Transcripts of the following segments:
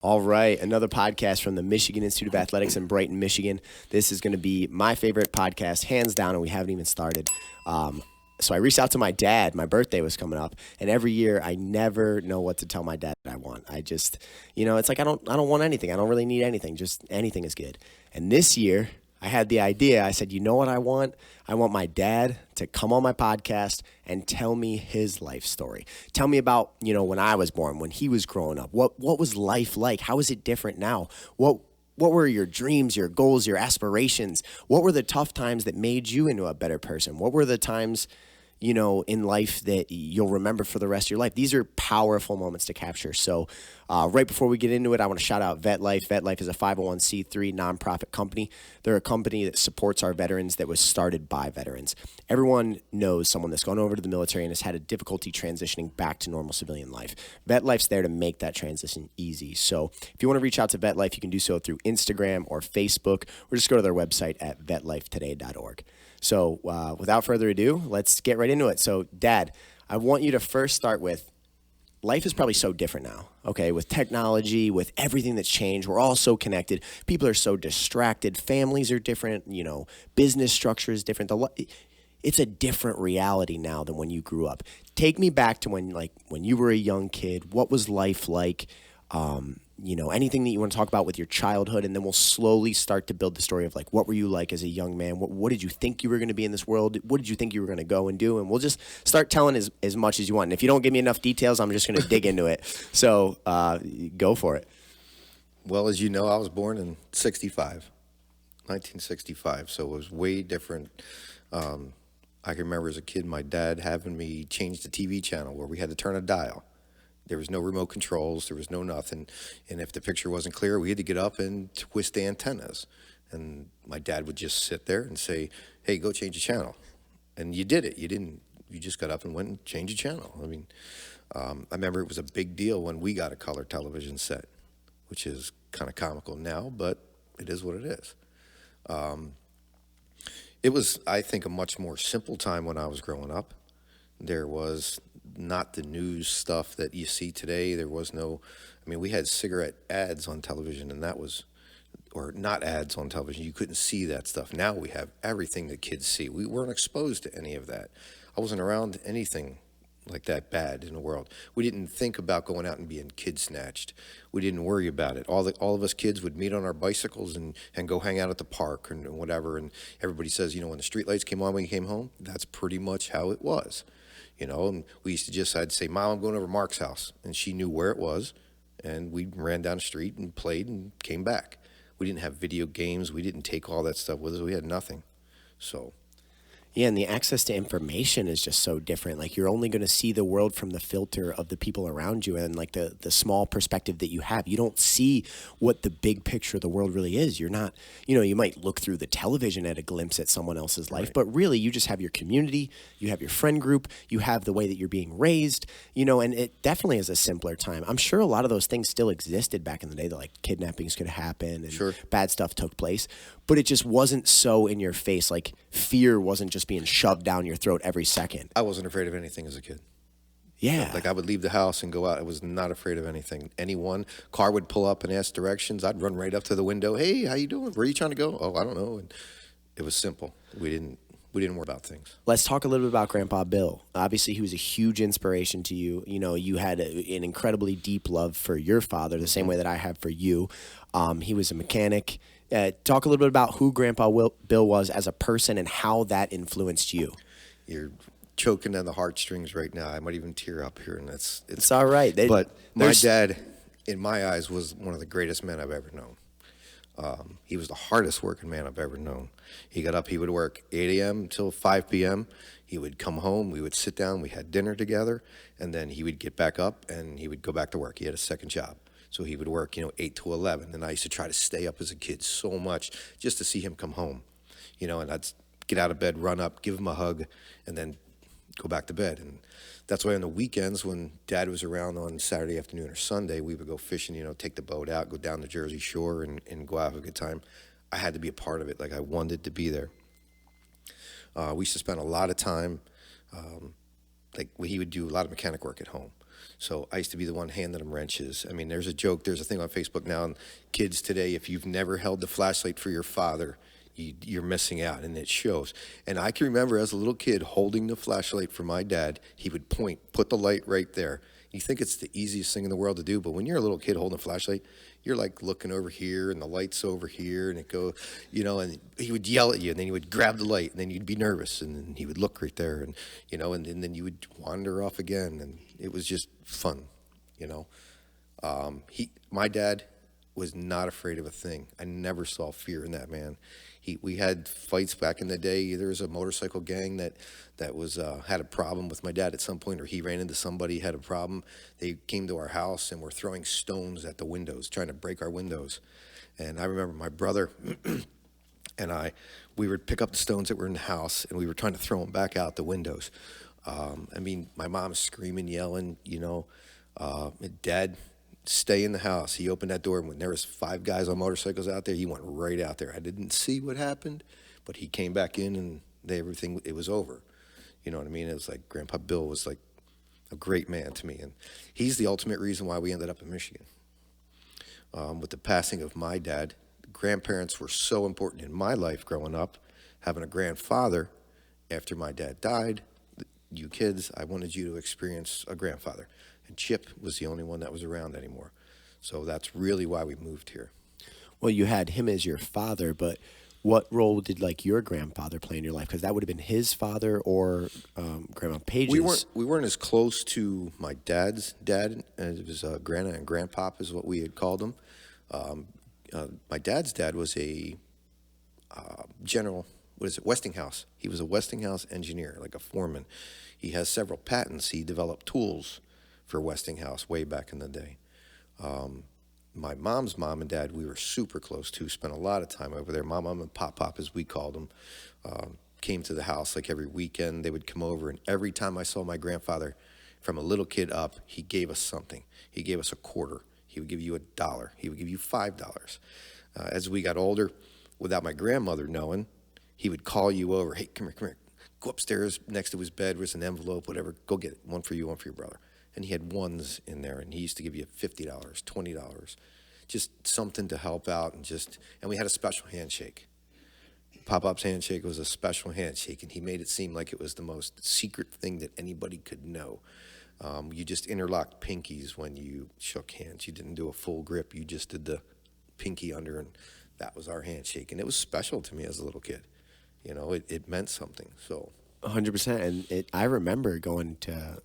All right, another podcast from the Michigan Institute of Athletics in Brighton, Michigan. This is going to be my favorite podcast, hands down, and we haven't even started. So I reached out to my dad. My birthday was coming up, and every year I never know what to tell my dad that I want. I just, it's like I don't want anything. I don't really need anything. Just anything is good. And this year I had the idea. I said, you know what I want? I want my dad to come on my podcast and tell me his life story. Tell me about, when I was born, when he was growing up. What was life like? How is it different now? What were your dreams, your goals, your aspirations? What were the tough times that made you into a better person? What were the times, in life that you'll remember for the rest of your life? These are powerful moments to capture. So right before we get into it, I want to shout out VetLife. VetLife is a 501c3 nonprofit company. They're a company that supports our veterans, that was started by veterans. Everyone knows someone that's gone over to the military and has had a difficulty transitioning back to normal civilian life. VetLife's there to make that transition easy. So if you want to reach out to VetLife, you can do so through Instagram or Facebook, or just go to their website at vetlifetoday.org. So without further ado, let's get right into it. So, Dad, I want you to first start with, life is probably so different now, okay? With technology, with everything that's changed, we're all so connected. People are so distracted. Families are different. Business structure is different. It's a different reality now than when you grew up. Take me back to when you were a young kid. What was life like? Anything that you want to talk about with your childhood, and then we'll slowly start to build the story of what were you like as a young man? What did you think you were going to be in this world? What did you think you were going to go and do? And we'll just start telling as much as you want. And if you don't give me enough details, I'm just going to dig into it. So go for it. Well, as you know, I was born in 1965, so it was way different. I can remember as a kid, my dad having me change the TV channel where we had to turn a dial. There was no remote controls. There was no nothing. And if the picture wasn't clear, we had to get up and twist the antennas. And my dad would just sit there and say, hey, go change the channel. And you did it. You just got up and went and changed the channel. I remember it was a big deal when we got a color television set, which is kind of comical now, but it is what it is. It was, I think, a much more simple time when I was growing up. There was not the news stuff that you see today. There was we had cigarette ads on television, and or not ads on television. You couldn't see that stuff. Now we have everything that kids see. We weren't exposed to any of that. I wasn't around anything like that bad in the world. We didn't think about going out and being kid snatched. We didn't worry about it. All of us kids would meet on our bicycles and go hang out at the park and whatever. And everybody says, when the streetlights came on when you came home, that's pretty much how it was. And we used to I'd say, Mom, I'm going over to Mark's house. And she knew where it was. And we ran down the street and played and came back. We didn't have video games. We didn't take all that stuff with us. We had nothing. So. Yeah, and the access to information is just so different. You're only going to see the world from the filter of the people around you and the small perspective that you have. You don't see what the big picture of the world really is. You're not, you might look through the television at a glimpse at someone else's life, right. But really you just have your community, you have your friend group, you have the way that you're being raised, and it definitely is a simpler time. I'm sure a lot of those things still existed back in the day, that kidnappings could happen and sure. Bad stuff took place, but it just wasn't so in your face. Fear wasn't just being shoved down your throat every second. I wasn't afraid of anything as a kid. Yeah. I would leave the house and go out. I was not afraid of anything. Car would pull up and ask directions. I'd run right up to the window. Hey, how you doing? Where are you trying to go? Oh, I don't know. And it was simple. We didn't worry about things. Let's talk a little bit about Grandpa Bill. Obviously, he was a huge inspiration to you. You had an incredibly deep love for your father, the same way that I have for you. He was a mechanic. Talk a little bit about who Grandpa Bill was as a person and how that influenced you. You're choking on the heartstrings right now. I might even tear up here, and it's all right. But my dad, in my eyes, was one of the greatest men I've ever known. He was the hardest working man I've ever known. He got up, he would work 8 a.m. until 5 p.m. He would come home, we would sit down, we had dinner together, and then he would get back up and he would go back to work. He had a second job. So he would work, 8 to 11. And I used to try to stay up as a kid so much just to see him come home. And I'd get out of bed, run up, give him a hug, and then go back to bed. And that's why on the weekends when Dad was around on Saturday afternoon or Sunday, we would go fishing, take the boat out, go down the Jersey Shore and go out, have a good time. I had to be a part of it. I wanted to be there. We used to spend a lot of time, he would do a lot of mechanic work at home. So I used to be the one handing them wrenches. I mean, there's a thing on Facebook now, and kids today, if you've never held the flashlight for your father, you're missing out, and it shows. And I can remember as a little kid holding the flashlight for my dad. He would point, put the light right there. You think it's the easiest thing in the world to do, but when you're a little kid holding a flashlight, you're like looking over here, and the light's over here, and it go, and he would yell at you, and then he would grab the light, and then you'd be nervous, and then he would look right there, and and then you would wander off again, and it was just fun, My dad was not afraid of a thing. I never saw fear in that man. We had fights back in the day. There was a motorcycle gang that was had a problem with my dad at some point, or he ran into somebody, had a problem. They came to our house and were throwing stones at the windows, trying to break our windows. And I remember my brother and we would pick up the stones that were in the house, and we were trying to throw them back out the windows. My mom's screaming, yelling, Dad, stay in the house. He opened that door, and when there was 5 guys on motorcycles out there, he went right out there. I didn't see what happened, but he came back in, and it was over. You know what I mean? It was like Grandpa Bill was like a great man to me, and he's the ultimate reason why we ended up in Michigan. With the passing of my dad, grandparents were so important in my life growing up. Having a grandfather after my dad died, you kids, I wanted you to experience a grandfather. And Chip was the only one that was around anymore. So that's really why we moved here. Well, you had him as your father, but what role did your grandfather play in your life? Because that would have been his father or Grandma Paige's. We weren't as close to my dad's dad. It was Grandma and Grandpop is what we had called them. My dad's dad was a general, Westinghouse. He was a Westinghouse engineer, like a foreman. He has several patents. He developed tools for Westinghouse way back in the day. My mom's mom and dad, we were super close to, spent a lot of time over there. Mom and Pop, as we called them, came to the house like every weekend. They would come over, and every time I saw my grandfather, from a little kid up, he gave us something. He gave us a quarter. He would give you $1. He would give you $5. As we got older, without my grandmother knowing, he would call you over. Hey, come here. Go upstairs. Next to his bed was an envelope, whatever. Go get it. One for you, one for your brother. And he had ones in there, and he used to give you $50, $20, just something to help out, and we had a special handshake. Pop-Up's handshake was a special handshake, and he made it seem like it was the most secret thing that anybody could know. You just interlocked pinkies when you shook hands. You didn't do a full grip. You just did the pinky under, and that was our handshake. And it was special to me as a little kid. It meant something, so... 100%. And I remember going to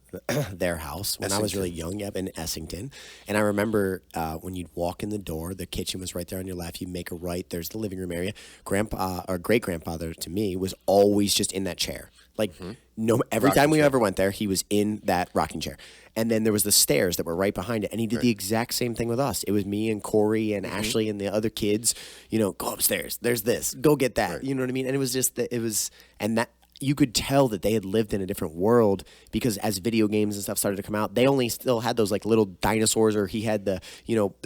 their house when I was really young, in Essington. And I remember when you'd walk in the door, the kitchen was right there on your left. You make a right, there's the living room area. Grandpa or great grandfather to me was always just in that chair. Every time we ever went there, he was in that rocking chair. And then there was the stairs that were right behind it. And he did the exact same thing with us. It was me and Corey and Ashley and the other kids, go upstairs. There's this, go get that. Right. You know what I mean? And it was just, that you could tell that they had lived in a different world because as video games and stuff started to come out, they only still had those little dinosaurs, or he had the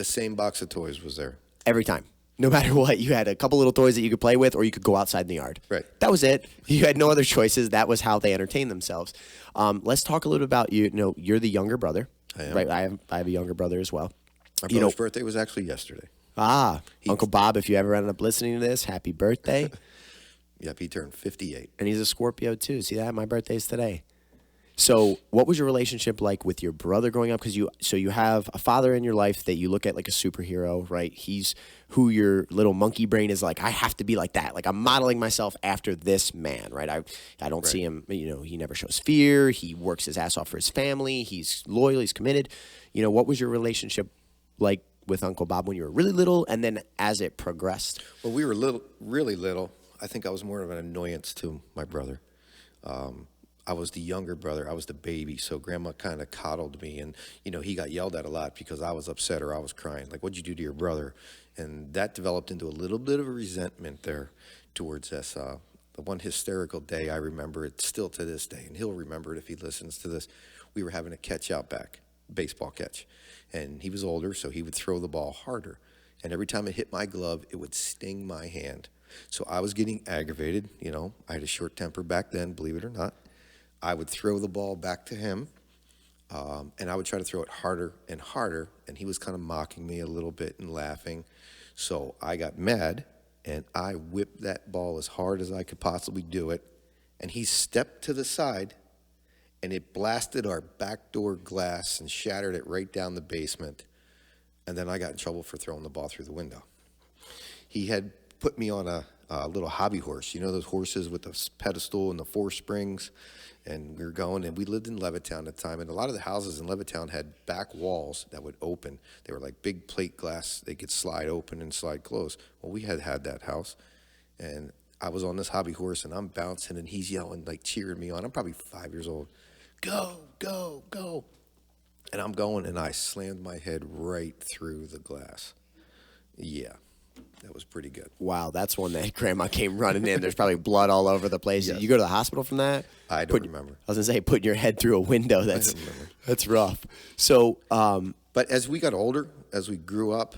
same box of toys was there. Every time. No matter what, you had a couple little toys that you could play with, or you could go outside in the yard. Right. That was it. You had no other choices. That was how they entertained themselves. Let's talk a little bit about you. You're the younger brother. I am. Right. I have a younger brother as well. Our brother's birthday was actually yesterday. Uncle Bob, if you ever ended up listening to this, happy birthday. Yep, he turned 58. And he's a Scorpio too. See that? My birthday's today. So what was your relationship like with your brother growing up? Because you have a father in your life that you look at like a superhero, right? He's who your little monkey brain is like, I have to be like that. Like, I'm modeling myself after this man, right? I don't see him, he never shows fear. He works his ass off for his family. He's loyal. He's committed. What was your relationship like with Uncle Bob when you were really little, and then as it progressed? Well, we were really little. I think I was more of an annoyance to my brother. I was the younger brother. I was the baby, so Grandma kind of coddled me. And, he got yelled at a lot because I was upset or I was crying. Like, what'd you do to your brother? And that developed into a little bit of a resentment there towards us. The one hysterical day, I remember it still to this day, and he'll remember it if he listens to this. We were having a catch out back, baseball catch. And he was older, so he would throw the ball harder. And every time it hit my glove, it would sting my hand. So I was getting aggravated. I had a short temper back then, believe it or not. I would throw the ball back to him. And I would try to throw it harder and harder, and he was kind of mocking me a little bit and laughing. So I got mad, and I whipped that ball as hard as I could possibly do it, and he stepped to the side, and it blasted our back door glass and shattered it right down the basement. And then I got in trouble for throwing the ball through the window. He had put me on a little hobby horse, you know, those horses with the pedestal and the 4 springs. And we were going, and we lived in Levittown at the time. And a lot of the houses in Levittown had back walls that would open. They were like big plate glass. They could slide open and slide close. Well, we had that house. And I was on this hobby horse, and I'm bouncing, and he's yelling, like cheering me on. I'm probably 5 years old. Go, go, go. And I'm going, and I slammed my head right through the glass. Yeah, that was pretty good. Wow, that's one that Grandma came running in. There's probably blood all over the place. Yes. Did you go to the hospital from that? I don't remember. I was going to say, putting your head through a window. That's rough. So, but as we got older, as we grew up,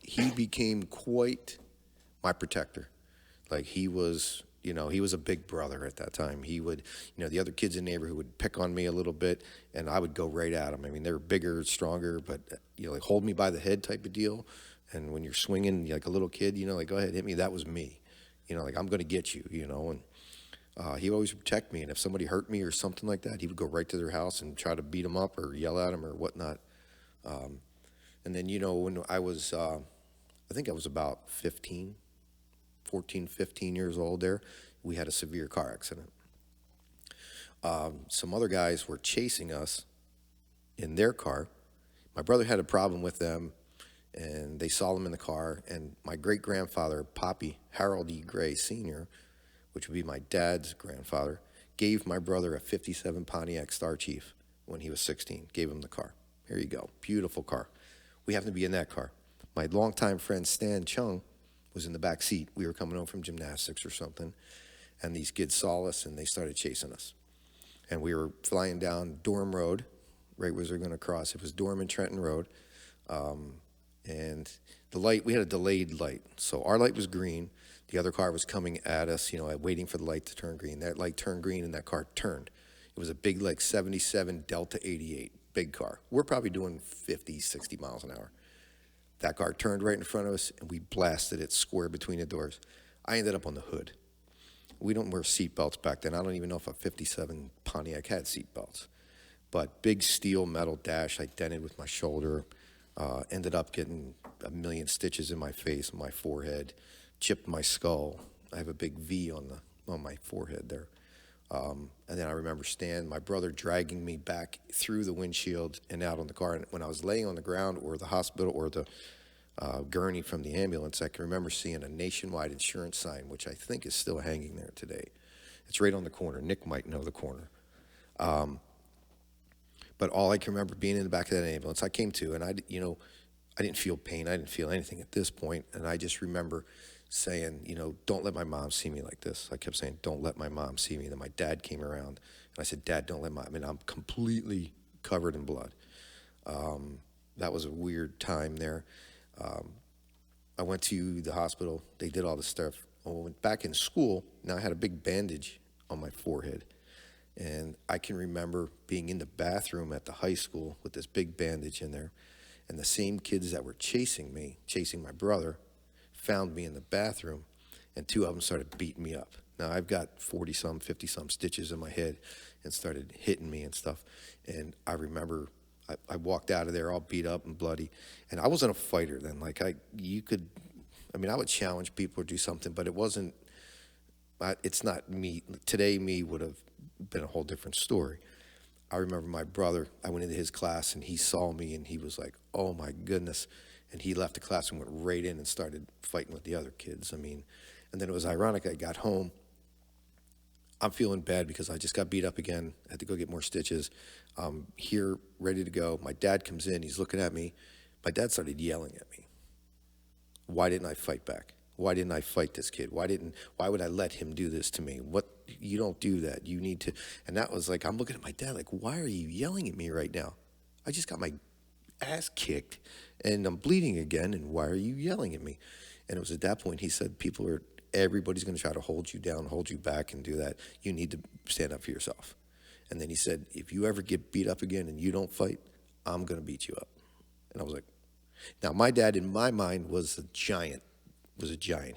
he became quite my protector. Like he was a big brother at that time. He would, the other kids in the neighborhood would pick on me a little bit, and I would go right at them. I mean, they were bigger, stronger, but, like hold me by the head type of deal. And when you're swinging like a little kid, like, go ahead, hit me. That was me. Like, I'm going to get you, and he would always protect me. And if somebody hurt me or something like that, he would go right to their house and try to beat them up or yell at them or whatnot. And then, when I was, I think I was about 14, 15 years old there, we had a severe car accident. Some other guys were chasing us in their car. My brother had a problem with them, and they saw them in the car. And my great-grandfather, Poppy, Harold E. Gray Sr., which would be my dad's grandfather, gave my brother a 57 Pontiac Star Chief when he was 16, gave him the car. Here you go, beautiful car. We happened to be in that car. My longtime friend Stan Chung was in the back seat. We were coming home from gymnastics or something, and these kids saw us, and they started chasing us. And we were flying down Durham Road, right as we were going to cross. It was Durham and Trenton Road, and the light, we had a delayed light. So our light was green. The other car was coming at us, waiting for the light to turn green. That light turned green, and that car turned. It was a big, 77 Delta 88, big car. We're probably doing 50, 60 miles an hour. That car turned right in front of us, and we blasted it square between the doors. I ended up on the hood. We don't wear seatbelts back then. I don't even know if a 57 Pontiac had seatbelts. But big steel metal dash, I dented with my shoulder, ended up getting a million stitches in my face, my forehead, chipped my skull. I have a big V on my forehead there. And then I remember Stan, my brother, dragging me back through the windshield and out on the car. And when I was laying on the ground or the hospital or the gurney from the ambulance, I can remember seeing a nationwide insurance sign, which I think is still hanging there today. It's right on the corner. Nick might know the corner. But all I can remember being in the back of that ambulance, I came to, and I didn't feel pain. I didn't feel anything at this point. And I just remember saying, don't let my mom see me like this. I kept saying, don't let my mom see me. And then my dad came around, and I said, Dad, don't let I'm completely covered in blood. That was a weird time there. I went to the hospital. They did all the stuff. I went back in school. Now I had a big bandage on my forehead. And I can remember being in the bathroom at the high school with this big bandage in there. And the same kids that were chasing my brother, found me in the bathroom, and 2 of them started beating me up. Now I've got 40-some, 50-some stitches in my head, and started hitting me and stuff. And I remember I walked out of there all beat up and bloody, and I wasn't a fighter then. Like I would challenge people or do something, but it wasn't. It's not me today. Me would have been a whole different story. I remember my brother. I went into his class, and he saw me, and he was like, "Oh my goodness." And he left the class and went right in and started fighting with the other kids. And then it was ironic. I got home. I'm feeling bad because I just got beat up again. I had to go get more stitches. Here, ready to go. My dad comes in. He's looking at me. My dad started yelling at me. Why didn't I fight back? Why didn't I fight this kid? Why would I let him do this to me? You don't do that. You need to. And that was like, I'm looking at my dad like, why are you yelling at me right now? I just got my ass kicked and I'm bleeding again, and why are you yelling at me? And it was at that point he said, everybody's going to try to hold you down, hold you back, and do that. You need to stand up for yourself. And then he said, if you ever get beat up again and you don't fight, I'm going to beat you up. And I was like, now my dad in my mind was a giant.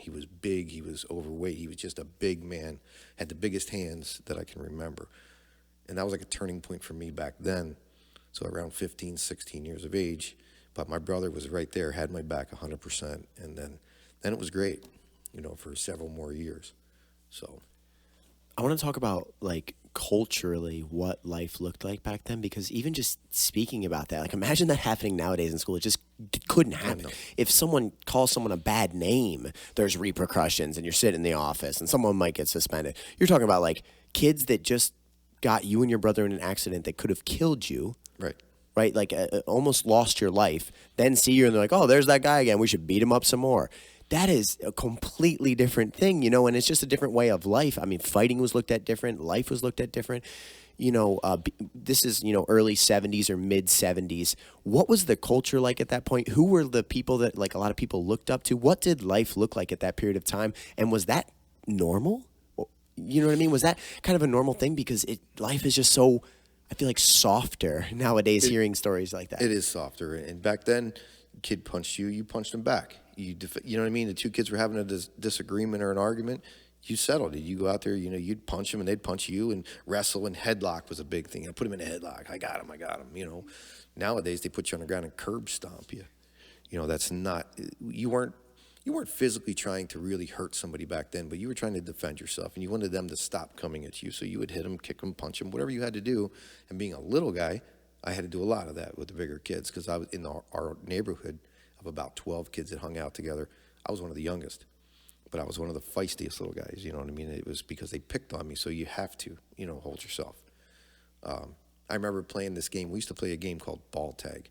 He was big, he was overweight, he was just a big man, had the biggest hands that I can remember. And that was like a turning point for me back then. So around 15, 16 years of age. But my brother was right there, had my back 100%. And then it was great, for several more years. So I want to talk about like culturally what life looked like back then, because even just speaking about that, like imagine that happening nowadays in school. It just couldn't happen. No. If someone calls someone a bad name, there's repercussions and you're sitting in the office and someone might get suspended. You're talking about like kids that just got you and your brother in an accident that could have killed you. Right? Like almost lost your life. Then see you and they're like, oh, there's that guy again. We should beat him up some more. That is a completely different thing, and it's just a different way of life. I mean, fighting was looked at different. Life was looked at different. This is, early 70s or mid 70s. What was the culture like at that point? Who were the people that like a lot of people looked up to? What did life look like at that period of time? And was that normal? You know what I mean? Was that kind of a normal thing? Because life is just so, I feel like, softer nowadays hearing stories like that. It is softer. And back then, kid punched you, you punched him back. You know what I mean? The two kids were having a disagreement or an argument. You settled it. You go out there, you'd punch them and they'd punch you, and wrestle and headlock was a big thing. I put him in a headlock. I got him. Nowadays they put you on the ground and curb stomp you. That's not, you weren't physically trying to really hurt somebody back then, but you were trying to defend yourself and you wanted them to stop coming at you. So you would hit them, kick them, punch them, whatever you had to do. And being a little guy, I had to do a lot of that with the bigger kids because I was in our neighborhood of about 12 kids that hung out together. I was one of the youngest, but I was one of the feistiest little guys, you know what I mean? It was because they picked on me, so you have to, hold yourself. I remember playing this game. We used to play a game called ball tag.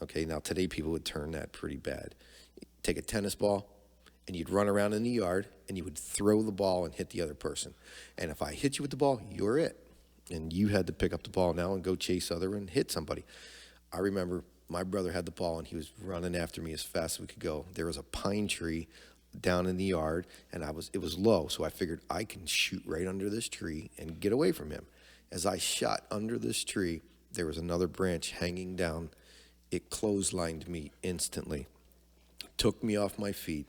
Okay, now today people would turn that pretty bad. Take a tennis ball, and you'd run around in the yard, and you would throw the ball and hit the other person. And if I hit you with the ball, you're it. And you had to pick up the ball now and go chase other and hit somebody. I remember my brother had the ball, and he was running after me as fast as we could go. There was a pine tree down in the yard, and it was low, so I figured I can shoot right under this tree and get away from him. As I shot under this tree, there was another branch hanging down. It clotheslined me instantly, took me off my feet.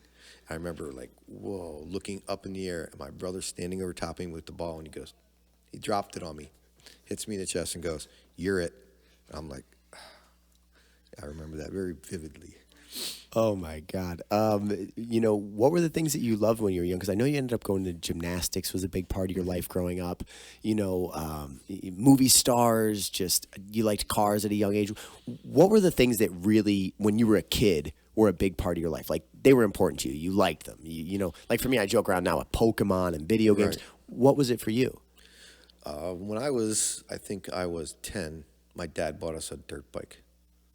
I remember like, whoa, looking up in the air, and my brother standing over top of me with the ball, and he dropped it on me, hits me in the chest and goes, "You're it." And I'm like, I remember that very vividly. Oh my God. What were the things that you loved when you were young? Because I know you ended up going to gymnastics was a big part of your life growing up. Movie stars, just you liked cars at a young age. What were the things that really, when you were a kid, were a big part of your life? Like they were important to you. You liked them. Like for me, I joke around now with Pokemon and video games. Right. What was it for you? When I think I was 10, my dad bought us a dirt bike.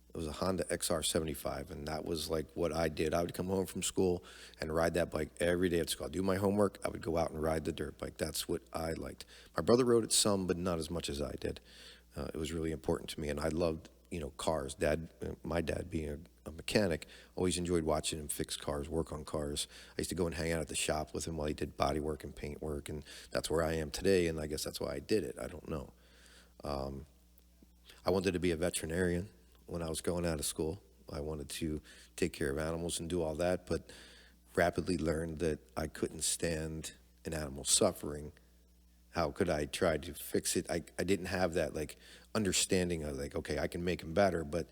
It was a Honda XR75, and that was like what I did. I would come home from school and ride that bike every day at school. I'd do my homework. I would go out and ride the dirt bike. That's what I liked. My brother rode it some, but not as much as I did. It was really important to me, and I loved, cars. My dad being a mechanic, always enjoyed watching him fix cars, work on cars. I used to go and hang out at the shop with him while he did body work and paint work, and that's where I am today, and I guess that's why I did it. I don't know. I wanted to be a veterinarian. When I was going out of school, I wanted to take care of animals and do all that, but rapidly learned that I couldn't stand an animal suffering. How could I try to fix it? I didn't have that like understanding of like, okay, I can make him better, but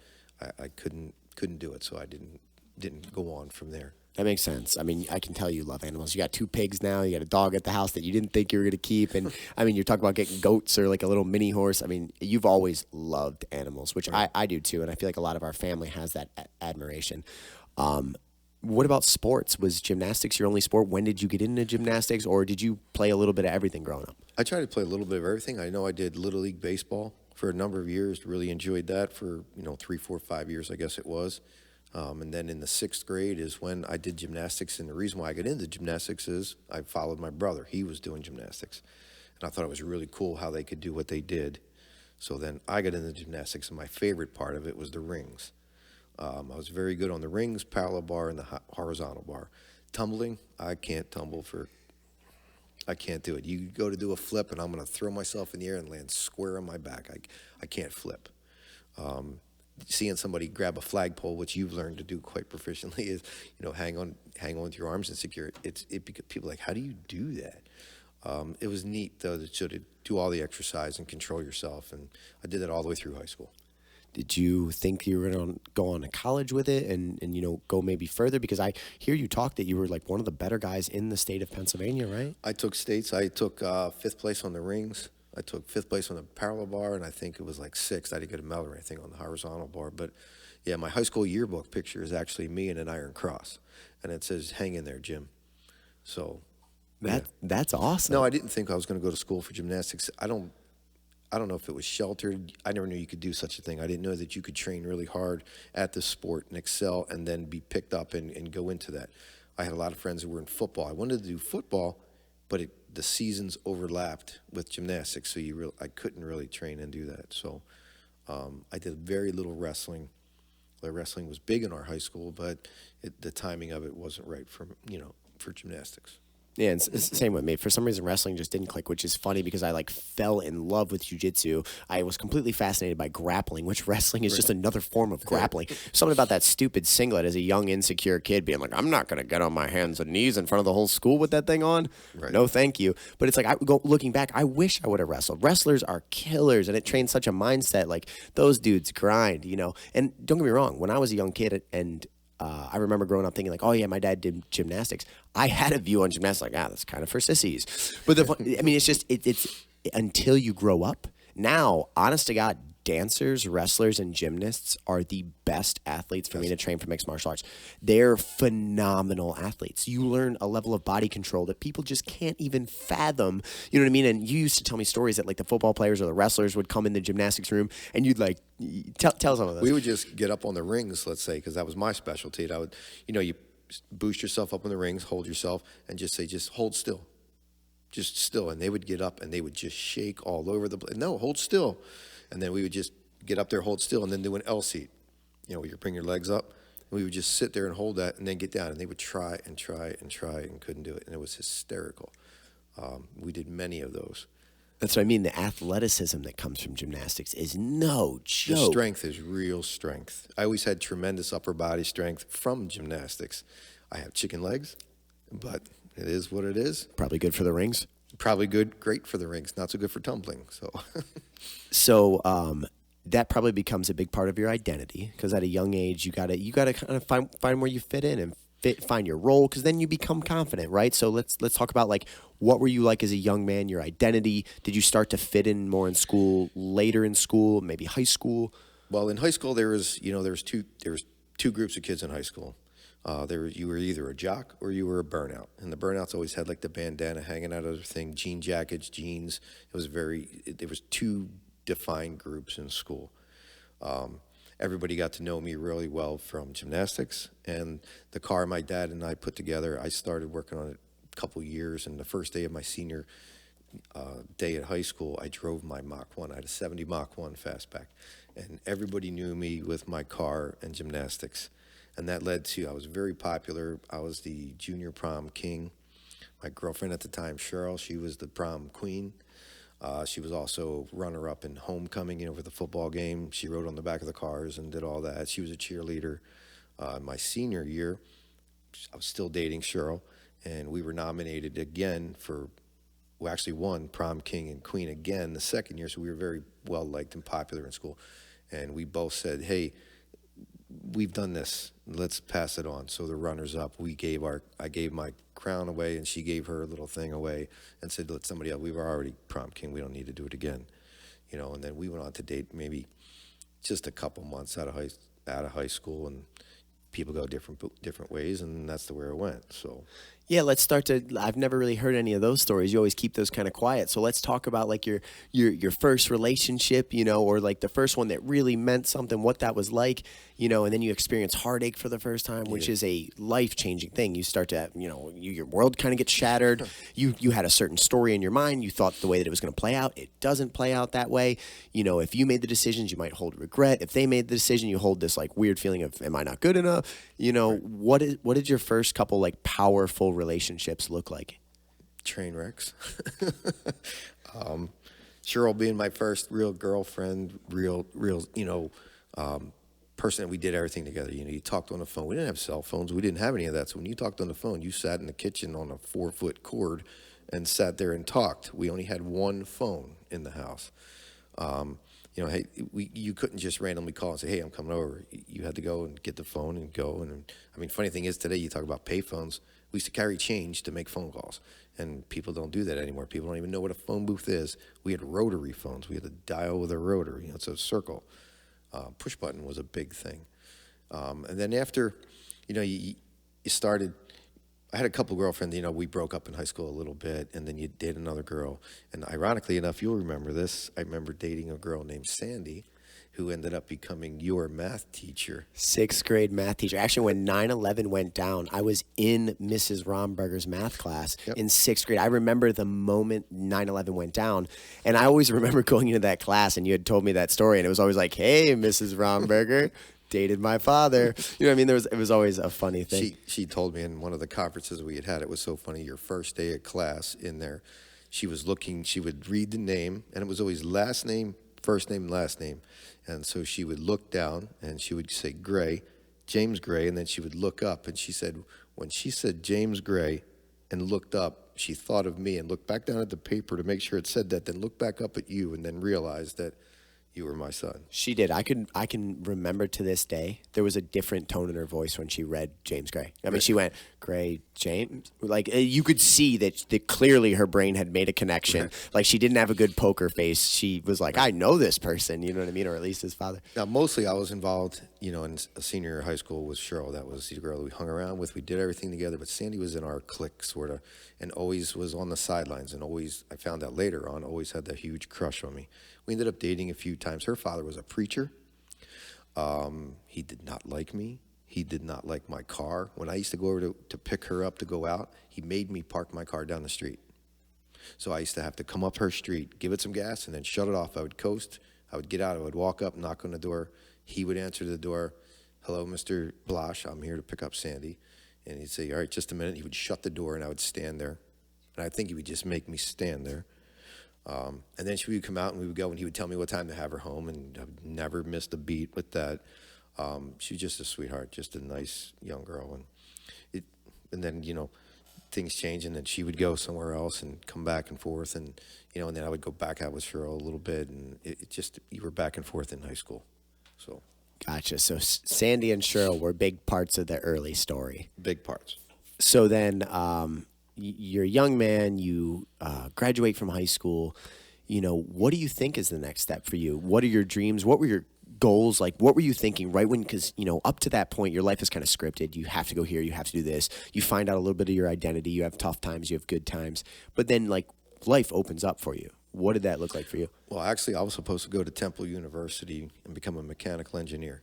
I couldn't do it, so I didn't go on from there. That makes sense. I mean, I can tell you love animals. You got 2 pigs now. You got a dog at the house that you didn't think you were going to keep. And, I mean, you're talking about getting goats or like a little mini horse. I mean, you've always loved animals, which Right. I do too. And I feel like a lot of our family has that admiration. What about sports? Was gymnastics your only sport? When did you get into gymnastics? Or did you play a little bit of everything growing up? I tried to play a little bit of everything. I know I did Little League Baseball for a number of years. Really enjoyed that for, 3, 4, 5 years, I guess it was. And then in the 6th grade is when I did gymnastics. And the reason why I got into gymnastics is I followed my brother. He was doing gymnastics. And I thought it was really cool how they could do what they did. So then I got into gymnastics, and my favorite part of it was the rings. I was very good on the rings, parallel bar, and the horizontal bar. Tumbling, I can't tumble for I can't do it. You go to do a flip, and I'm going to throw myself in the air and land square on my back. I can't flip. Seeing somebody grab a flagpole, which you've learned to do quite proficiently, is hang on with your arms and secure it. People are like, how do you do that? It was neat though to do all the exercise and control yourself, and I did that all the way through high school. Did you think you were going to go on to college with it and go maybe further? Because I hear you talk that you were like one of the better guys in the state of Pennsylvania, right? I took states. I took 5th place on the rings. I took 5th place on the parallel bar, and I think it was like 6th. I didn't get a medal or anything on the horizontal bar. But, yeah, my high school yearbook picture is actually me in an iron cross, and it says, hang in there, Jim. So that's awesome. No, I didn't think I was going to go to school for gymnastics. I don't know if it was sheltered. I never knew you could do such a thing. I didn't know that you could train really hard at the sport and excel and then be picked up and go into that. I had a lot of friends who were in football. I wanted to do football, but the seasons overlapped with gymnastics, so I couldn't really train and do that. So I did very little wrestling. The wrestling was big in our high school, but the timing of it wasn't right for gymnastics. Yeah, and it's the same with me. For some reason, wrestling just didn't click, which is funny because I fell in love with jiu-jitsu. I was completely fascinated by grappling, which wrestling is just another form of grappling. Something about that stupid singlet as a young, insecure kid being like, I'm not going to get on my hands and knees in front of the whole school with that thing on. Right. No, thank you. But it's like, looking back, I wish I would have wrestled. Wrestlers are killers, and it trains such a mindset. Like, those dudes grind, And don't get me wrong, when I was a young kid and I remember growing up thinking like, oh yeah, my dad did gymnastics. I had a view on gymnastics like, that's kind of for sissies. But it's until you grow up. Now, honest to God, dancers, wrestlers, and gymnasts are the best athletes for me to train for mixed martial arts. They're phenomenal athletes. You learn a level of body control that people just can't even fathom. You know what I mean? And you used to tell me stories that like the football players or the wrestlers would come in the gymnastics room and you'd like tell some of those. We would just get up on the rings, let's say, because that was my specialty. And I would, you boost yourself up on the rings, hold yourself, and just say, just hold still. Just still. And they would get up and they would just shake all over the place. No, hold still. And then we would just get up there, hold still, and then do an L seat. You bring your legs up. And we would just sit there and hold that and then get down. And they would try and couldn't do it. And it was hysterical. We did many of those. That's what I mean. The athleticism that comes from gymnastics is no joke. The strength is real strength. I always had tremendous upper body strength from gymnastics. I have chicken legs, but it is what it is. Probably good for the rings. Probably great for the rings. Not so good for tumbling. So that probably becomes a big part of your identity because at a young age you gotta kind of find where you fit in and find your role because then you become confident, right? So let's talk about like what were you like as a young man? Your identity. Did you start to fit in more in school later in school? Maybe high school. Well, in high school there was two groups of kids in high school. You were either a jock or you were a burnout, and the burnouts always had like the bandana hanging out of their thing, jean jackets, jeans. There was two defined groups in school. Everybody got to know me really well from gymnastics, and the car my dad and I put together. I started working on it a couple years, and the first day of my senior day at high school, I drove my Mach 1. I had a 70 Mach 1 fastback, and everybody knew me with my car and gymnastics. And that led to, I was very popular. I was the junior prom king. My girlfriend at the time, Cheryl, she was the prom queen. She was also runner-up in homecoming, for the football game. She rode on the back of the cars and did all that. She was a cheerleader. My senior year, I was still dating Cheryl, and we were nominated again we actually won prom king and queen again the second year, so we were very well-liked and popular in school. And we both said, hey, we've done this. Let's pass it on. So the runners up, I gave my crown away, and she gave her little thing away, and said, "Let somebody else. We were already prom king. We don't need to do it again." And then we went on to date maybe just a couple months out of high school, and people go different ways, and that's the way it went. So. Yeah, let's start to. I've never really heard any of those stories. You always keep those kind of quiet. So let's talk about like your first relationship, or like the first one that really meant something. What that was like, and then you experience heartache for the first time, which is a life-changing thing. You start to, your world kind of gets shattered. You had a certain story in your mind. You thought the way that it was going to play out. It doesn't play out that way. If you made the decisions, you might hold regret. If they made the decision, you hold this like weird feeling of, am I not good enough? Right. What did your first couple like powerful relationships look like? train wrecks. Cheryl being my first real girlfriend, real, person that we did everything together. You talked on the phone. We didn't have cell phones. We didn't have any of that. So when you talked on the phone, you sat in the kitchen on a 4-foot cord and sat there and talked. We only had one phone in the house. Hey, you couldn't just randomly call and say, hey, I'm coming over. You had to go and get the phone and go. And I mean, funny thing is today you talk about pay phones. We used to carry change to make phone calls. And people don't do that anymore. People don't even know what a phone booth is. We had rotary phones. We had to dial with a rotor. It's a circle. Push button was a big thing. And then after, you started, I had a couple girlfriends, we broke up in high school a little bit, and then you dated another girl. And ironically enough, you'll remember this. I remember dating a girl named Sandy, who ended up becoming your math teacher. 6th grade math teacher. Actually, when 9/11 went down, I was in Mrs. Romberger's math class in 6th grade. I remember the moment 9/11 went down, and I always remember going into that class, and you had told me that story, and it was always like, hey, Mrs. Romberger, dated my father. You know what I mean? It was always a funny thing. She told me in one of the conferences we had, it was so funny, your first day of class in there, she would read the name, and it was always last name, first name, last name. And so she would look down and she would say Gray, James Gray, and then she would look up, and she said, when she said James Gray and looked up, she thought of me and looked back down at the paper to make sure it said that, then looked back up at you and then realized that you were my son. She did. I can remember to this day, there was a different tone in her voice when she read James Gray. I mean, she went, Gray, James? Like, you could see that clearly her brain had made a connection. Right. Like, she didn't have a good poker face. She was like, I know this person, you know what I mean? Or at least his father. Now, mostly I was involved, in a senior year of high school with Cheryl. That was the girl that we hung around with. We did everything together, but Sandy was in our clique, sort of, and always was on the sidelines, and always, I found out later on, always had that huge crush on me. We ended up dating a few times. Her father was a preacher. He did not like me. He did not like my car. When I used to go over to pick her up to go out, he made me park my car down the street. So I used to have to come up her street, give it some gas, and then shut it off. I would coast. I would get out. I would walk up, knock on the door. He would answer the door. Hello, Mr. Blash. I'm here to pick up Sandy. And he'd say, all right, just a minute. He would shut the door, and I would stand there. And I think he would just make me stand there. And then she would come out and we would go, and he would tell me what time to have her home, and I've never missed a beat with that. She was just a sweetheart, just a nice young girl. And then, things changed, and then she would go somewhere else and come back and forth. And, and then I would go back out with Cheryl a little bit, and you were back and forth in high school. So. Gotcha. So Sandy and Cheryl were big parts of the early story. Big parts. So then, you're a young man, you graduate from high school, what do you think is the next step for you? What are your dreams? What were your goals? Like, what were you thinking right when, because, up to that point, your life is kind of scripted. You have to go here, you have to do this. You find out a little bit of your identity. You have tough times, you have good times. But then, life opens up for you. What did that look like for you? Well, actually, I was supposed to go to Temple University and become a mechanical engineer.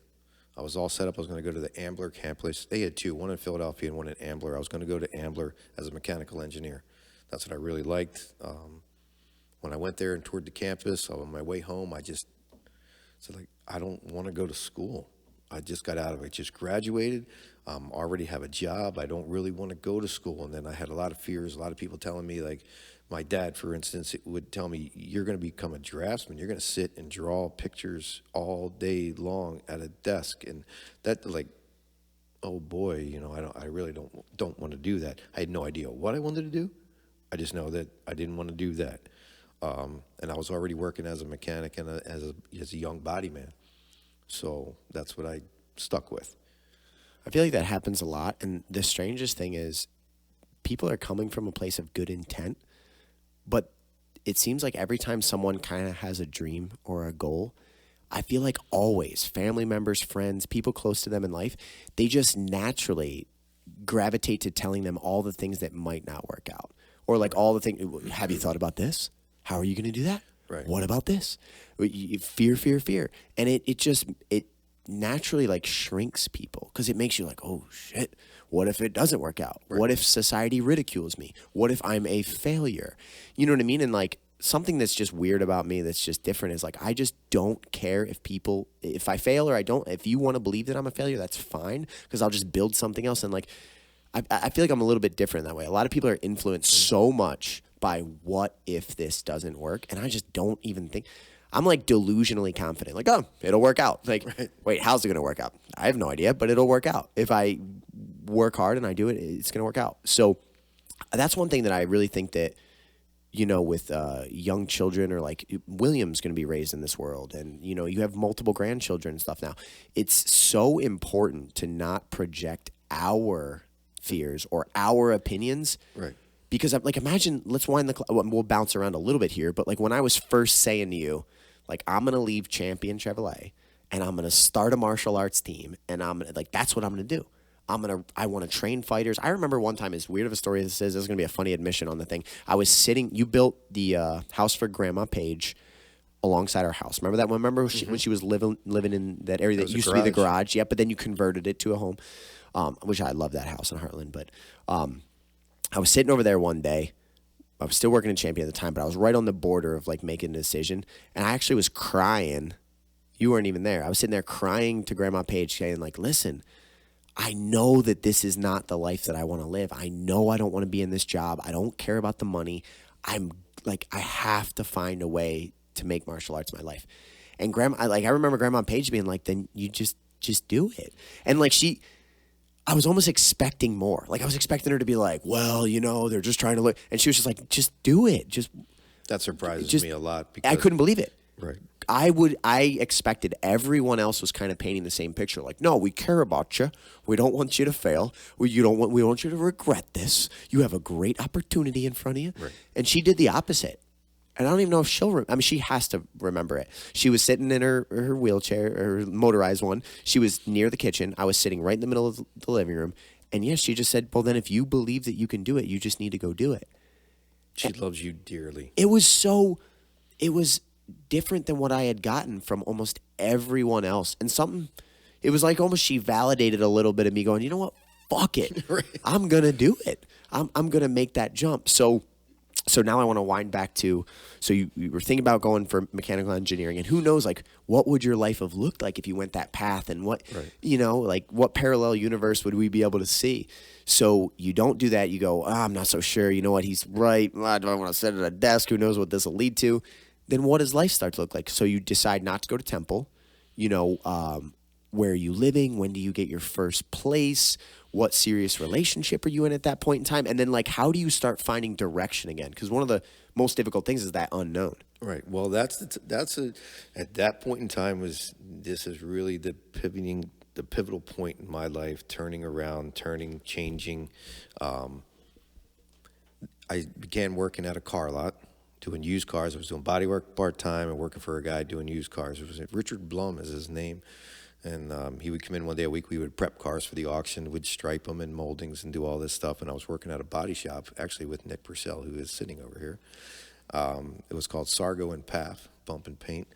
I was all set up. I was going to go to the Ambler campus. They had two, one in Philadelphia and one in Ambler. I was going to go to Ambler as a mechanical engineer. That's what I really liked. When I went there and toured the campus, on my way home, I just said, I don't want to go to school. I just got out of it. Just graduated, already have a job. I don't really want to go to school. And then I had a lot of fears, a lot of people telling me, my dad, for instance, would tell me, you're going to become a draftsman. You're going to sit and draw pictures all day long at a desk. And that, oh boy, I really don't want to do that. I had no idea what I wanted to do. I just know that I didn't want to do that. And I was already working as a mechanic and as a young body man. So that's what I stuck with. I feel like that happens a lot. And the strangest thing is people are coming from a place of good intent, but it seems like every time someone kind of has a dream or a goal, I feel like always family members, friends, people close to them in life, they just naturally gravitate to telling them all the things that might not work out. Or all the things, have you thought about this? How are you going to do that? Right. What about this? Fear. And it naturally shrinks people because it makes you oh shit, what if it doesn't work out? Right. What if society ridicules me? What if I'm a failure? You know what I mean? And something that's just weird about me that's just different is I just don't care if I fail or I don't. If you want to believe that I'm a failure, that's fine because I'll just build something else. And I feel like I'm a little bit different that way. A lot of people are influenced so much by what if this doesn't work, and I just don't even think. I'm like delusionally confident. Like, oh, it'll work out. Like, wait, how's it going to work out? I have no idea, but it'll work out. If I work hard and I do it, it's going to work out. So that's one thing that I really think that, with young children, or like William's going to be raised in this world, and, you have multiple grandchildren and stuff now. It's so important to not project our fears or our opinions. Right. Because I'm like, imagine, let's wind the clock. We'll bounce around a little bit here, but like when I was first saying to you, like, I'm going to leave Champion Chevrolet and I'm going to start a martial arts team, and I'm gonna, like, that's what I'm going to do. I want to train fighters. I remember one time, as weird of a story as this is going to be a funny admission on the thing. I was sitting, you built the house for Grandma Paige alongside our house. Remember that one? Remember when she was living in that area that used to be the garage? Yeah, but then you converted it to a home, which I love that house in Heartland. But I was sitting over there one day. I was still working in Champion at the time, but I was right on the border of like making a decision. And I actually was crying. You weren't even there. I was sitting there crying to Grandma Paige, saying like, listen, I know that this is not the life that I want to live. I know I don't want to be in this job. I don't care about the money. I'm like, I have to find a way to make martial arts my life. And I remember Grandma Paige being like, then you just do it. And like I was almost expecting more. Like I was expecting her to be like, well, they're just trying to look. And she was just like, just do it. That surprises me a lot. Because I couldn't believe it. Right. I expected everyone else was kind of painting the same picture. Like, no, we care about you. We don't want you to fail. We want you to regret this. You have a great opportunity in front of you. Right. And she did the opposite. And I don't even know if she has to remember it. She was sitting in her wheelchair, her motorized one. She was near the kitchen. I was sitting right in the middle of the living room. And yes, she just said, well, then if you believe that you can do it, you just need to go do it. She loves you dearly. It was different than what I had gotten from almost everyone else. And it was like almost she validated a little bit of me going, you know what? Fuck it. Right. I'm going to do it. I'm going to make that jump. So now I want to wind back to, so you were thinking about going for mechanical engineering, and who knows, like, what would your life have looked like if you went that path, and what, like, what parallel universe would we be able to see? So you don't do that. You go, I'm not so sure. You know what? He's right. I don't want to sit at a desk. Who knows what this will lead to? Then what does life start to look like? So you decide not to go to Temple. Where are you living? When do you get your first place? What serious relationship are you in at that point in time? And then, like, how do you start finding direction again? Because one of the most difficult things is that unknown. Right. Well, at that point in time this is really the pivotal point in my life, turning around, changing. I began working at a car lot, doing used cars. I was doing body work part-time and working for a guy doing used cars. It was Richard Blum is his name. And he would come in one day a week. We would prep cars for the auction. We'd stripe them in moldings and do all this stuff. And I was working at a body shop, actually with Nick Purcell, who is sitting over here. It was called Sargo and Path, Bump and Paint.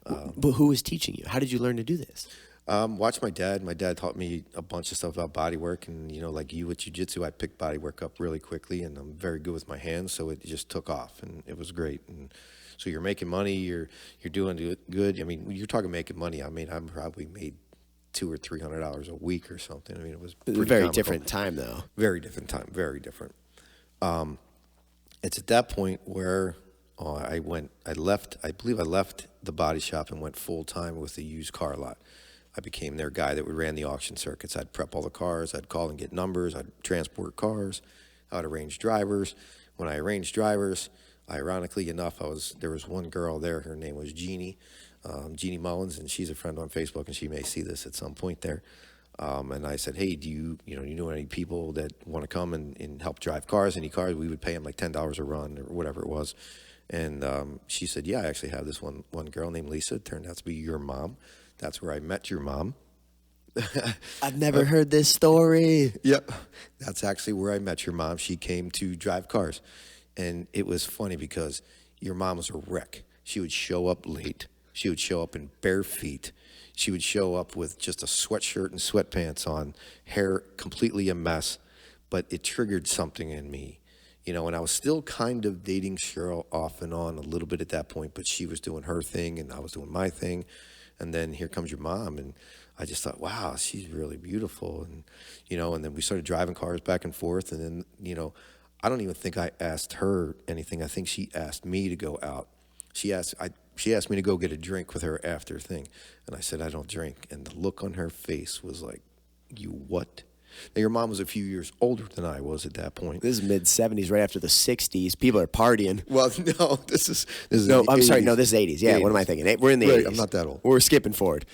But who was teaching you? How did you learn to do this? Watch my dad. My dad taught me a bunch of stuff about body work. And, like you with jiu-jitsu, I picked body work up really quickly. And I'm very good with my hands, so it just took off. And it was great. And so you're making money, you're doing good. I mean, you're talking making money. I mean, I probably made $200 or $300 a week or something. I mean, it was a very different time, though. Very different time. Very different. It's at that point where I believe I left the body shop and went full time with the used car lot. I became their guy that ran the auction circuits. I'd prep all the cars. I'd call and get numbers. I'd transport cars. I'd arrange drivers. When I arranged drivers, ironically enough, there was one girl there. Her name was Jeannie Mullins, and she's a friend on Facebook, and she may see this at some point there. And I said, hey, do you know any people that want to come and help drive cars, any cars? We would pay them like $10 a run or whatever it was. And she said, yeah, I actually have this one girl named Lisa. It turned out to be your mom. That's where I met your mom. I've never heard this story. Yep. That's actually where I met your mom. She came to drive cars. And it was funny because your mom was a wreck. She would show up late. She would show up in bare feet. She would show up with just a sweatshirt and sweatpants on, hair completely a mess. But it triggered something in me. And I was still kind of dating Cheryl off and on a little bit at that point, but she was doing her thing and I was doing my thing. And then here comes your mom, and I just thought, wow, she's really beautiful. And, and then we started driving cars back and forth. And then, I don't even think I asked her anything. I think she asked me to go out. She asked me to go get a drink with her after thing. And I said, I don't drink. And the look on her face was like, you what? Now, your mom was a few years older than I was at that point. This is mid-'70s, right after the '60s. People are partying. Well, no, this is no. I'm 80s. sorry, no, this is '80s. Yeah, 80s. What am I thinking? We're in the Right, '80s. I'm not that old. We're skipping forward.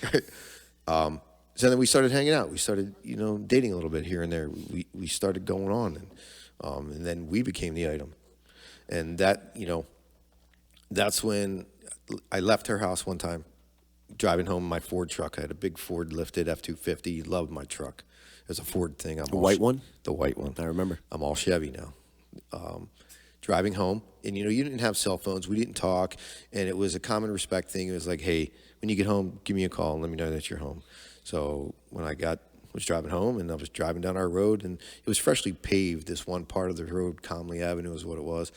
So then we started hanging out. We started, dating a little bit here and there. We started going on, and then we became the item. And that, that's when I left her house one time, driving home in my Ford truck. I had a big Ford lifted F-250. Loved my truck. It was a Ford thing. The white one? The white one. I remember. I'm all Chevy now. Driving home, and you didn't have cell phones. We didn't talk, and it was a common respect thing. It was like, hey, when you get home, give me a call and let me know that you're home. So when I was driving home, and I was driving down our road, and it was freshly paved. This one part of the road, Comley Avenue, is what it was.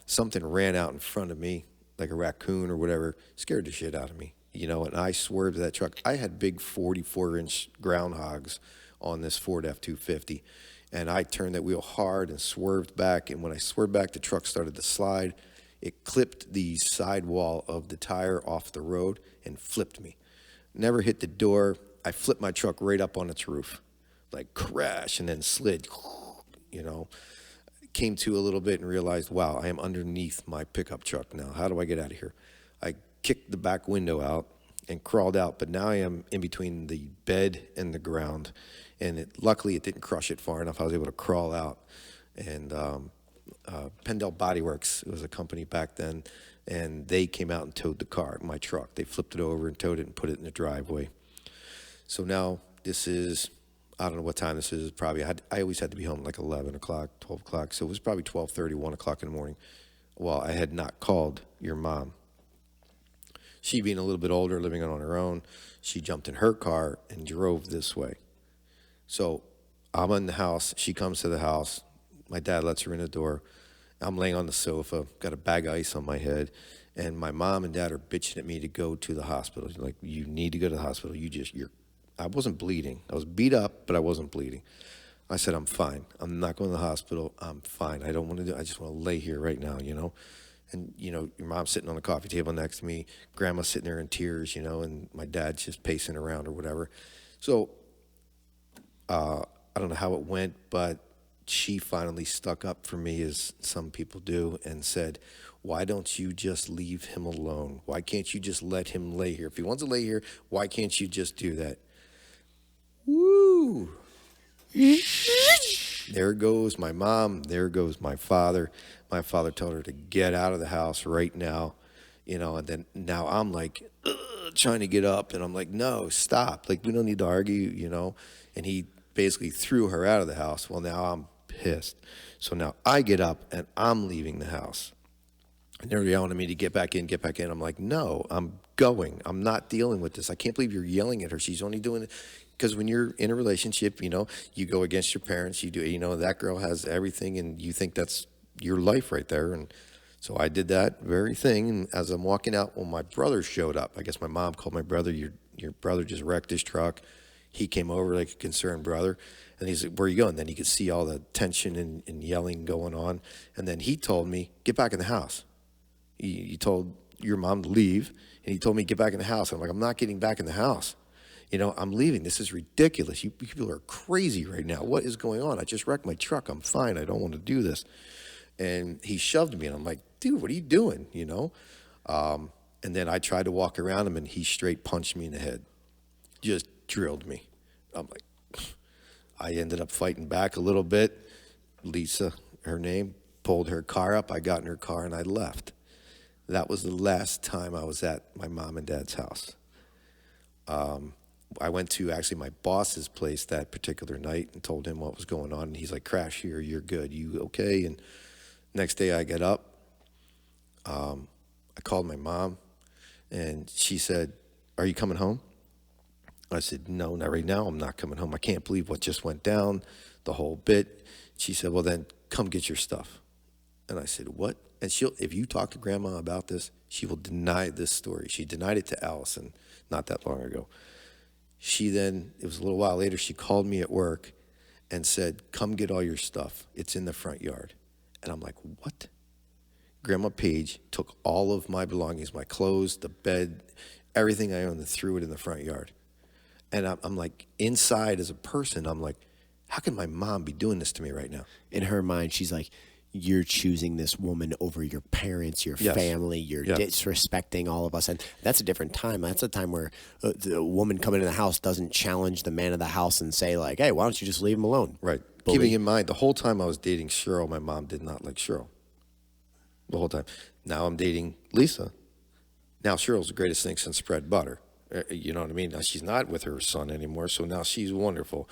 Something ran out in front of me, like a raccoon or whatever, scared the shit out of me. And I swerved that truck. I had big 44-inch groundhogs on this Ford F-250, and I turned that wheel hard and swerved back, and when I swerved back, the truck started to slide. It clipped the sidewall of the tire off the road and flipped me. Never hit the door. I flipped my truck right up on its roof, like crash, and then slid, Came to a little bit and realized, wow, I am underneath my pickup truck now. How do I get out of here? I kicked the back window out and crawled out, but now I am in between the bed and the ground. And luckily, it didn't crush it far enough. I was able to crawl out. And Pendel Body Works, it was a company back then, and they came out and towed the car, my truck. They flipped it over and towed it and put it in the driveway. So now this is, I don't know what time this is. Probably, I always had to be home like 11 o'clock, 12 o'clock. So it was probably 12:30, 1 o'clock in the morning. Well, I had not called your mom. She being a little bit older, living on her own, she jumped in her car and drove this way. So I'm in the house. She comes to the house. My dad lets her in the door. I'm laying on the sofa, got a bag of ice on my head, and my mom and dad are bitching at me to go to the hospital. Like, you need to go to the hospital. I wasn't bleeding. I was beat up, but I wasn't bleeding. I said, I'm fine. I'm not going to the hospital. I'm fine. I don't want to I just want to lay here right now, And, your mom's sitting on the coffee table next to me. Grandma's sitting there in tears, and my dad's just pacing around or whatever. So I don't know how it went, but she finally stuck up for me, as some people do, and said, why don't you just leave him alone? Why can't you just let him lay here? If he wants to lay here, why can't you just do that? Woo! There goes my mom. There goes my father. My father told her to get out of the house right now, and then now I'm like, trying to get up, and I'm like, no, stop. Like, we don't need to argue, and he basically threw her out of the house. Well, now I'm pissed. So now I get up and I'm leaving the house. And they're yelling at me to get back in. I'm like, no, I'm going. I'm not dealing with this. I can't believe you're yelling at her. She's only doing it because when you're in a relationship, you go against your parents. You do, that girl has everything and you think that's your life right there. And so I did that very thing. And as I'm walking out, well, my brother showed up. I guess my mom called my brother, your brother just wrecked his truck. He came over like a concerned brother, and he's like, where are you going? Then you could see all the tension and yelling going on. And then he told me, get back in the house. He told your mom to leave, and he told me, get back in the house. I'm like, I'm not getting back in the house. I'm leaving. This is ridiculous. You people are crazy right now. What is going on? I just wrecked my truck. I'm fine. I don't want to do this. And he shoved me, and I'm like, dude, what are you doing? And then I tried to walk around him, and he straight punched me in the head. Just drilled me. I'm like, I ended up fighting back a little bit. Lisa, her name, pulled her car up. I got in her car and I left. That was the last time I was at my mom and dad's house. I went to actually my boss's place that particular night and told him what was going on. And he's like, crash here, you're good. You okay? And next day I get up. I called my mom and she said, are you coming home? I said, no, not right now. I'm not coming home. I can't believe what just went down, the whole bit. She said, well, then come get your stuff. And I said, what? And if you talk to Grandma about this, she will deny this story. She denied it to Allison not that long ago. She then, it was a little while later, she called me at work and said, come get all your stuff. It's in the front yard. And I'm like, what? Grandma Page took all of my belongings, my clothes, the bed, everything I owned, and threw it in the front yard. And I'm like, inside as a person, I'm like, how can my mom be doing this to me right now? In her mind, she's like, you're choosing this woman over your parents, your family, you're disrespecting all of us. And that's a different time. That's a time where the woman coming in the house doesn't challenge the man of the house and say like, hey, why don't you just leave him alone? Right. Bully. Keeping in mind, the whole time I was dating Cheryl, my mom did not like Cheryl. The whole time. Now I'm dating Lisa. Now Cheryl's the greatest thing since bread butter. You know what I mean? Now she's not with her son anymore, so now she's wonderful.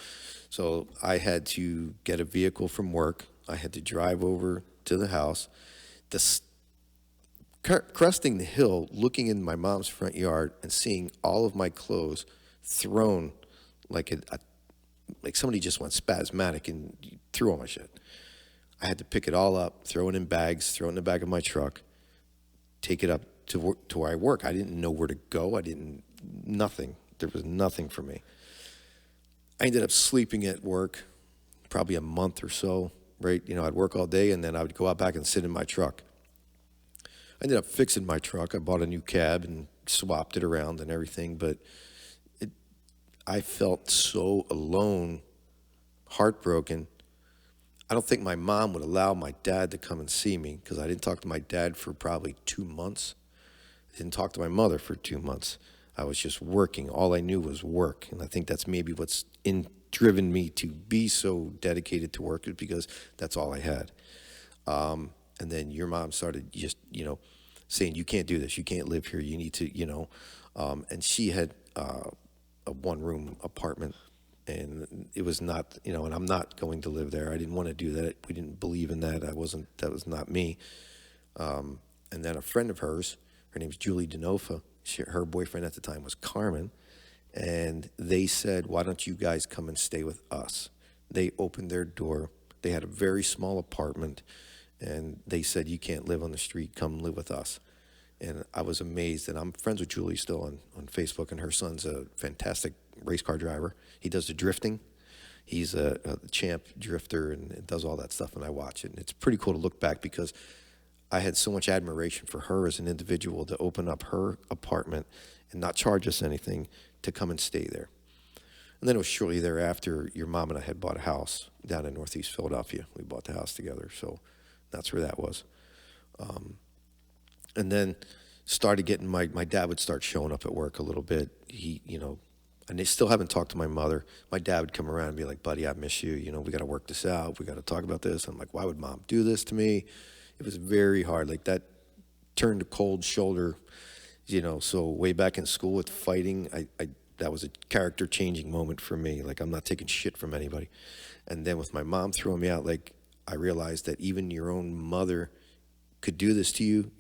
So I had to get a vehicle from work. I had to drive over to the house. Cresting the hill, looking in my mom's front yard and seeing all of my clothes thrown like like somebody just went spasmodic and threw all my shit. I had to pick it all up, throw it in bags, throw it in the back of my truck, take it up to where I work. I didn't know where to go. Nothing. There was nothing for me. I ended up sleeping at work probably a month or so, right? You know, I'd work all day and then I would go out back and sit in my truck. I ended up fixing my truck. I bought a new cab and swapped it around and everything, but I felt so alone, heartbroken. I don't think my mom would allow my dad to come and see me because I didn't talk to my dad for probably 2 months. I didn't talk to my mother for 2 months. I was just working. All I knew was work. And I think that's maybe what's driven me to be so dedicated to work is because that's all I had. And then your mom started just, saying, you can't do this. You can't live here. You need to, and she had a one-room apartment. And it was not, and I'm not going to live there. I didn't want to do that. We didn't believe in that. That was not me. And then a friend of hers, her name's Julie Denofa. Her boyfriend at the time was Carmen. And they said, why don't you guys come and stay with us? They opened their door. They had a very small apartment. And they said, you can't live on the street. Come live with us. And I was amazed. And I'm friends with Julie still on Facebook. And her son's a fantastic race car driver. He does the drifting. He's a champ drifter and does all that stuff. And I watch it. And it's pretty cool to look back because I had so much admiration for her as an individual to open up her apartment and not charge us anything to come and stay there. And then it was shortly thereafter, your mom and I had bought a house down in Northeast Philadelphia. We bought the house together. So that's where that was. And then started getting my dad would start showing up at work a little bit. And they still haven't talked to my mother. My dad would come around and be like, buddy, I miss you. We got to work this out. We got to talk about this. I'm like, why would mom do this to me? It was very hard. Like that turned a cold shoulder, so way back in school with fighting, that was a character changing moment for me. Like I'm not taking shit from anybody. And then with my mom throwing me out, like I realized that even your own mother could do this to you.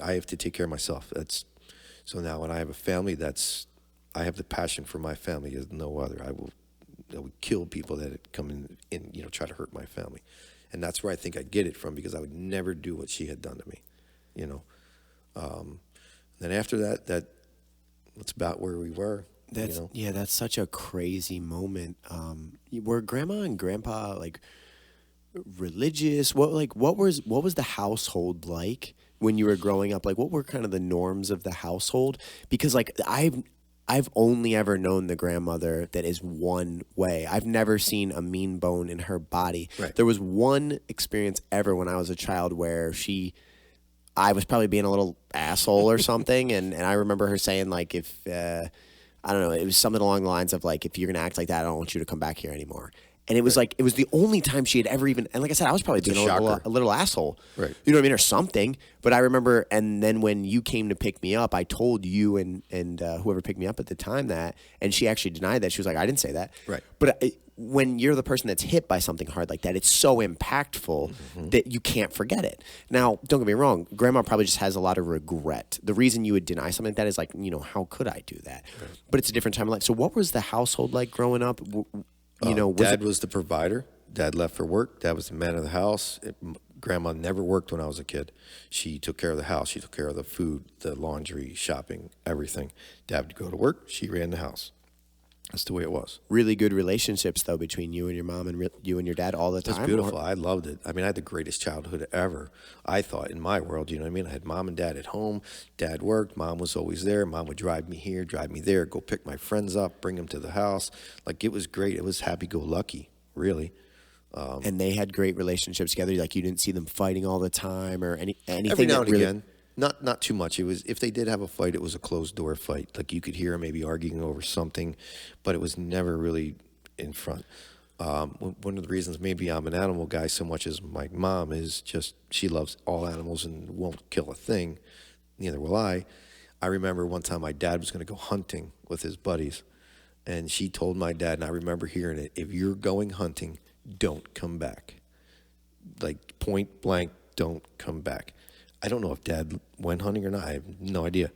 I have to take care of myself. So now when I have a family, I have the passion for my family as no other. I would kill people that come in and try to hurt my family. And that's where I think I get it from because I would never do what she had done to me, Then after that, that's about where we were. That's such a crazy moment. Were grandma and grandpa like religious? What was the household like when you were growing up? Like what were kind of the norms of the household? Because like I've only ever known the grandmother that is one way. I've never seen a mean bone in her body. Right. There was one experience ever when I was a child where I was probably being a little asshole or something. And I remember her saying like, if, I don't know, it was something along the lines of like, if you're going to act like that, I don't want you to come back here anymore. And it was like, it was the only time she had ever even, and like I said, I was probably being a little asshole. Right. You know what I mean? Or something. But I remember, and then when you came to pick me up, I told you and whoever picked me up at the time that, and she actually denied that. She was like, I didn't say that. Right. But when you're the person that's hit by something hard like that, it's so impactful that you can't forget it. Now, don't get me wrong. Grandma probably just has a lot of regret. The reason you would deny something like that is like, how could I do that? Right. But it's a different time of life. So what was the household like growing up? Dad was the provider. Dad left for work. Dad was the man of the house. Grandma never worked when I was a kid. She took care of the house. She took care of the food, the laundry, shopping, everything. Dad would go to work. She ran the house. That's the way it was. Really good relationships, though, between you and your mom and you and your dad all the time. It's beautiful. I loved it. I mean, I had the greatest childhood ever, I thought, in my world. You know what I mean? I had mom and dad at home. Dad worked. Mom was always there. Mom would drive me here, drive me there, go pick my friends up, bring them to the house. Like, it was great. It was happy-go-lucky, really. And they had great relationships together. Like, you didn't see them fighting all the time or anything. Every now and again. Not too much. It was, if they did have a fight, it was a closed door fight. Like, you could hear them maybe arguing over something, but it was never really in front. One of the reasons maybe I'm an animal guy so much as my mom is just she loves all animals and won't kill a thing. Neither will I. I remember one time my dad was going to go hunting with his buddies, and she told my dad, and I remember hearing it, if you're going hunting, don't come back. Like, point blank, don't come back. I don't know if Dad went hunting or not. I have no idea.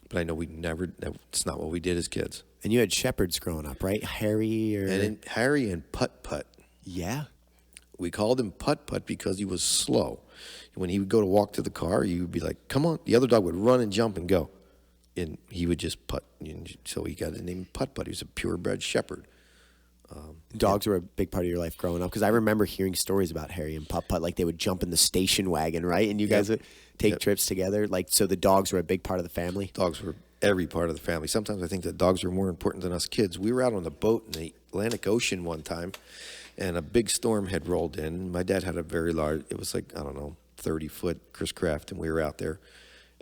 But I know it's not what we did as kids. And you had shepherds growing up, right? Harry or... Harry and Putt-Putt. Yeah. We called him Putt-Putt because he was slow. When he would go to walk to the car, you would be like, come on. The other dog would run and jump and go. And he would just putt. So he got his name Putt-Putt. He was a purebred shepherd. Dogs were a big part of your life growing up because I remember hearing stories about Harry and Putt-Putt. Like, they would jump in the station wagon, right? And you guys would take trips together. Like, so the dogs were a big part of the family? Dogs were every part of the family. Sometimes I think that dogs are more important than us kids. We were out on the boat in the Atlantic Ocean one time, and a big storm had rolled in. My dad had a very large, it was like, I don't know, 30-foot Chris Craft, and we were out there.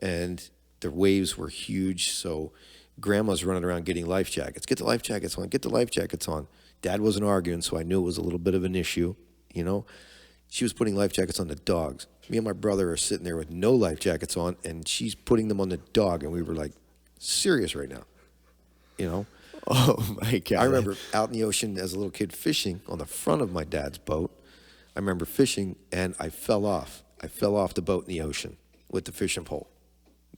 And the waves were huge, so Grandma's running around getting life jackets. Get the life jackets on, get the life jackets on. Dad wasn't arguing, so I knew it was a little bit of an issue, you know. She was putting life jackets on the dogs. Me and my brother are sitting there with no life jackets on, and she's putting them on the dog, and we were like, serious right now, you know. Oh, my God. I remember out in the ocean as a little kid fishing on the front of my dad's boat. I remember fishing, and I fell off. I fell off the boat in the ocean with the fishing pole.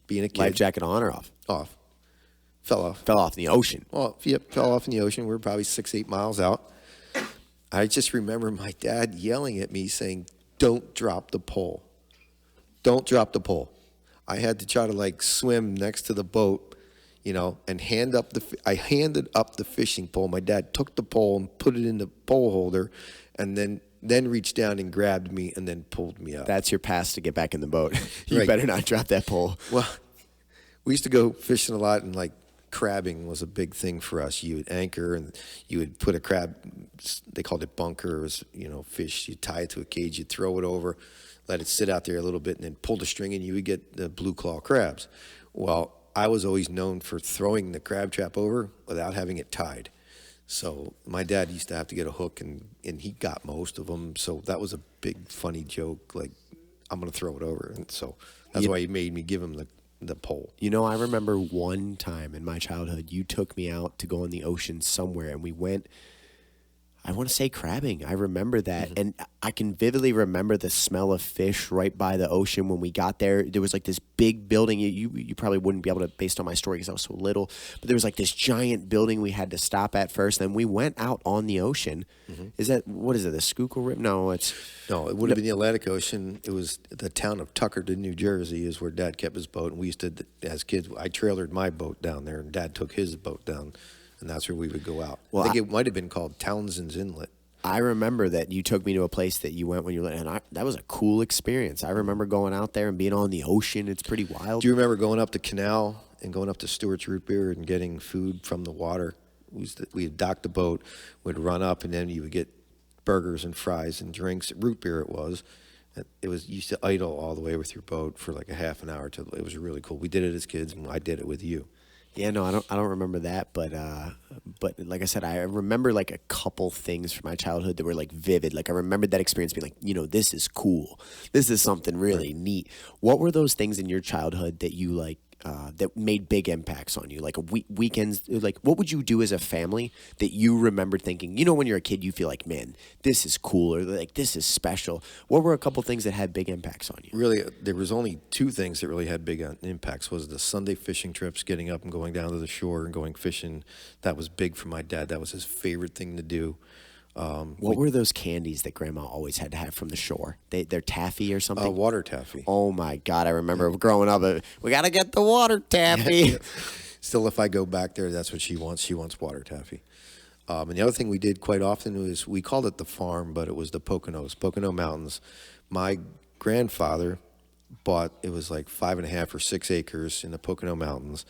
Being a kid. Life jacket on or off? Off. Fell off. Fell off in the ocean. Well, yep, fell off in the ocean. We were probably 6-8 miles out. I just remember my dad yelling at me saying, don't drop the pole. Don't drop the pole. I had to try to, like, swim next to the boat, you know, and I handed up the fishing pole. My dad took the pole and put it in the pole holder and then reached down and grabbed me and then pulled me up. That's your pass to get back in the boat. You Right. better not drop that pole. Well, we used to go fishing a lot, and, like, crabbing was a big thing for us. You would anchor and you would put a crab, they called it bunker, it was, you know, fish. You tie it to a cage, you throw it over, let it sit out there a little bit, and then pull the string, and you would get the blue claw crabs. Well, I was always known for throwing the crab trap over without having it tied. So my dad used to have to get a hook, and he got most of them. So that was a big funny joke, like, I'm going to throw it over. And so that's why he made me give him the pole. You know, I remember one time in my childhood, you took me out to go in the ocean somewhere, and we went, I want to say crabbing. I remember that. Mm-hmm. And I can vividly remember the smell of fish right by the ocean when we got there. There was like this big building. You probably wouldn't be able to, based on my story because I was so little, but there was like this giant building we had to stop at first. Then we went out on the ocean. Mm-hmm. What is it, the Schuylkill River? No, it would have been the Atlantic Ocean. It was the town of Tuckerton, New Jersey, is where Dad kept his boat. And we used to, as kids, I trailered my boat down there, and Dad took his boat down. And that's where we would go out. Well, I think it might have been called Townsend's Inlet. I remember that you took me to a place that you went when you were little, and that was a cool experience. I remember going out there and being on the ocean. It's pretty wild. Do you remember going up the canal and going up to Stewart's Root Beer and getting food from the water? We'd dock the boat, would run up, and then you would get burgers and fries and drinks. Root beer it was. You used to idle all the way with your boat for like a half an hour. It was really cool. We did it as kids, and I did it with you. Yeah, no, I don't remember that, but like I said, I remember like a couple things from my childhood that were like vivid. Like I remembered that experience being like, you know, this is cool. This is something really neat. What were those things in your childhood that you like that made big impacts on you? Like weekends, like what would you do as a family that you remember thinking, you know, when you're a kid, you feel like, man, this is cool, or like this is special. What were a couple things that had big impacts on you? Really, there was only two things that really had big impacts. Was the Sunday fishing trips, getting up and going down to the shore and going fishing. That was big for my dad. That was his favorite thing to do. What were those candies that Grandma always had to have from the shore? They're taffy or something? Water taffy. Oh, my God. I remember growing up, we got to get the water taffy. Still, if I go back there, that's what she wants. She wants water taffy. And the other thing we did quite often was we called it the farm, but it was the Pocono Mountains. My grandfather bought, it was like 5.5 or 6 acres in the Pocono Mountains,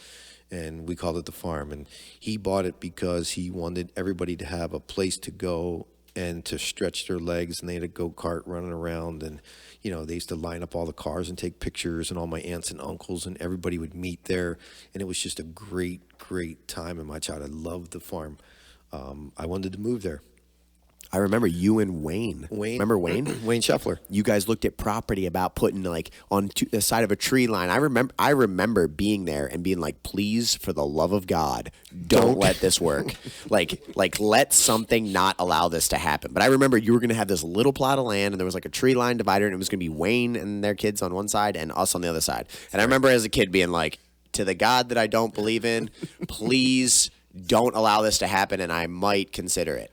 and we called it the farm. And he bought it because he wanted everybody to have a place to go and to stretch their legs, and they had a go-kart running around, and they used to line up all the cars and take pictures, and all my aunts and uncles and everybody would meet there, and it was just a great time in my childhood. I loved the farm. I wanted to move there. I remember you and Wayne. Remember Wayne? Wayne Scheffler. You guys looked at property about putting like on the side of a tree line. I remember being there and being like, please, for the love of God, don't let this work. like let something not allow this to happen. But I remember you were going to have this little plot of land, and there was like a tree line divider, and it was going to be Wayne and their kids on one side and us on the other side. And I remember as a kid being like, to the God that I don't believe in, please don't allow this to happen, and I might consider it.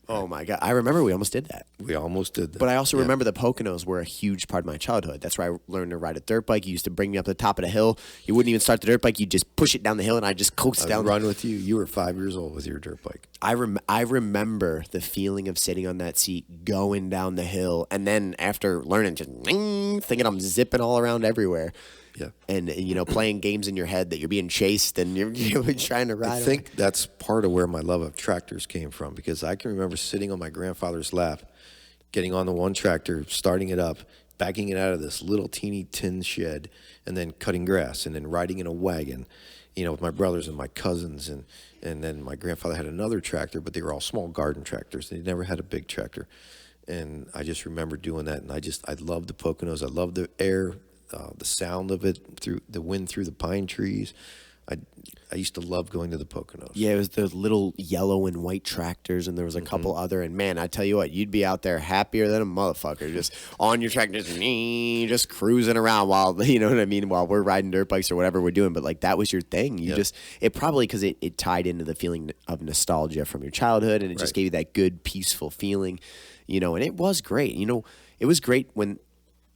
Oh, my God. I remember we almost did that. We almost did that. But I also remember the Poconos were a huge part of my childhood. That's where I learned to ride a dirt bike. You used to bring me up the top of the hill. You wouldn't even start the dirt bike. You'd just push it down the hill, and I'd just coast down. Run with you. You were 5 years old with your dirt bike. I remember the feeling of sitting on that seat, going down the hill, and then after learning, just thinking I'm zipping all around everywhere. Yeah. And, playing games in your head that you're being chased and you're trying to ride. I think that's part of where my love of tractors came from, because I can remember sitting on my grandfather's lap, getting on the one tractor, starting it up, backing it out of this little teeny tin shed, and then cutting grass, and then riding in a wagon, with my brothers and my cousins. And then my grandfather had another tractor, but they were all small garden tractors. They never had a big tractor. And I just remember doing that. And I loved the Poconos. I loved the air. The sound of it, through the wind through the pine trees. I used to love going to the Poconos. Yeah, it was the little yellow and white tractors, and there was a couple other. And man, I tell you what, you'd be out there happier than a motherfucker, just on your tractor, just cruising around while while we're riding dirt bikes or whatever we're doing. But like that was your thing. It probably because it tied into the feeling of nostalgia from your childhood, and it just gave you that good, peaceful feeling, And it was great. It was great when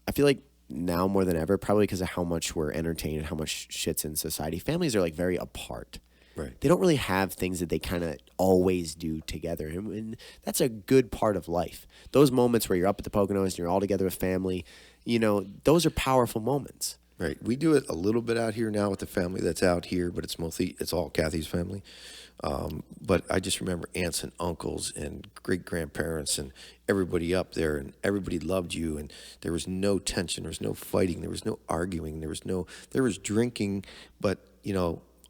I feel like. Now more than ever, probably because of how much we're entertained and how much shit's in society. Families are like very apart. Right. They don't really have things that they kind of always do together. And that's a good part of life. Those moments where you're up at the Poconos and you're all together with family, those are powerful moments. Right. We do it a little bit out here now with the family that's out here, but it's all Kathy's family. But I just remember aunts and uncles and great-grandparents and everybody up there, and everybody loved you, and there was no tension, there was no fighting, there was no arguing, there was drinking, but,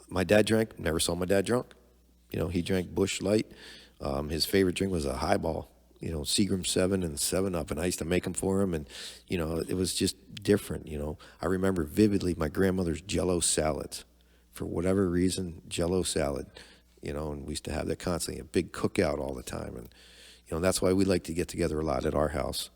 my dad drank, never saw my dad drunk. He drank Busch Light. His favorite drink was a highball, Seagram 7 and 7-Up, and I used to make them for him, and, it was just different, I remember vividly my grandmother's Jell-O salads. For whatever reason, Jell-O salad. And we used to have that constantly, a big cookout all the time. And, that's why we like to get together a lot at our house.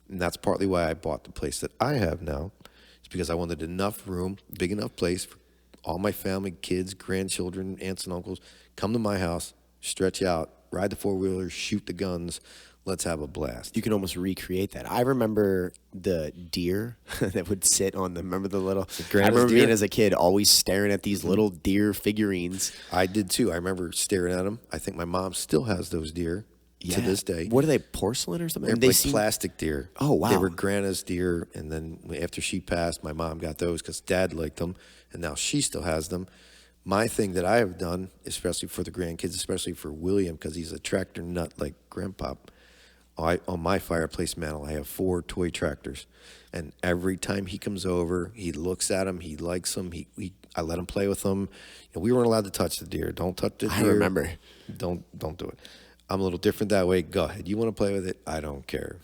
And that's partly why I bought the place that I have now. It's because I wanted enough room, big enough place for all my family, kids, grandchildren, aunts and uncles, come to my house, stretch out, ride the four-wheelers, shoot the guns. Let's have a blast. You can almost recreate that. I remember the deer that would sit on the, remember the little, I remember deer? being as a kid always staring at these little deer figurines. I did too. I remember staring at them. I think my mom still has those deer to this day. What are they, porcelain or something? They're like plastic deer. Oh, wow. They were Grandma's deer, and then after she passed, my mom got those because Dad liked them, and now she still has them. My thing that I have done, especially for the grandkids, especially for William, because he's a tractor nut like Grandpa, on my fireplace mantle, I have 4 toy tractors. And every time he comes over, he looks at them, he likes them, I let him play with them. We weren't allowed to touch the deer. Don't touch the deer. I remember. Don't do it. I'm a little different that way. Go ahead. You want to play with it? I don't care.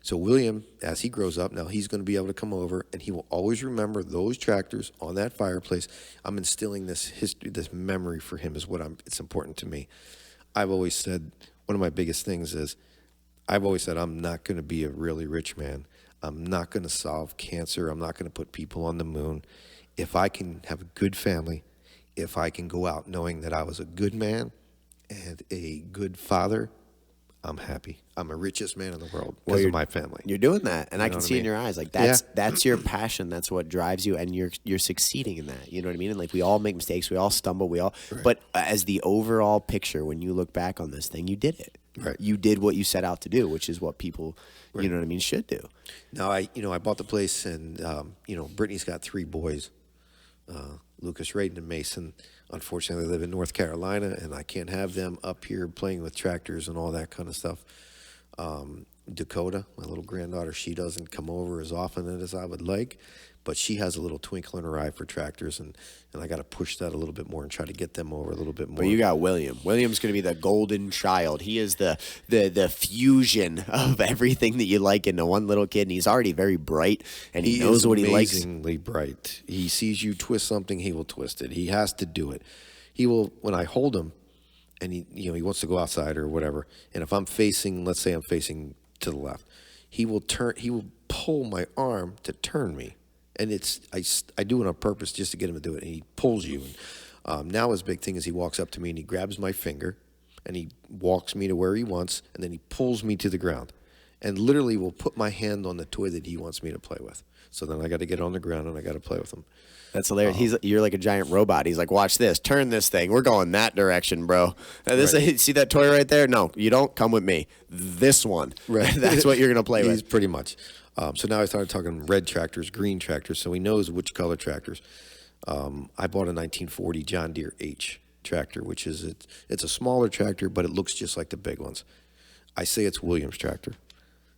So William, as he grows up now, he's going to be able to come over, and he will always remember those tractors on that fireplace. I'm instilling this history, this memory for him is it's important to me. I've always said, one of my biggest things is, I'm not going to be a really rich man. I'm not going to solve cancer. I'm not going to put people on the moon. If I can have a good family, if I can go out knowing that I was a good man and a good father, I'm happy. I'm the richest man in the world Well, because of my family. You're doing that, and I know can what I see in mean? your eyes, like Yeah. that's your passion. That's what drives you, and you're succeeding in that. You know what I mean? And like we all make mistakes, we all stumble, but as the overall picture, when you look back on this thing, you did it. Right. You did what you set out to do, which is what people, you know what I mean, should do. Now, I bought the place, and Brittany's got 3 boys, Lucas, Raiden, and Mason. Unfortunately, they live in North Carolina, and I can't have them up here playing with tractors and all that kind of stuff. Dakota, my little granddaughter, she doesn't come over as often as I would like, but she has a little twinkle in her eye for tractors, and I got to push that a little bit more and try to get them over a little bit more. But you got William. William's going to be the golden child. He is the fusion of everything that you like into one little kid, and he's already very bright, and he knows what he likes. He's amazingly bright. He sees you twist something, he will twist it. He has to do it. He will, when I hold him, and he wants to go outside or whatever, and if I'm facing, let's say I'm facing to the left, he will pull my arm to turn me. And I do it on purpose just to get him to do it. And he pulls you. And now his big thing is he walks up to me and he grabs my finger and he walks me to where he wants, and then he pulls me to the ground and literally will put my hand on the toy that he wants me to play with. So then I got to get on the ground and I got to play with him. That's hilarious. You're like a giant robot. He's like, watch this. Turn this thing. We're going that direction, bro. See that toy right there? No, you don't. Come with me. This one. Right. That's what you're going to play He's with. pretty much. So now I started talking red tractors, green tractors, so he knows which color tractors. I bought a 1940 John Deere H tractor, which is it's a smaller tractor, but it looks just like the big ones. I say it's William's tractor.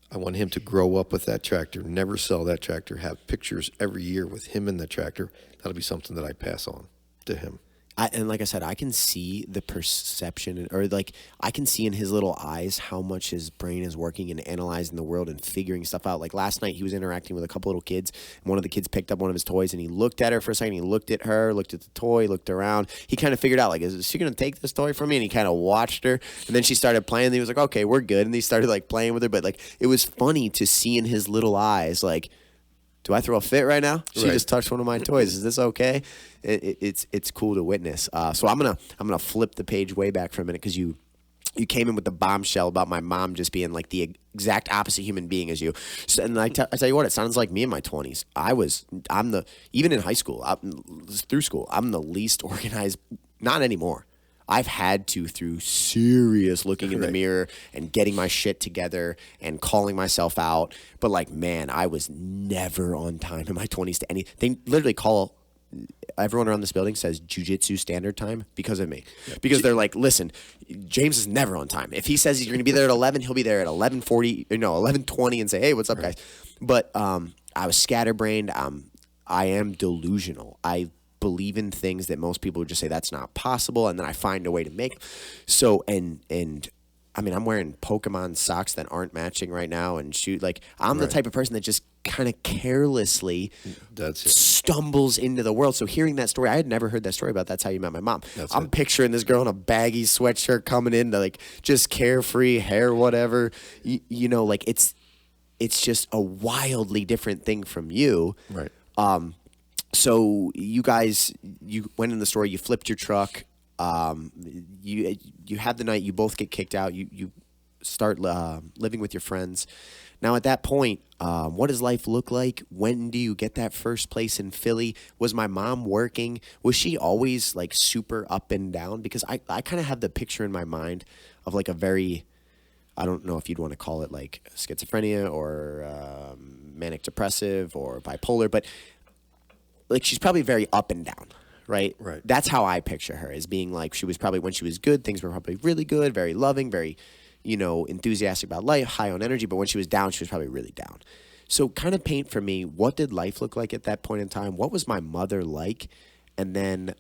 I want him to grow up with that tractor, never sell that tractor, have pictures every year with him in the tractor. That'll be something that I pass on to him. And like I said, I can see the perception, or like I can see in his little eyes how much his brain is working and analyzing the world and figuring stuff out. Like last night, he was interacting with a couple little kids, and one of the kids picked up one of his toys, and he looked at her for a second. He looked at her, looked at the toy, looked around. He kind of figured out, like, is she going to take this toy from me? And he kind of watched her, and then she started playing, and he was like, okay, we're good. And he started like playing with her, but like it was funny to see in his little eyes, like, do I throw a fit right now? She just touched one of my toys. Is this okay? It's cool to witness. So I'm gonna flip the page way back for a minute, because you came in with the bombshell about my mom just being like the exact opposite human being as you. So, and I tell you what, it sounds like me in my 20s. Even in high school, through school, I'm the least organized. Not anymore. I've had to, through serious looking in the mirror and getting my shit together and calling myself out. But like, man, I was never on time in my 20s to any. They literally call, everyone around this building says jiu-jitsu standard time because of me. Because they're like, listen, James is never on time. If he says he's going to be there at 11, he'll be there at 11:20 and say, hey, what's up, guys? But I was scatterbrained. I am delusional. I believe in things that most people would just say that's not possible, and then I find a way to make. So and I mean, I'm wearing Pokemon socks that aren't matching right now, and I'm the type of person that just kind of carelessly stumbles into the world. So hearing that story, I had never heard that story about That's How You Met My Mom. I'm picturing this girl in a baggy sweatshirt coming in to like just carefree hair, whatever. Like it's just a wildly different thing from you. Right. So you went in the store, you flipped your truck, you have the night, you both get kicked out, you start living with your friends. Now at that point, what does life look like? When do you get that first place in Philly? Was my mom working? Was she always like super up and down? Because I kind of have the picture in my mind of like a very, I don't know if you'd want to call it like schizophrenia or manic depressive or bipolar, but like she's probably very up and down, right? Right. That's how I picture her, as being like she was probably, when she was good, things were probably really good, very loving, very, enthusiastic about life, high on energy. But when she was down, she was probably really down. So kind of paint for me, what did life look like at that point in time? What was my mother like? And then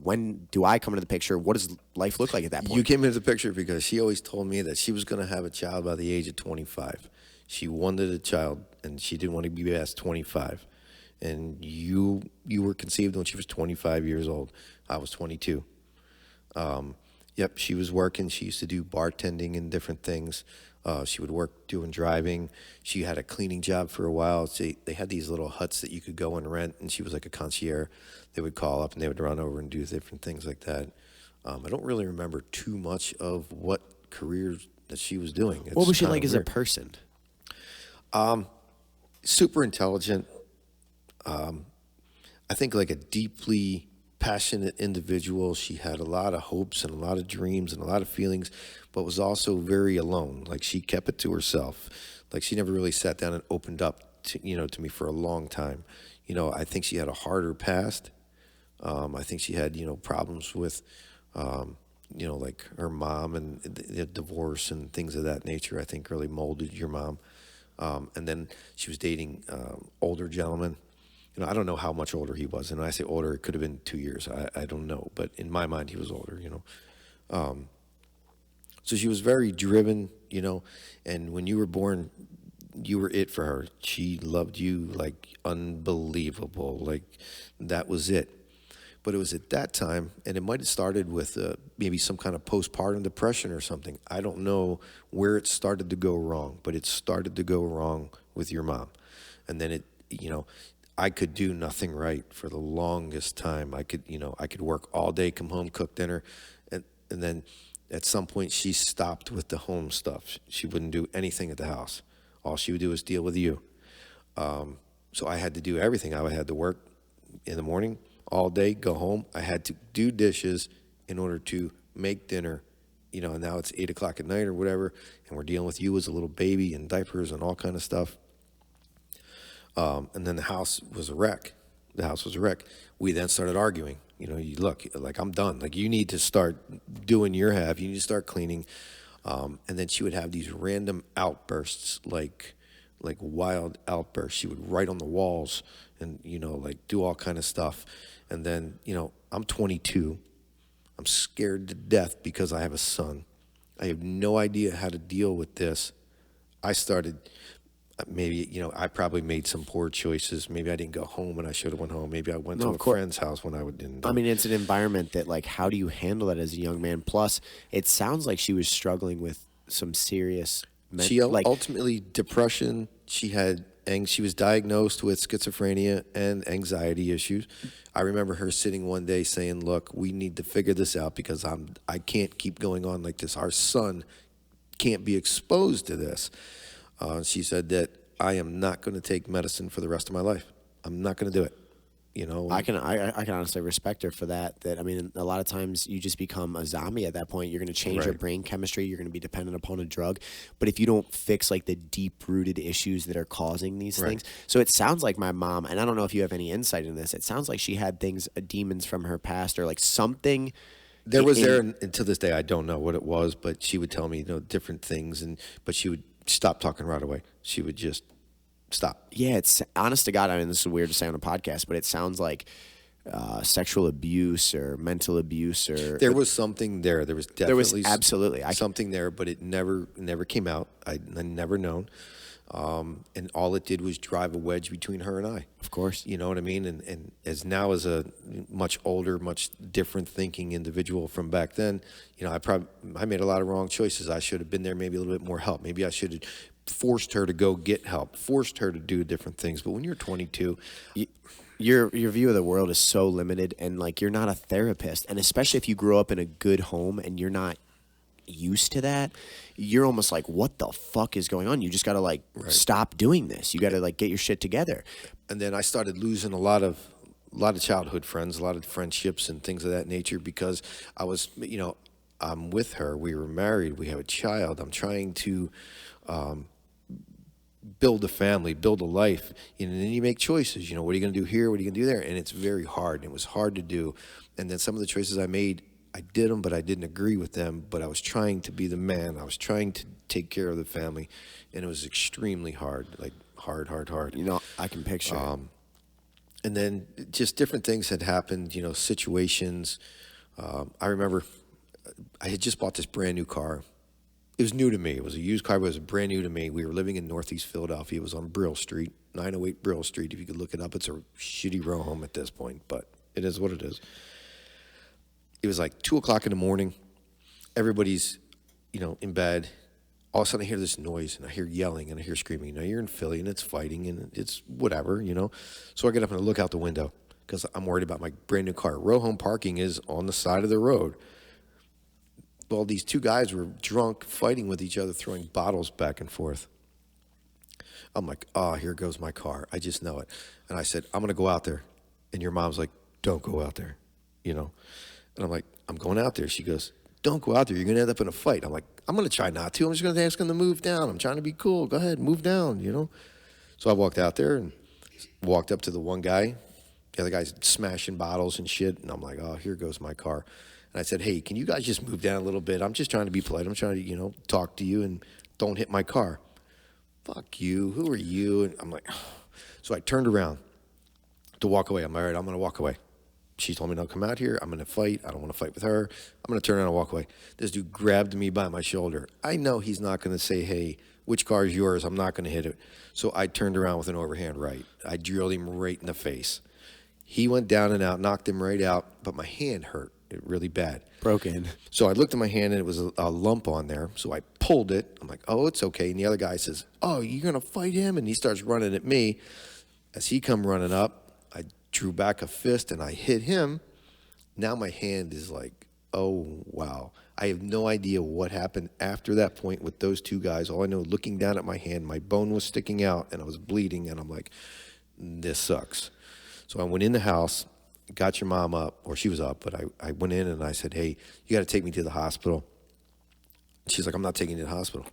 when do I come into the picture? What does life look like at that point? You came into the picture because she always told me that she was going to have a child by the age of 25. She wanted a child, and she didn't want to be past 25. And you were conceived when she was 25 years old. I was 22. She was working. She used to do bartending and different things. She would work doing driving. She had a cleaning job for a while. They had these little huts that you could go and rent, and she was like a concierge. They would call up, and they would run over and do different things like that. I don't really remember too much of what careers that she was doing. What was she kinda like as a weird. person? Super intelligent. I think like a deeply passionate individual. She had a lot of hopes and a lot of dreams and a lot of feelings, but was also very alone. Like she kept it to herself. Like she never really sat down and opened up to me for a long time. I think she had a harder past. I think she had, problems with, like her mom and the divorce and things of that nature. I think really molded your mom. And then she was dating older gentlemen. I don't know how much older he was. And when I say older, it could have been 2 years. I don't know. But in my mind, he was older, So she was very driven, and when you were born, you were it for her. She loved you like unbelievable. Like that was it. But it was at that time, and it might have started with maybe some kind of postpartum depression or something. I don't know where it started to go wrong, but it started to go wrong with your mom. And then I could do nothing right for the longest time. I could work all day, come home, cook dinner, and then at some point she stopped with the home stuff. She wouldn't do anything at the house. All she would do was deal with you. So I had to do everything. I had to work in the morning, all day, go home. I had to do dishes in order to make dinner, and now it's 8 o'clock at night or whatever, and we're dealing with you as a little baby and diapers and all kind of stuff. And then the house was a wreck. We then started arguing. You look, like, I'm done. Like, you need to start doing your half. You need to start cleaning. And then she would have these random outbursts, like wild outbursts. She would write on the walls and, like do all kind of stuff. And then, I'm 22. I'm scared to death because I have a son. I have no idea how to deal with this. I started, maybe, I probably made some poor choices. Maybe I didn't go home when I should have went home. Maybe I went to a friend's house when I didn't. I mean, it's an environment that, like, how do you handle that as a young man? Plus, it sounds like she was struggling with some serious ultimately depression. She was diagnosed with schizophrenia and anxiety issues. I remember her sitting one day saying, "Look, we need to figure this out because I can't keep going on like this. Our son can't be exposed to this." She said that I am not going to take medicine for the rest of my life. I'm not going to do it. I can honestly respect her for that. That, I mean, a lot of times you just become a zombie at that point. You're going to change your brain chemistry. You're going to be dependent upon a drug. But if you don't fix like the deep rooted issues that are causing these things, so it sounds like my mom, and I don't know if you have any insight in this. It sounds like she had demons from her past, or like something. There was and to this day I don't know what it was, but she would tell me different things, but she would stop talking right away. She would just stop. Yeah, it's honest to God. I mean, this is weird to say on a podcast, but it sounds like sexual abuse or mental abuse, or there was something there. There was absolutely something there, but it never came out. I never known, and all it did was drive a wedge between her and I. Of course, you know what I mean. And as a much older, much different thinking individual from back then, I made a lot of wrong choices. I should have been there, maybe a little bit more help. Maybe I should have forced her to go get help, forced her to do different things. But when you're 22, your view of the world is so limited, and like you're not a therapist, and especially if you grow up in a good home and you're not used to that, you're almost like, what the fuck is going on? You just got to stop doing this. You got to get your shit together. And then I started losing a lot of childhood friends, a lot of friendships and things of that nature because I was, I'm with her. We were married. We have a child. I'm trying to build a family, build a life, and then you make choices. What are you going to do here? What are you going to do there? And it's very hard. It was hard to do. And then some of the choices I made, I did them, but I didn't agree with them. But I was trying to be the man. I was trying to take care of the family, and it was extremely hard, hard. I can picture. And then just different things had happened. Situations. I remember I had just bought this brand new car. It was new to me. It was a used car, but it was brand new to me. We were living in Northeast Philadelphia. It was on Brill Street, 908 Brill Street. If you could look it up, it's a shitty row home at this point, but it is what it is. It was like 2 o'clock in the morning. Everybody's, in bed. All of a sudden I hear this noise, and I hear yelling, and I hear screaming. You're in Philly, and it's fighting, and it's whatever, So I get up and I look out the window because I'm worried about my brand new car. Row home parking is on the side of the road. Well, these two guys were drunk, fighting with each other, throwing bottles back and forth. I'm like, oh, here goes my car. I just know it. And I said, I'm going to go out there. And your mom's like, don't go out there, you know. And I'm like, I'm going out there. She goes, don't go out there. You're going to end up in a fight. I'm like, I'm going to try not to. I'm just going to ask them to move down. I'm trying to be cool. Go ahead, move down, you know. So I walked out there and walked up to the one guy. The other guy's smashing bottles and shit. And I'm like, oh, here goes my car. And I said, hey, can you guys just move down a little bit? I'm just trying to be polite. I'm trying to, you know, talk to you and don't hit my car. Fuck you. Who are you? And I'm like, so I turned around to walk away. I'm all right, I'm going to walk away. She told me not to come out here. I'm going to fight. I don't want to fight with her. I'm going to turn around and walk away. This dude grabbed me by my shoulder. I know he's not going to say, hey, which car is yours? I'm not going to hit it. So I turned around with an overhand right. I drilled him right in the face. He went down and out, knocked him right out, but my hand hurt really bad. Broken. So I looked at my hand and it was a lump on there. So I pulled it. I'm like, oh, it's okay. And the other guy says, oh, you're going to fight him? And he starts running at me. As he come running up, I drew back a fist and I hit him. Now my hand is like, oh, wow. I have no idea what happened after that point with those two guys. All I know, looking down at my hand, my bone was sticking out and I was bleeding. And I'm like, this sucks. So I went in the house, got your mom up, or she was up, but I went in and I said, hey, you got to take me to the hospital. She's like, I'm not taking you to the hospital.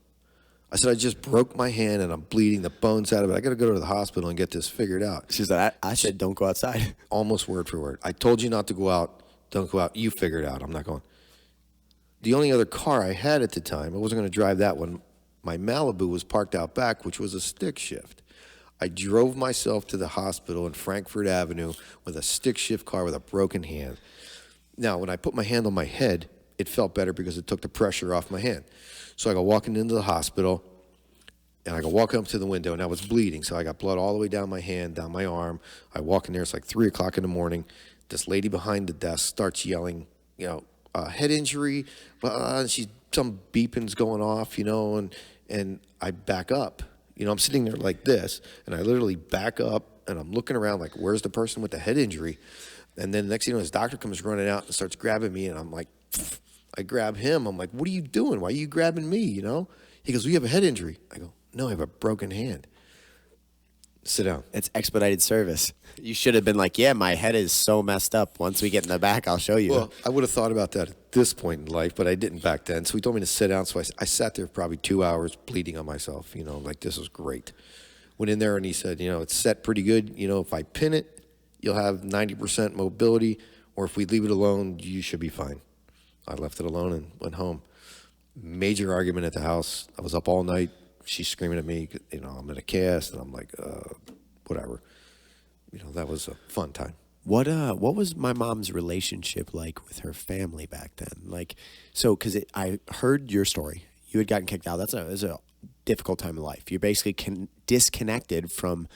I said, I just broke my hand and I'm bleeding the bones out of it. I got to go to the hospital and get this figured out. She said, I said, don't go outside. Almost word for word. I told you not to go out. Don't go out. You figure it out. I'm not going. The only other car I had at the time, I wasn't going to drive that one. My Malibu was parked out back, which was a stick shift. I drove myself to the hospital in Frankfurt Avenue with a stick shift car with a broken hand. Now, when I put my hand on my head, it felt better because it took the pressure off my hand. So I go walking into the hospital, and I go walking up to the window, and I was bleeding. So I got blood all the way down my hand, down my arm. I walk in there. It's like 3 o'clock in the morning. This lady behind the desk starts yelling, you know, head injury. Some beeping's going off, you know, and I back up. You know, I'm sitting there like this, and I literally back up, and I'm looking around like, where's the person with the head injury? And then the next thing you know, his doctor comes running out and starts grabbing me, and I'm like, I grab him. I'm like, what are you doing? Why are you grabbing me, you know? He goes, well, you have a head injury. I go, no, I have a broken hand. Sit down. It's expedited service. You should have been like, yeah, my head is so messed up. Once we get in the back, I'll show you. Well, I would have thought about that at this point in life, but I didn't back then. So he told me to sit down. So I sat there probably 2 hours bleeding on myself, you know, like this was great. Went in there and he said, you know, it's set pretty good. You know, if I pin it, you'll have 90% mobility, or if we leave it alone, you should be fine. I left it alone and went home. Major argument at the house. I was up all night. She's screaming at me, you know, I'm in a cast, and I'm like, whatever. You know, that was a fun time. What was my mom's relationship like with her family back then? Like, so, because I heard your story. You had gotten kicked out. It was a difficult time in life. You're basically disconnected from,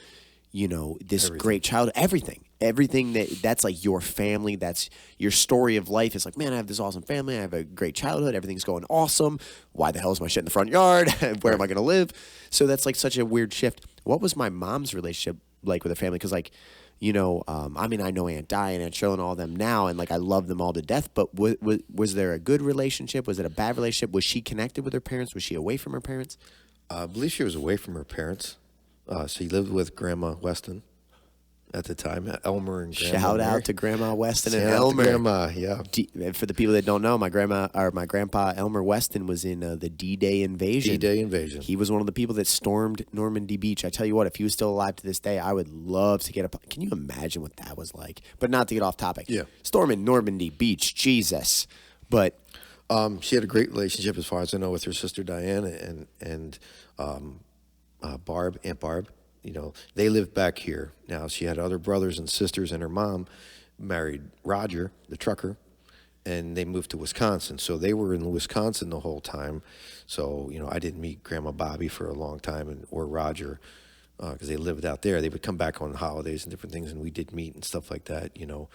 you know, this great childhood, everything that's like your family. That's your story of life. It's like, man, I have this awesome family. I have a great childhood. Everything's going awesome. Why the hell is my shit in the front yard? Where am I going to live? So that's like such a weird shift. What was my mom's relationship like with her family? Because like, you know, I mean, I know Aunt Di and Aunt Cheryl and all them now, and like I love them all to death. But was there a good relationship? Was it a bad relationship? Was she connected with her parents? Was she away from her parents? I believe she was away from her parents. She lived with Grandma Weston at the time, Elmer and Grandma. Shout Mary. out to Grandma Weston and Shout out to Elmer. Grandma, yeah. For the people that don't know, my grandpa Elmer Weston was in the D-Day invasion. D-Day invasion. He was one of the people that stormed Normandy Beach. I tell you what, if he was still alive to this day, I would love to get up. Can you imagine what that was like? But not to get off topic. Yeah. Storming Normandy Beach, Jesus. But she had a great relationship, as far as I know, with her sister Diane and Aunt Barb. You know, they lived back here. Now, she had other brothers and sisters, and her mom married Roger, the trucker, and they moved to Wisconsin. So they were in Wisconsin the whole time. So, you know, I didn't meet Grandma Bobby for a long time, or Roger, because they lived out there. They would come back on holidays and different things, and we did meet and stuff like that, you know.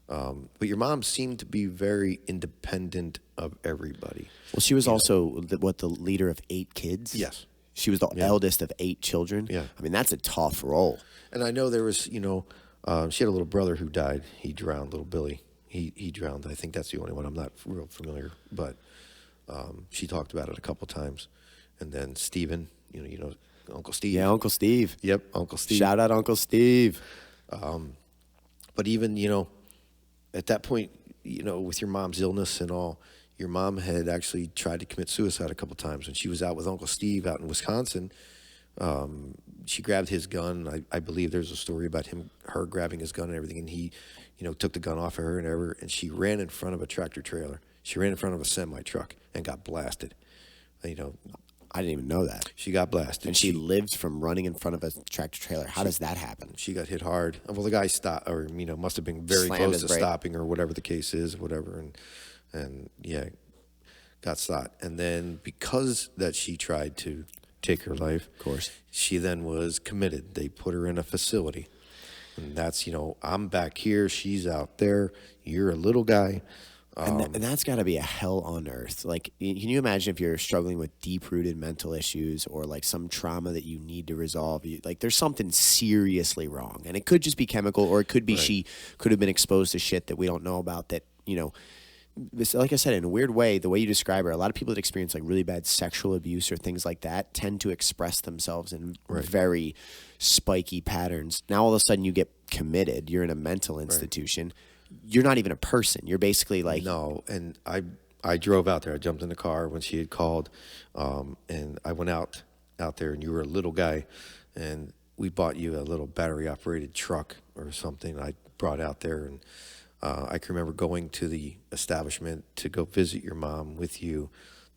But your mom seemed to be very independent of everybody. Well, she was also the leader of 8 kids? Yes. She was the eldest of 8 children. Yeah. I mean, that's a tough role. And I know there was, you know, she had a little brother who died. He drowned, little Billy. He drowned. I think that's the only one. I'm not real familiar. But She talked about it a couple times. And then Steven, Uncle Steve. Yeah, Uncle Steve. Yep, Uncle Steve. Shout out Uncle Steve. But even, at that point, with your mom's illness and all, your mom had actually tried to commit suicide a couple times. When she was out with Uncle Steve out in Wisconsin, she grabbed his gun. I believe there's a story about her grabbing his gun and everything, and he, took the gun off of her and she ran in front of a tractor trailer. She ran in front of a semi truck and got blasted. I didn't even know that. She got blasted. And she lived from running in front of a tractor trailer. How does that happen? She got hit hard. Well, the guy stopped, or must have been very close to stopping, or whatever the case is, whatever, and yeah, got shot. And then because that she tried to take her life, of course, she then was committed. They put her in a facility, and that's I'm back here, she's out there. You're a little guy. And that's got to be a hell on earth. Like, can you imagine if you're struggling with deep-rooted mental issues or like some trauma that you need to resolve? Like, there's something seriously wrong, and it could just be chemical, or it could be she could have been exposed to shit that we don't know about. That like I said, in a weird way, the way you describe her, a lot of people that experience like really bad sexual abuse or things like that tend to express themselves in very spiky patterns. Now all of a sudden you get committed. You're in a mental institution. Right. You're not even a person. You're basically like... No, and I drove out there. I jumped in the car when she had called, and I went out there, and you were a little guy, and we bought you a little battery-operated truck or something I brought out there, and I can remember going to the establishment to go visit your mom with you.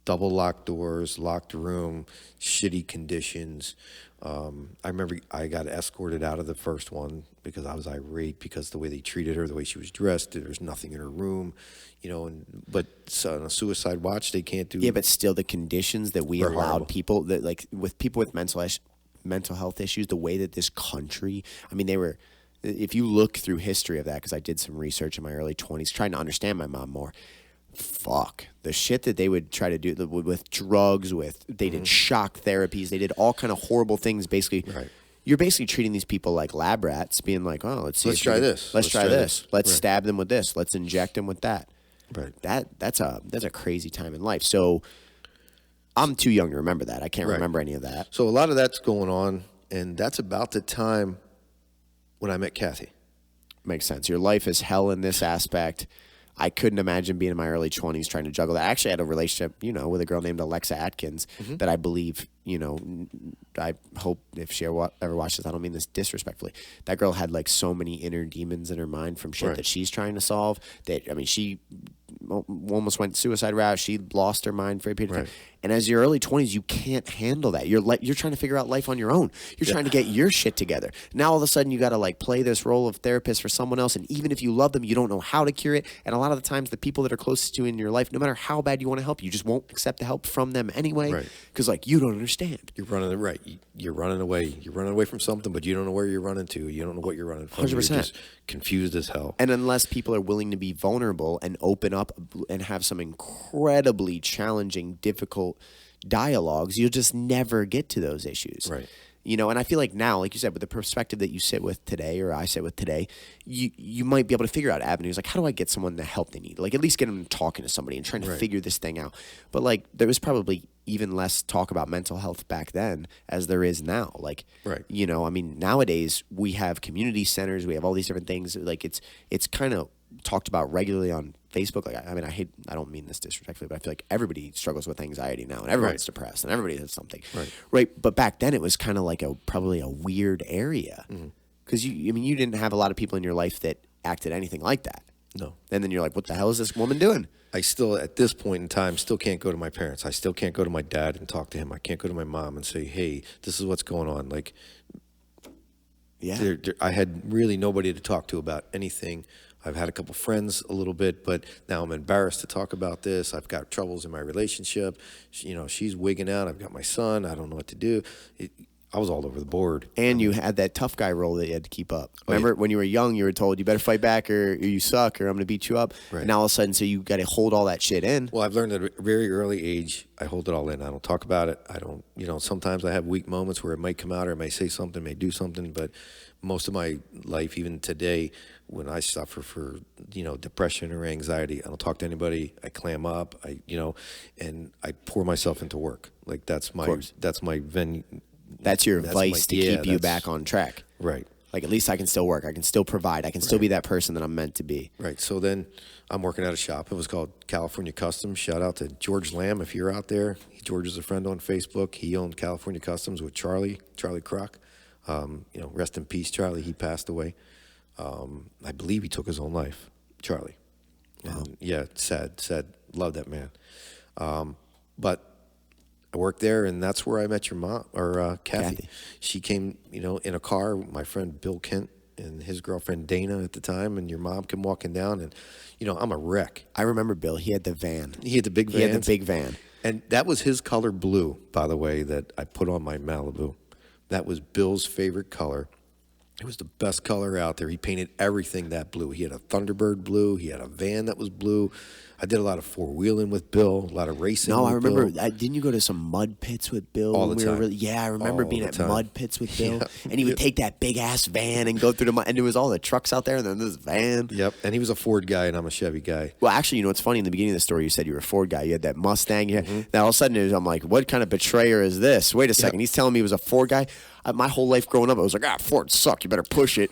Double locked doors, locked room, shitty conditions. I remember I got escorted out of the first one because I was irate because the way they treated her, the way she was dressed, there was nothing in her room, but on a suicide watch, they can't do. Yeah, but still the conditions that we allowed people that like with people with mental health issues, the way that this country, I mean, they were, if you look through history of that, because I did some research in my early 20s trying to understand my mom more. Fuck the shit that they would try to do with drugs, they did shock therapies, they did all kind of horrible things. Basically, you're basically treating these people like lab rats, being like, "Oh, let's try this. Let's try this. Let's stab them with this. Let's inject them with that." Right. That's a crazy time in life. So I'm too young to remember that. I can't remember any of that. So a lot of that's going on, and that's about the time when I met Kathy. Makes sense. Your life is hell in this aspect. I couldn't imagine being in my early 20s trying to juggle that. I actually had a relationship, with a girl named Alexa Atkins that I believe, I hope if she ever watches, I don't mean this disrespectfully. That girl had like so many inner demons in her mind from shit that she's trying to solve that, I mean, she almost went suicide route. She lost her mind for a period of time. And as your early 20s, you can't handle that. You're trying to figure out life on your own. You're trying to get your shit together. Now all of a sudden you got to like play this role of therapist for someone else. And even if you love them, you don't know how to cure it. And a lot of the times the people that are closest to you in your life, no matter how bad you want to help, you just won't accept the help from them anyway. Because like you don't understand. You're running You're running away. You're running away from something, but you don't know where you're running to. You don't know what you're running from. 100%. You're just confused as hell. And unless people are willing to be vulnerable and open up and have some incredibly challenging, difficult dialogues, you'll just never get to those issues. Right. And I feel like now, like you said, with the perspective that you sit with today or I sit with today, you might be able to figure out avenues. Like, how do I get someone the help they need? Like, at least get them talking to somebody and trying to figure this thing out. But, like, there was probably even less talk about mental health back then as there is now. Like, I mean, nowadays we have community centers. We have all these different things. Like, it's kind of talked about regularly on Facebook. Like, I mean, I don't mean this disrespectfully, but I feel like everybody struggles with anxiety now, and everyone's depressed, and everybody has something. Right. But back then, it was kind of like probably a weird area because you didn't have a lot of people in your life that acted anything like that. No. And then you're like, what the hell is this woman doing? I still, at this point in time, still can't go to my parents. I still can't go to my dad and talk to him. I can't go to my mom and say, hey, this is what's going on. Like, I had really nobody to talk to about anything. I've had a couple friends a little bit, but now I'm embarrassed to talk about this. I've got troubles in my relationship. She's wigging out. I've got my son. I don't know what to do. I was all over the board. And you had that tough guy role that you had to keep up. Remember when you were young, you were told you better fight back or you suck or I'm going to beat you up. Right. And now all of a sudden, so you got to hold all that shit in. Well, I've learned at a very early age, I hold it all in. I don't talk about it. I don't, sometimes I have weak moments where it might come out or I may say something, may do something, but most of my life, even today, when I suffer for, depression or anxiety, I don't talk to anybody. I clam up, and I pour myself into work. Like that's my venue. That's your vice to keep you back on track. Right. Like, at least I can still work. I can still provide. I can still be that person that I'm meant to be. Right. So then I'm working at a shop. It was called California Customs. Shout out to George Lamb if you're out there. George is a friend on Facebook. He owned California Customs with Charlie Croc. Rest in peace, Charlie. He passed away. I believe he took his own life, Charlie. Wow. Sad. Love that man. But I worked there, and that's where I met your mom, or Kathy. She came, in a car. My friend Bill Kent and his girlfriend Dana at the time, and your mom came walking down, and I'm a wreck. I remember Bill. He had the van. He had the big van. He had the big van. And that was his color blue, by the way, that I put on my Malibu. That was Bill's favorite color. It was the best color out there. He painted everything that blue. He had a Thunderbird blue. He had a van that was blue. I did a lot of four-wheeling with Bill, a lot of racing with Bill. No, I remember. Didn't you go to some mud pits with Bill? All the time. I remember being at mud pits with Bill. Yeah. And he would take that big-ass van and go through the mud. And there was all the trucks out there and then this van. Yep, and he was a Ford guy and I'm a Chevy guy. Well, actually, what's funny? In the beginning of the story, you said you were a Ford guy. You had that Mustang. Now, all of a sudden, I'm like, what kind of betrayer is this? Wait a second. He's telling me he was a Ford guy? My whole life growing up, I was like, Ford suck. You better push it.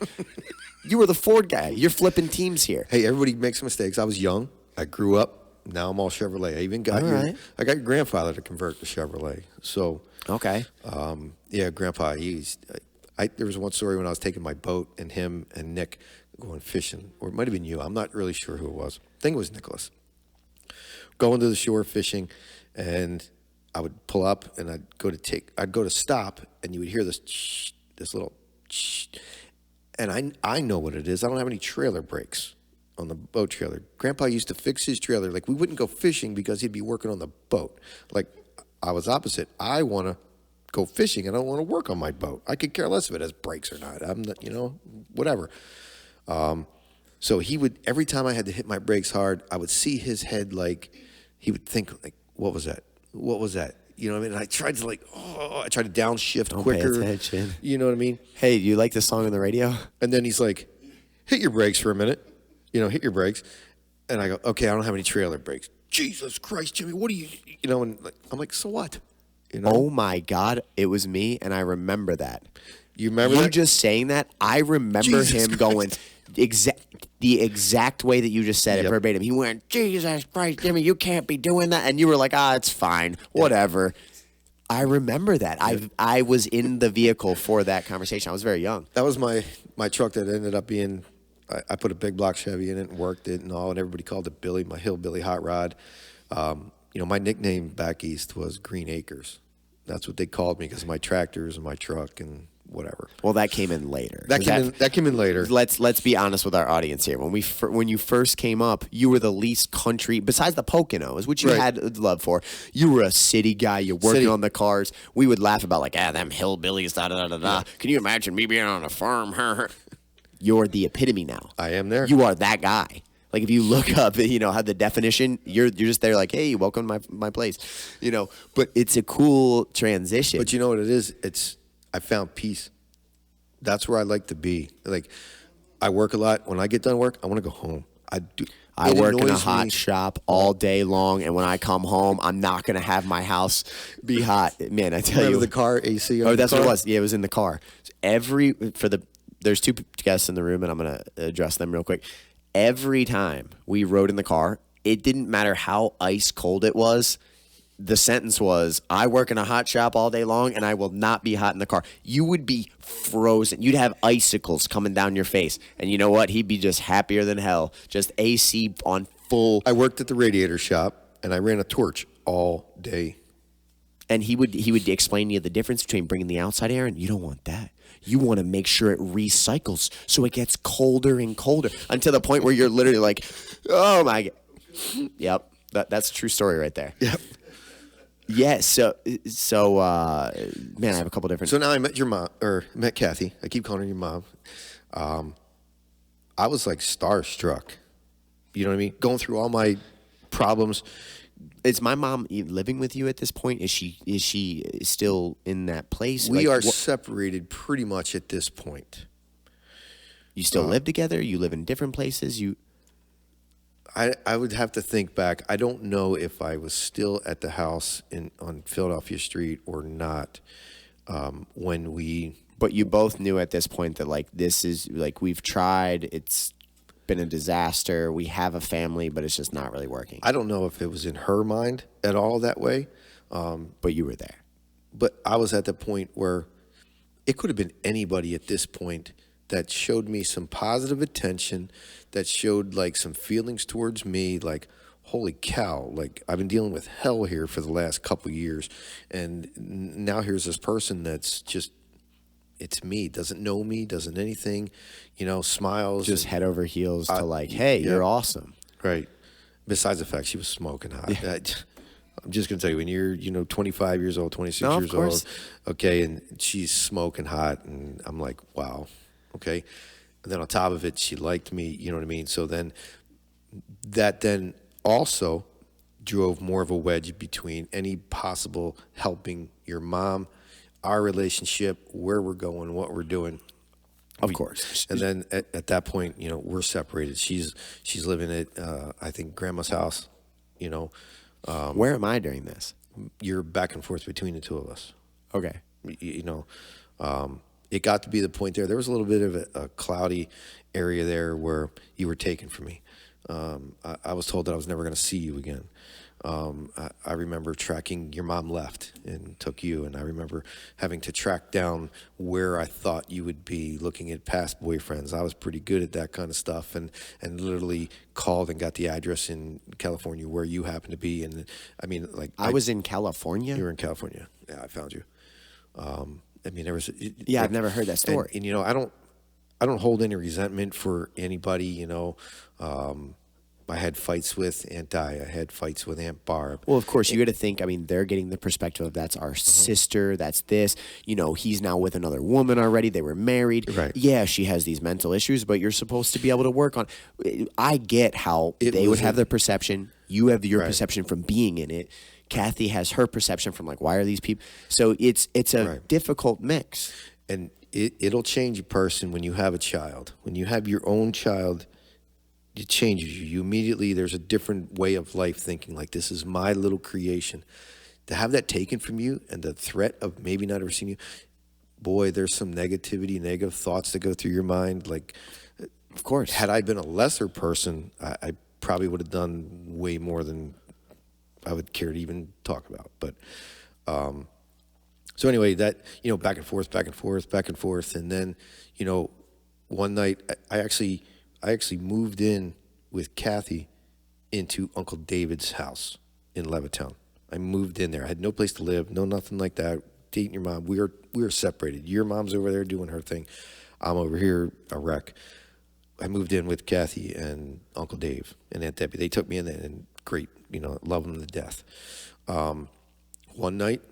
You were the Ford guy. You're flipping teams here. Hey, everybody makes mistakes. I was young. I grew up. Now I'm all Chevrolet. I even got I got your grandfather to convert to Chevrolet. So okay, Grandpa. There was one story when I was taking my boat and him and Nick going fishing, or it might have been you. I'm not really sure who it was. I think it was Nicholas. Going to the shore fishing, and I would pull up and I'd go to stop, and you would hear this little, and I know what it is. I don't have any trailer brakes on the boat trailer. Grandpa used to fix his trailer. Like, we wouldn't go fishing because he'd be working on the boat. Like, I was opposite. I want to go fishing. I don't want to work on my boat. I could care less if it has brakes or not. I'm not, whatever. So he would, every time I had to hit my brakes hard, I would see his head, like, he would think, like, what was that? What was that? You know what I mean? And I tried to I tried to downshift quicker. Pay attention. You know what I mean? Hey, do you like this song on the radio? And then he's like, hit your brakes for a minute. Hit your brakes. And I go, okay, I don't have any trailer brakes. Jesus Christ, Jimmy, what are you, and I'm like, so what? Oh my God, it was me, and I remember that. You remember that? You just saying that, I remember him going the exact way that you just said it verbatim. He went, Jesus Christ, Jimmy, you can't be doing that. And you were like, it's fine, whatever. I remember that. I was in the vehicle for that conversation. I was very young. That was my truck that ended up being, I put a big block Chevy in it and worked it and all, and everybody called it Billy, my hillbilly hot rod. My nickname back east was Green Acres. That's what they called me because of my tractors and my truck and whatever. Well, that came in later. That came in later. Let's be honest with our audience here. When you first came up, you were the least country, besides the Poconos, which you had love for. You were a city guy. You're working on the cars. We would laugh about them hillbillies. Da da da da. Can you imagine me being on a farm? You're the epitome now. I am there. You are that guy. Like, if you look up, how the definition, you're just there like, hey, welcome to my place. But it's a cool transition. But you know what it is? I found peace. That's where I like to be. Like, I work a lot. When I get done work, I want to go home. I work in a hot shop all day long, and when I come home, I'm not going to have my house be hot. Man, I tell you. The car AC? That's what it was. Yeah, it was in the car. There's two guests in the room, and I'm going to address them real quick. Every time we rode in the car, it didn't matter how ice cold it was. The sentence was, I work in a hot shop all day long, and I will not be hot in the car. You would be frozen. You'd have icicles coming down your face. And you know what? He'd be just happier than hell. Just AC on full. I worked at the radiator shop, and I ran a torch all day. And he would explain to you the difference between bringing the outside air, and you don't want that. You want to make sure it recycles so it gets colder and colder until the point where you're literally like, oh my God. Yep. That's a true story right there. Yep. Yeah. So man, I have a couple different. So now I met your mom, or met Kathy. I keep calling her your mom. I was like starstruck. You know what I mean? Going through all my problems. Is my mom living with you at this point? Is she still in that place? We are separated pretty much at this point. You still live together? You live in different places? I would have to think back. I don't know if I was still at the house on Philadelphia Street or not when we. But you both knew at this point that like this is like we've tried. It's been a disaster. We have a family, but it's just not really working. I don't know if it was in her mind at all that way. But you were there. But I was at the point where it could have been anybody at this point that showed me some positive attention, that showed like some feelings towards me, like, holy cow, like I've been dealing with hell here for the last couple of years. And now here's this person that's just, it's me, doesn't know me, doesn't anything, smiles. Just head over heels to like, hey, you're awesome. Right. Besides the fact she was smoking hot. Yeah. I'm just going to tell you, when you're, 25 years old, 26 years old, okay, and she's smoking hot, and I'm like, wow, okay. And then on top of it, she liked me, you know what I mean? So then that then also drove more of a wedge between any possible helping your mom, our relationship, where we're going, what we're doing. Of course. And then at that point, we're separated. She's living at, I think, grandma's house, Where am I during this? You're back and forth between the two of us. Okay. It got to be the point there. There was a little bit of a cloudy area there where you were taken from me. I was told that I was never going to see you again. I remember tracking, your mom left and took you, and I remember having to track down where I thought you would be, looking at past boyfriends. I was pretty good at that kind of stuff, and literally called and got the address in California where you happened to be. And I mean, like, I was in California. You were in California. Yeah, I found you. I mean, there was. I've never heard that story. And I don't hold any resentment for anybody. I had fights with Aunt Di. I had fights with Aunt Barb. Well, of course, you got to think, I mean, they're getting the perspective of that's our sister, that's this. He's now with another woman already. They were married. Right. Yeah, she has these mental issues, but you're supposed to be able to work on. I get how they would have their perception. You have your perception from being in it. Kathy has her perception from like, why are these people? So it's a difficult mix. And it'll change a person when you have a child. When you have your own child, it changes you. You immediately, there's a different way of life thinking, like, this is my little creation. To have that taken from you and the threat of maybe not ever seeing you, boy, there's some negativity, negative thoughts that go through your mind. Like, of course, had I been a lesser person, I probably would have done way more than I would care to even talk about. But so anyway, that, back and forth. And then, one night I actually moved in with Kathy into Uncle David's house in Levittown. I moved in there. I had no place to live, no nothing like that. Dating your mom. We were separated. Your mom's over there doing her thing. I'm over here a wreck. I moved in with Kathy and Uncle Dave and Aunt Debbie. They took me in there, and great, love them to death. One night,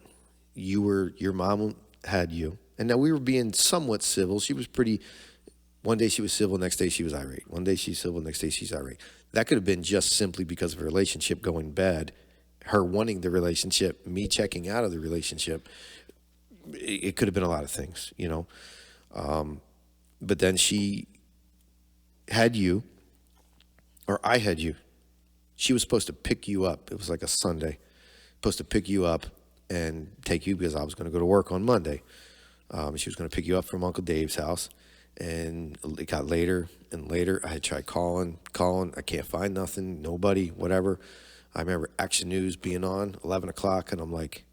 your mom had you, and now we were being somewhat civil. She was pretty. One day she was civil, next day she was irate. One day she's civil, next day she's irate. That could have been just simply because of a relationship going bad, her wanting the relationship, me checking out of the relationship. It could have been a lot of things, But then she had you, or I had you. She was supposed to pick you up. It was like a Sunday. Supposed to pick you up and take you because I was going to go to work on Monday. She was going to pick you up from Uncle Dave's house. And it got later and later. I had tried calling. I can't find nothing, nobody, whatever. I remember Action News being on 11 o'clock, and I'm like,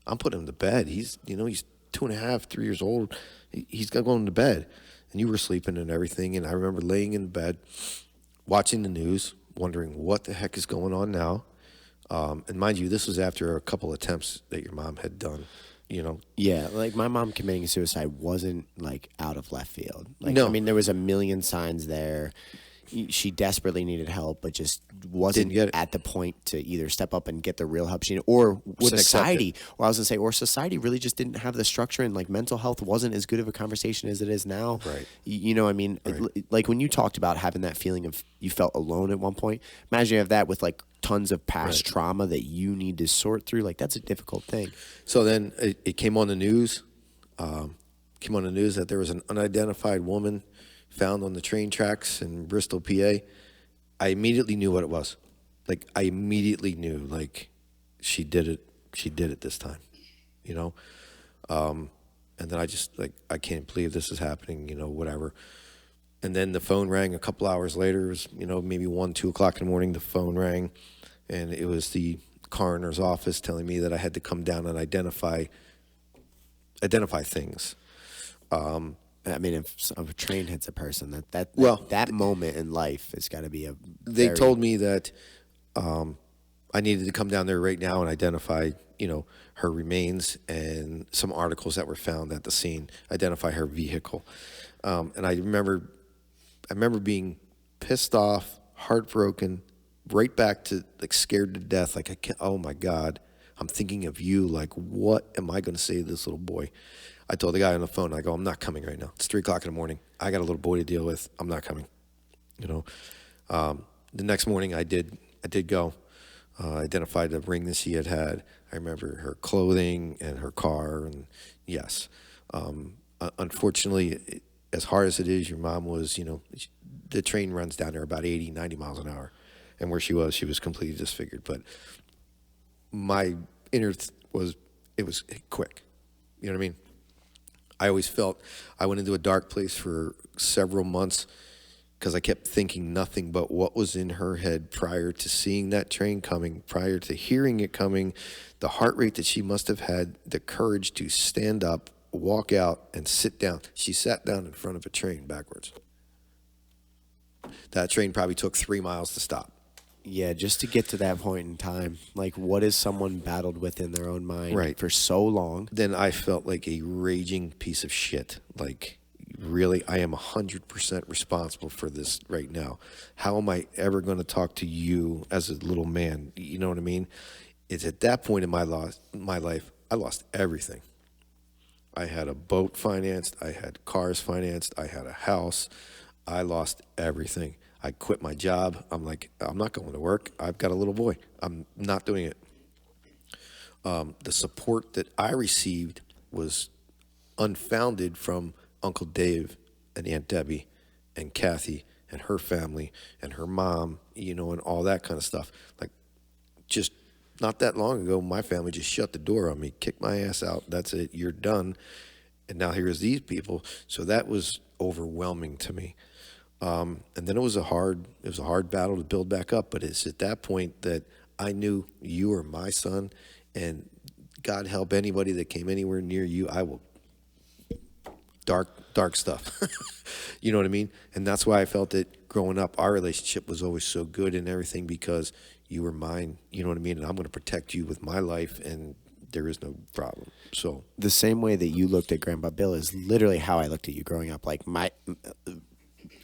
I'm putting him to bed. He's 2.5, 3 years old. He's got to go to bed. And you were sleeping and everything. And I remember laying in bed, watching the news, wondering what the heck is going on now. And mind you, this was after a couple attempts that your mom had done. Yeah, like my mom committing suicide wasn't like out of left field. Like, no. I mean, there was a million signs there. She desperately needed help, but just wasn't at the point to either step up and get the real help she needed, or society. Or I was gonna say, or society really just didn't have the structure, and like mental health wasn't as good of a conversation as it is now. Right. I mean, like when you talked about having that feeling of you felt alone at one point. Imagine you have that with like tons of past trauma that you need to sort through. Like that's a difficult thing. So then it came on the news. That there was an unidentified woman found on the train tracks in Bristol, PA, I immediately knew what it was. Like, I immediately knew, like, she did it. She did it this time, you know? And then I just, like, I can't believe this is happening, you know, whatever. And then the phone rang a couple hours later. It was, you know, maybe 1, 2 o'clock in the morning. The phone rang, and it was the coroner's office telling me that I had to come down and identify things. I mean, if a train hits a person, Well, that moment in life has got to be a. They told me that I needed to come down there right now and identify, you know, her remains and some articles that were found at the scene, identify her vehicle. And I remember being pissed off, heartbroken, right back to, like, scared to death. Like, I can't, oh my God, I'm thinking of you. Like, what am I going to say to this little boy? I told the guy on the phone, I go, I'm not coming right now. It's 3 o'clock in the morning. I got a little boy to deal with. I'm not coming. You know, the next morning I did go, identified the ring that she had. I remember her clothing and her car. And yes, unfortunately, as hard as it is, your mom was, you know, the train runs down there about 80, 90 miles an hour. And where she was completely disfigured. But my inner it was quick. You know what I mean? I always felt I went into a dark place for several months because I kept thinking nothing but what was in her head prior to seeing that train coming, prior to hearing it coming, the heart rate that she must have had, the courage to stand up, walk out, and sit down. She sat down in front of a train backwards. That train probably took 3 miles to stop. Yeah, just to get to that point in time, like, what is someone battled with in their own mind for so long? Then I felt like a raging piece of shit. Like, really, I am 100% responsible for this right now. How am I ever going to talk to you as a little man? You know what I mean? It's at that point in my life, I lost everything. I had a boat financed. I had cars financed. I had a house. I lost everything. I quit my job. I'm like, I'm not going to work. I've got a little boy. I'm not doing it. The support that I received was unfounded from Uncle Dave and Aunt Debbie and Kathy and her family and her mom, you know, and all that kind of stuff. Like, just not that long ago, my family just shut the door on me, kicked my ass out. That's it. You're done. And now here's these people. So that was overwhelming to me. And then it was a hard battle to build back up. But it's at that point that I knew you were my son, and God help anybody that came anywhere near you. I will dark stuff. You know what I mean? And that's why I felt that growing up, our relationship was always so good and everything, because you were mine. You know what I mean? And I'm going to protect you with my life, and there is no problem. So the same way that you looked at Grandpa Bill is literally how I looked at you growing up. Like,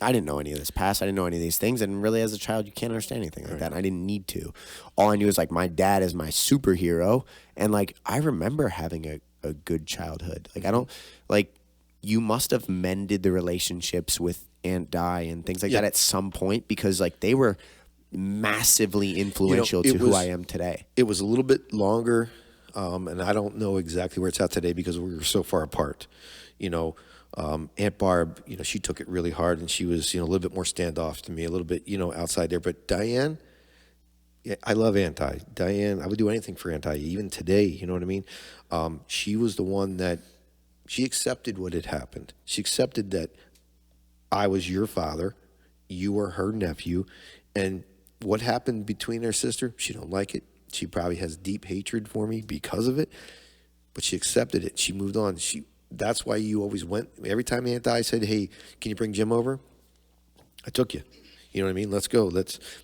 I didn't know any of this past. I didn't know any of these things. And really, as a child, you can't understand anything like that. And I didn't need to. All I knew is, like, my dad is my superhero. And, like, I remember having a good childhood. Like, I don't, like, you must have mended the relationships with Aunt Di and things like that at some point, because, like, they were massively influential to who I am today. It was a little bit longer, and I don't know exactly where it's at today because we were so far apart. You know, Aunt Barb, you know, she took it really hard, and she was, you know, a little bit more standoff to me, a little bit, you know, outside there. But Diane, yeah, I love Aunt Di. Diane, I would do anything for Aunt Di, even today. You know what I mean? She was the one that, she accepted what had happened. She accepted that I was your father, you were her nephew, and what happened between her sister, she don't like it. She probably has deep hatred for me because of it, but she accepted it. She moved on. That's why you always went. Every time Aunt Di said, hey, can you bring Jim over? I took you. You know what I mean? Let's go.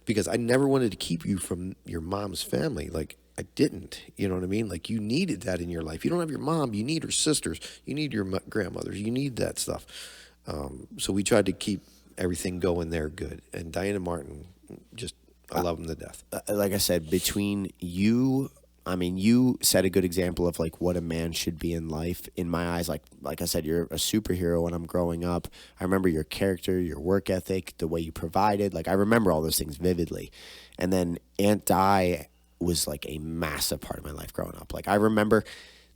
Because I never wanted to keep you from your mom's family. Like, I didn't. You know what I mean? Like, you needed that in your life. You don't have your mom. You need her sisters. You need your grandmothers. You need that stuff. So we tried to keep everything going there good. And Diana Martin, just, I love them to death. Like I said, between you, I mean, you set a good example of, like, what a man should be in life. In my eyes, like I said, you're a superhero when I'm growing up. I remember your character, your work ethic, the way you provided. Like, I remember all those things vividly. And then Aunt Di was, like, a massive part of my life growing up. Like, I remember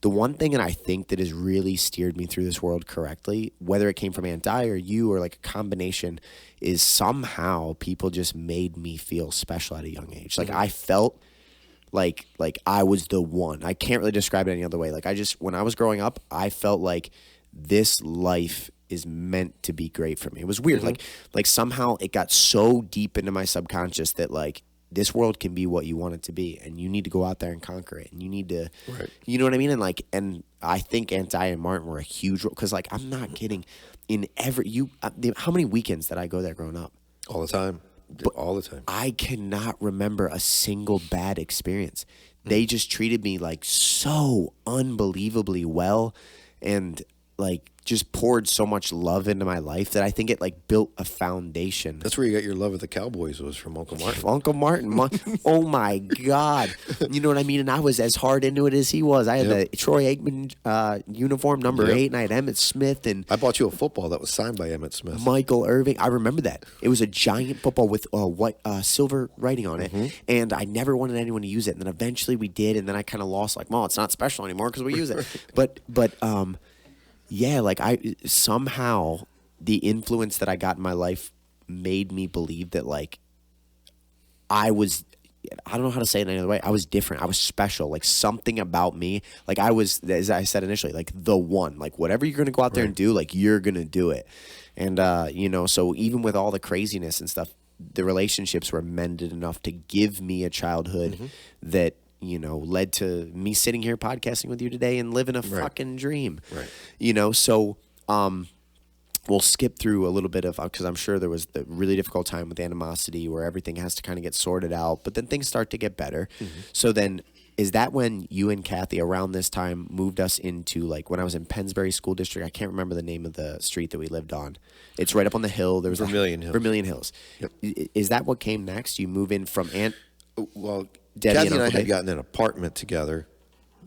the one thing that I think that has really steered me through this world correctly, whether it came from Aunt Di or you or like a combination, is somehow people just made me feel special at a young age. Like I felt like I was the one. I can't really describe it any other way. Like when I was growing up, I felt like this life is meant to be great for me. It was weird. Like somehow it got so deep into my subconscious that like this world can be what you want it to be, and you need to go out there and conquer it, and you need to, you know what I mean? And I think Aunt Di and Martin were a huge role, because like I'm not kidding. How many weekends did I go there growing up? All the time. All the time. I cannot remember a single bad experience. They just treated me like so unbelievably well, and like just poured so much love into my life that I think it like built a foundation. That's where you got your love of the Cowboys, was from Uncle Martin. Uncle Martin. Oh my God. You know what I mean? And I was as hard into it as he was. I had the Troy Aikman uniform, number 8, and I had Emmitt Smith. And I bought you a football that was signed by Emmitt Smith. Michael Irving. I remember that. It was a giant football with white silver writing on it. And I never wanted anyone to use it. And then eventually we did. And then I kind of lost, like, well, it's not special anymore because we use it. But yeah, like somehow the influence that I got in my life made me believe that like I don't know how to say it any other way. I was different. I was special. Like something about me, like I was, as I said initially, like the one, like whatever you're going to go out there and do, like you're going to do it. And, so even with all the craziness and stuff, the relationships were mended enough to give me a childhood that, led to me sitting here podcasting with you today and living a fucking dream. So we'll skip through a little bit of, because I'm sure there was the really difficult time with animosity where everything has to kind of get sorted out, but then things start to get better. So then is that when you and Kathy around this time moved us into, like, when I was in Pennsbury School District? I can't remember the name of the street that we lived on. It's right up on the hill. There was Vermilion Hills. Vermilion Hills. Yep. Is that what came next? You move in from Well, Debbie Kathy and and I Uncle had Dave? gotten an apartment together.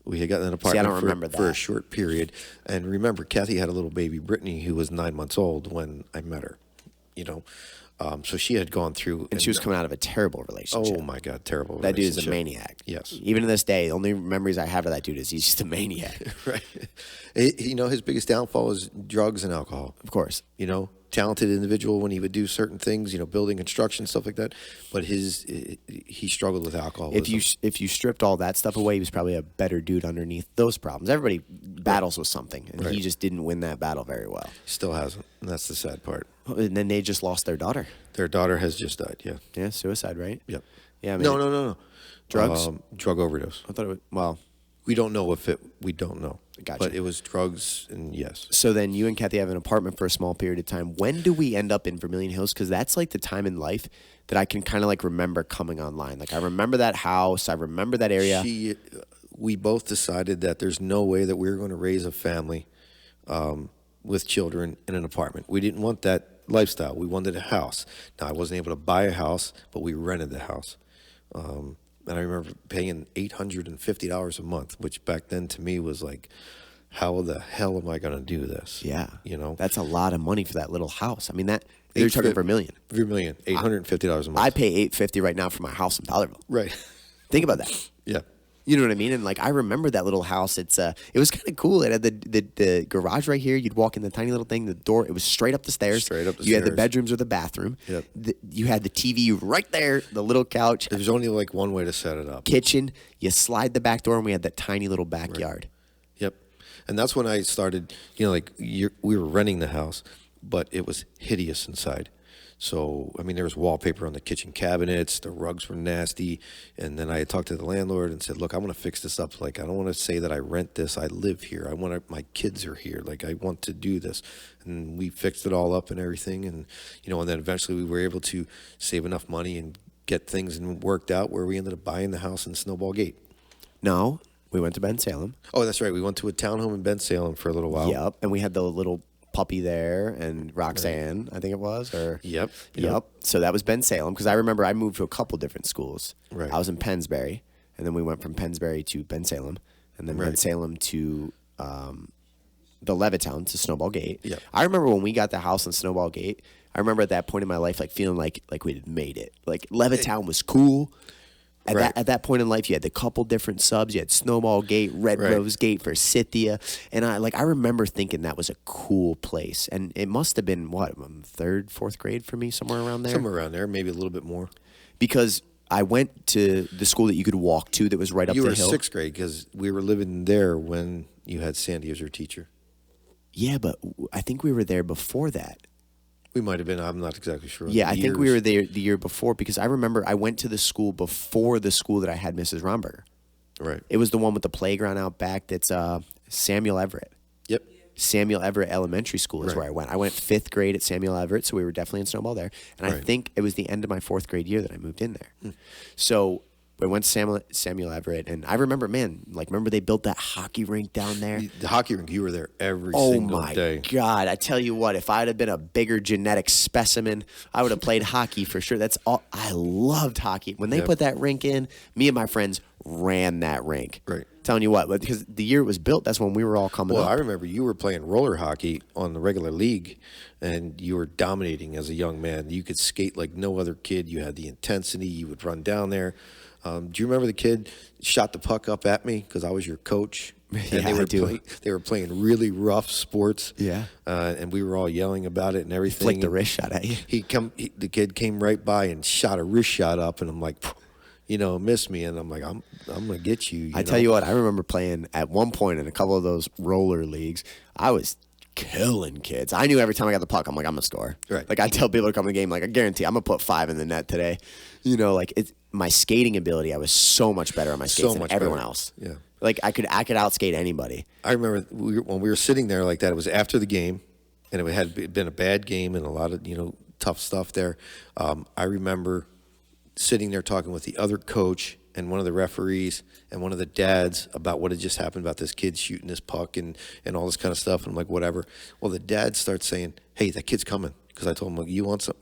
We had gotten an apartment I don't remember for a that. short period. And remember, Kathy had a little baby, Brittany, who was 9 months old when I met her. So she had gone through. And she was coming out of a terrible relationship. Oh, my God, terrible That dude is a relationship. maniac. Yes. Even to this day, the only memories I have of that dude is he's just a maniac. Right. His biggest downfall was drugs and alcohol. Of course. Talented individual when he would do certain things, building construction, stuff like that. But he struggled with alcoholism. If you stripped all that stuff away, he was probably a better dude underneath those problems. Everybody battles with something, and he just didn't win that battle very well. Still hasn't, and that's the sad part. And then they just lost their daughter. Their daughter has just died, yeah. Yeah, suicide, right? Yep. Yeah, I mean, No. Drugs? Drug overdose. I thought it was, well, We don't know we don't know. Gotcha. But it was drugs, and yes. So then you and Kathy have an apartment for a small period of time. When do we end up in Vermilion Hills? Because that's like the time in life that I can kind of like remember coming online. Like I remember that house. I remember that area. We both decided that there's no way that we were going to raise a family with children in an apartment. We didn't want that lifestyle. We wanted a house. Now, I wasn't able to buy a house, but we rented the house. And I remember paying $850 a month, which back then to me was like, how the hell am I going to do this? Yeah. That's a lot of money for that little house. I mean, you're talking Vermilion. Vermilion, $850 a month. I pay $850 right now for my house in Fowlerville. Right. Think about that. Yeah. You know what I mean? And like I remember that little house. It was kind of cool. It had the garage right here. You'd walk in the tiny little thing. The door. It was straight up the stairs. You had the bedrooms or the bathroom. Yep. You had the TV right there. The little couch. There was only like one way to set it up. Kitchen. You slide the back door, and we had that tiny little backyard. Right. Yep. And that's when I started. We were renting the house, but it was hideous inside. So, I mean, there was wallpaper on the kitchen cabinets. The rugs were nasty. And then I talked to the landlord and said, look, I want to fix this up. Like, I don't want to say that I rent this. I live here. My kids are here. Like, I want to do this. And we fixed it all up and everything. And, and then eventually we were able to save enough money and get things and worked out where we ended up buying the house in Snowball Gate. No, we went to Ben Salem. Oh, that's right. We went to a townhome in Ben Salem for a little while. Yep. And we had the little puppy there and Roxanne, I think it was. Yep. So that was Ben Salem, because I remember I moved to a couple different schools. Right. I was in Pennsbury, and then we went from Pennsbury to Ben Salem, and then Ben Salem to the Levittown to Snowball Gate. Yep. I remember when we got the house in Snowball Gate, I remember at that point in my life like feeling like we had made it. Like Levittown was cool. At that point in life, you had the couple different subs. You had Snowball Gate, Red Rose Gate for Scythia. And I remember thinking that was a cool place. And it must have been, what, third, fourth grade for me, somewhere around there? Somewhere around there, maybe a little bit more. Because I went to the school that you could walk to that was right up the hill. You were sixth grade because we were living there when you had Sandy as your teacher. Yeah, but I think we were there before that. We might have been. I'm not exactly sure. Yeah, I think we were there the year before because I remember I went to the school before the school that I had Mrs. Romberger. Right. It was the one with the playground out back that's Samuel Everett. Yep. Samuel Everett Elementary School is where I went. I went fifth grade at Samuel Everett, so we were definitely in Snowball there. And I think it was the end of my fourth grade year that I moved in there. So I went to Samuel Everett, and I remember, remember they built that hockey rink down there? The hockey rink, you were there every single day. Oh, my God. I tell you what, if I'd have been a bigger genetic specimen, I would have played hockey for sure. That's all. I loved hockey. When they put that rink in, me and my friends ran that rink. Right. Telling you what, because the year it was built, that's when we were all coming up. Well, I remember you were playing roller hockey on the regular league, and you were dominating as a young man. You could skate like no other kid. You had the intensity. You would run down there. Do you remember the kid shot the puck up at me because I was your coach? And they were playing really rough sports. Yeah. And we were all yelling about it and everything. Flicked the wrist shot at you. The kid came right by and shot a wrist shot up, and I'm like, missed me, and I'm like, I'm gonna get you. I tell you what, I remember playing at one point in a couple of those roller leagues. I was killing kids. I knew every time I got the puck, I'm like, I'm gonna score. Right. Like I tell people to come to the game, like I guarantee I'm gonna put 5 in the net today. My skating ability, I was so much better on my skates than everyone else. Yeah. Like I could outskate anybody. I remember when we were sitting there like that. It was after the game, and it had been a bad game and a lot of tough stuff there. I remember sitting there talking with the other coach and one of the referees and one of the dads about what had just happened about this kid shooting this puck and all this kind of stuff. And I'm like, whatever. Well, the dad starts saying, hey, that kid's coming. Because I told him, like, you want some,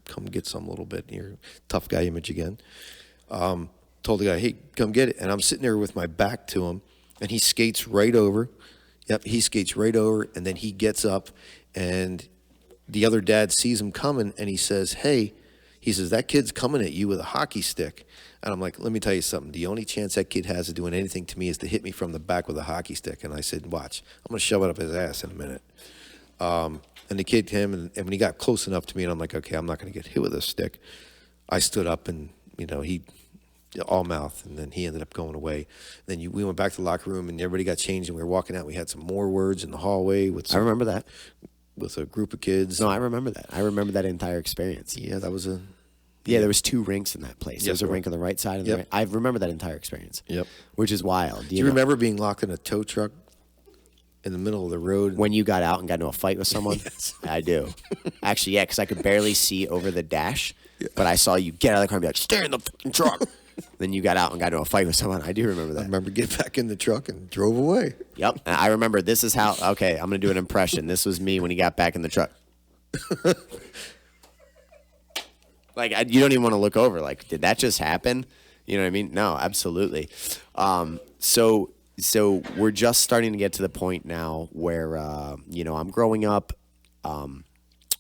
come get some a little bit. You're tough guy image again. Told the guy, hey, come get it. And I'm sitting there with my back to him, and he skates right over. Yep, he skates right over, and then he gets up, and the other dad sees him coming, and he says, hey, that kid's coming at you with a hockey stick. And I'm like, let me tell you something. The only chance that kid has of doing anything to me is to hit me from the back with a hockey stick. And I said, watch, I'm going to shove it up his ass in a minute. And the kid came, and when he got close enough to me, and I'm like, okay, I'm not going to get hit with a stick. I stood up, and, he all mouth, and then he ended up going away. Then we went back to the locker room, and everybody got changed, and we were walking out. We had some more words in the hallway. I remember that. With a group of kids. No, I remember that. I remember that entire experience. Yeah, that was there was 2 rinks in that place. There was a rink on the right side. And I remember that entire experience. Yep. Which is wild. Do you remember being locked in a tow truck in the middle of the road? When you got out and got into a fight with someone? Yes. I do. Actually, yeah, because I could barely see over the dash, but I saw you get out of the car and be like, stay in the fucking truck. Then you got out and got into a fight with someone. I do remember that. I remember getting back in the truck and drove away. Yep. And I remember this is how, okay, I'm going to do an impression. This was me when he got back in the truck. You don't even want to look over. Like, did that just happen? You know what I mean? No, absolutely. So we're just starting to get to the point now where, I'm growing up.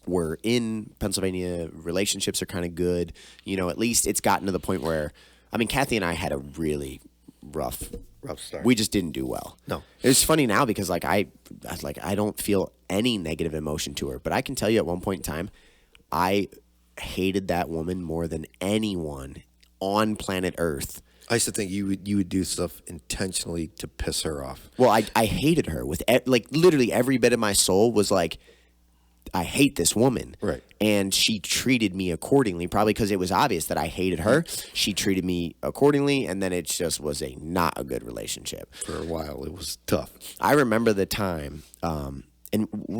We're in Pennsylvania. Relationships are kind of good. At least it's gotten to the point where, Kathy and I had a really rough start. We just didn't do well. No. It's funny now because I don't feel any negative emotion to her, but I can tell you at one point in time, I hated that woman more than anyone on planet Earth. I used to think you would do stuff intentionally to piss her off. Well, I hated her with literally every bit of my soul was like, I hate this woman. Right. And she treated me accordingly, probably because it was obvious that I hated her. She treated me accordingly, and then it just was not a good relationship. For a while, it was tough. I remember the time, and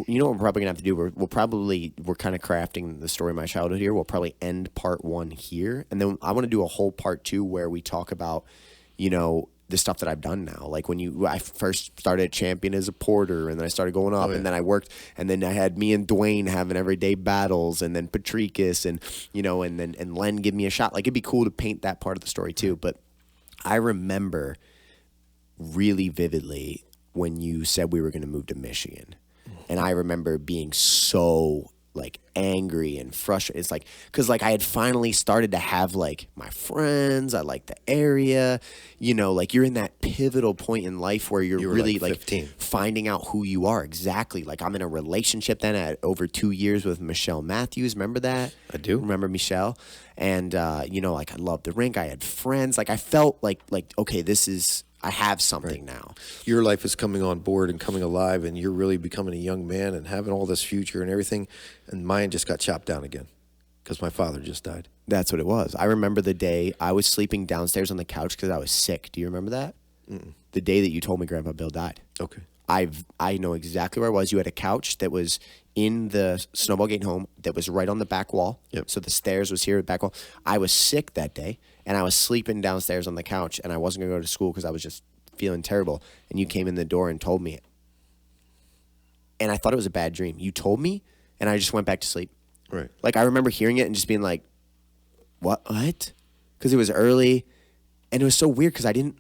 you know what we're probably going to have to do? We're kind of crafting the story of my childhood here. We'll probably end part 1 here, and then I want to do a whole part 2 where we talk about, the stuff that I've done now. Like I first started Champion as a porter, and then I started going up, and then I worked, and then I had me and Dwayne having everyday battles, and then Patricus, and and Len give me a shot. Like it'd be cool to paint that part of the story too. But I remember really vividly when you said we were going to move to Michigan, and I remember being so like angry and frustrated. It's like, cause like I had finally started to have like my friends. I like the area, like you're in that pivotal point in life where you're You were really like like 15. finding out who you are exactly. Like I'm in a relationship then at over 2 years with Mischel Matthews. Remember that? I do. Remember Michelle? And, like I loved the rink. I had friends. Like I felt like, okay, I have something now. Your life is coming on board and coming alive, and you're really becoming a young man and having all this future and everything. And mine just got chopped down again because my father just died. That's what it was. I remember the day I was sleeping downstairs on the couch because I was sick. Do you remember that? The day that you told me Grandpa Bill died. Okay. I know exactly where I was. You had a couch that was in the Snowball Gate home that was right on the back wall. Yep. So the stairs was here at the back wall. I was sick that day, and I was sleeping downstairs on the couch, and I wasn't going to go to school because I was just feeling terrible. And you came in the door and told me it. And I thought it was a bad dream. You told me, and I just went back to sleep. Right. Like I remember hearing it and just being like, what? Because it was early, and it was so weird because I didn't